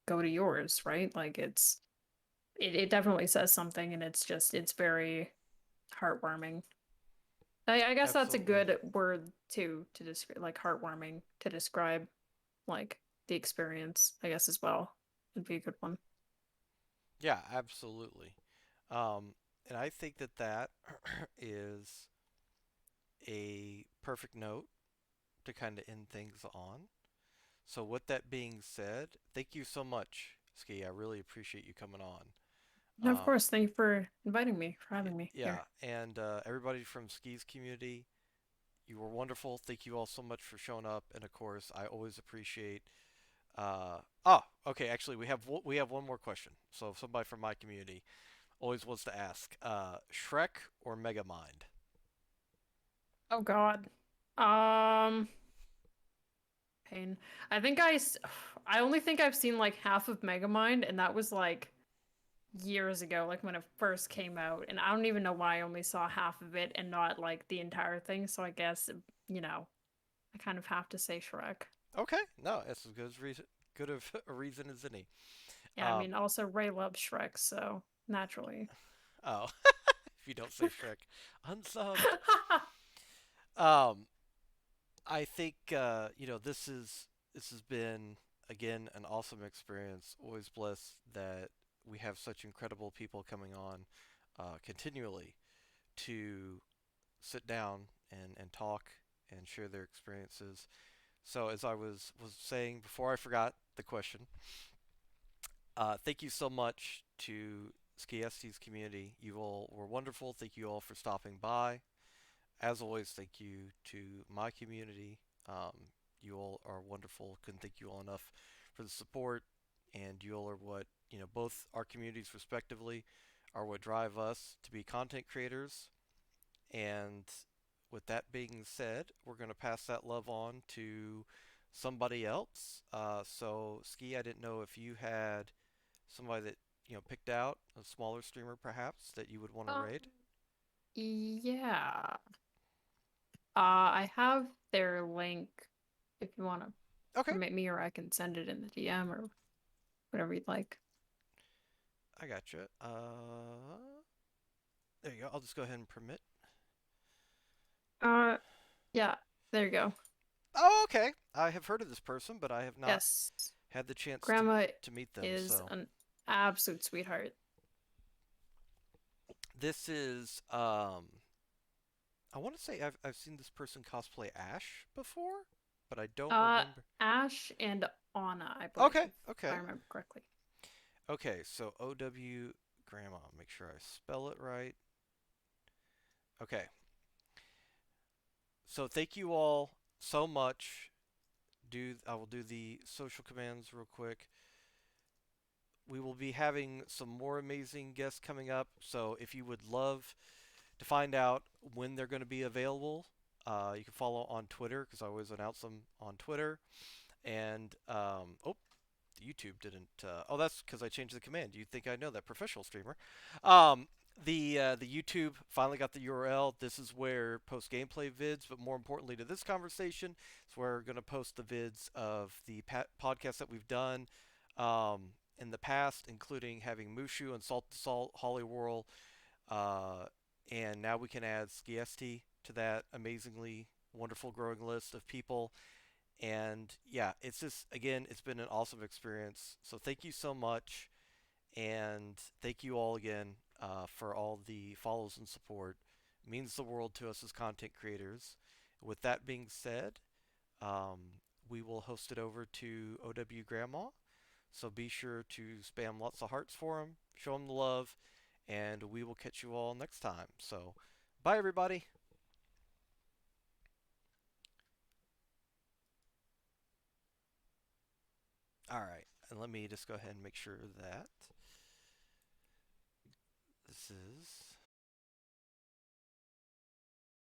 [SPEAKER 2] go to yours, right? Like it definitely says something, and it's very heartwarming. I guess that's a
[SPEAKER 1] Absolutely.
[SPEAKER 2] good word to describe, like heartwarming to describe like the experience, I guess as well. Would be a good one.
[SPEAKER 1] Yeah, absolutely. Um, and I think that that is a perfect note to kind of end things on. So, with that being said, thank you so much, Ski. I really appreciate you coming on.
[SPEAKER 2] And of
[SPEAKER 1] Um,
[SPEAKER 2] course, thank you for inviting me, for having me
[SPEAKER 1] yeah,
[SPEAKER 2] here.
[SPEAKER 1] and everybody from Ski's community, you were wonderful. Thank you all so much for showing up. And of course, I always appreciate. Okay. Actually, we have one more question. So, if somebody from my community always wants to ask, Shrek or Megamind?
[SPEAKER 2] Oh God. Um, pain. I think I only think I've seen like half of Megamind, and that was like years ago, like when it first came out. And I don't even know why I only saw half of it and not like the entire thing. So I guess, you know, I kind of have to say Shrek.
[SPEAKER 1] Okay, no, that's as good as reason, good of a reason as any.
[SPEAKER 2] Yeah, I
[SPEAKER 1] Um,
[SPEAKER 2] mean, also Ray loves Shrek, so naturally.
[SPEAKER 1] oh, if you don't say Shrek, unsubbed. Um, I think this has been again an awesome experience. Always blessed that we have such incredible people coming on continually to sit down and talk and share their experiences. So as I was saying before, I forgot the question. Thank you so much to Skiesti's community. You all were wonderful. Thank you all for stopping by. As always, thank you to my community. You all are wonderful. Couldn't thank you all enough for the support. And you all are what, both our communities respectively are what drive us to be content creators. And with that being said, we're going to pass that love on to somebody else. So, Ski, I didn't know if you had somebody that picked out a smaller streamer perhaps that you would want to
[SPEAKER 2] Um,
[SPEAKER 1] raid.
[SPEAKER 2] yeah. I have their link if you want to
[SPEAKER 1] Okay,
[SPEAKER 2] permit me, or I can send it in the DM or whatever you'd like.
[SPEAKER 1] I gotcha. There you go. I'll just go ahead and permit.
[SPEAKER 2] Uh, yeah, there you go.
[SPEAKER 1] Oh, okay. I have heard of this person, but I have not
[SPEAKER 2] Yes,
[SPEAKER 1] had the chance
[SPEAKER 2] Grandma
[SPEAKER 1] to meet them.
[SPEAKER 2] is
[SPEAKER 1] So
[SPEAKER 2] an absolute sweetheart.
[SPEAKER 1] this is I want to say I've seen this person cosplay Ash before, but I don't
[SPEAKER 2] Uh,
[SPEAKER 1] remember.
[SPEAKER 2] Ash and Anna, I believe,
[SPEAKER 1] Okay,
[SPEAKER 2] if I
[SPEAKER 1] okay,
[SPEAKER 2] remember correctly.
[SPEAKER 1] okay. So OW Grandma. Make sure I spell it right. Okay. So thank you all so much. I will do the social commands real quick. We will be having some more amazing guests coming up. So if you would love to find out when they're going to be available, you can follow on Twitter because I always announce them on Twitter. And oh, YouTube didn't. Oh, that's because I changed the command. You think I know that professional streamer? Um, the YouTube finally got the URL. This is where post gameplay vids, but more importantly to this conversation, it's where we're going to post the vids of the podcasts that we've done in the past, including having Mushu and Salt to Salt, Holly Whirl, uh, and now we can add Skiesti to that amazingly wonderful growing list of people. And yeah, it's just, again, it's been an awesome experience. So thank you so much. And thank you all again for all the follows and support. It means the world to us as content creators. With that being said, we will host it over to OW Grandma. So be sure to spam lots of hearts for him, show him the love, and we will catch you all next time. So, bye everybody. All right, and let me just go ahead and make sure that This is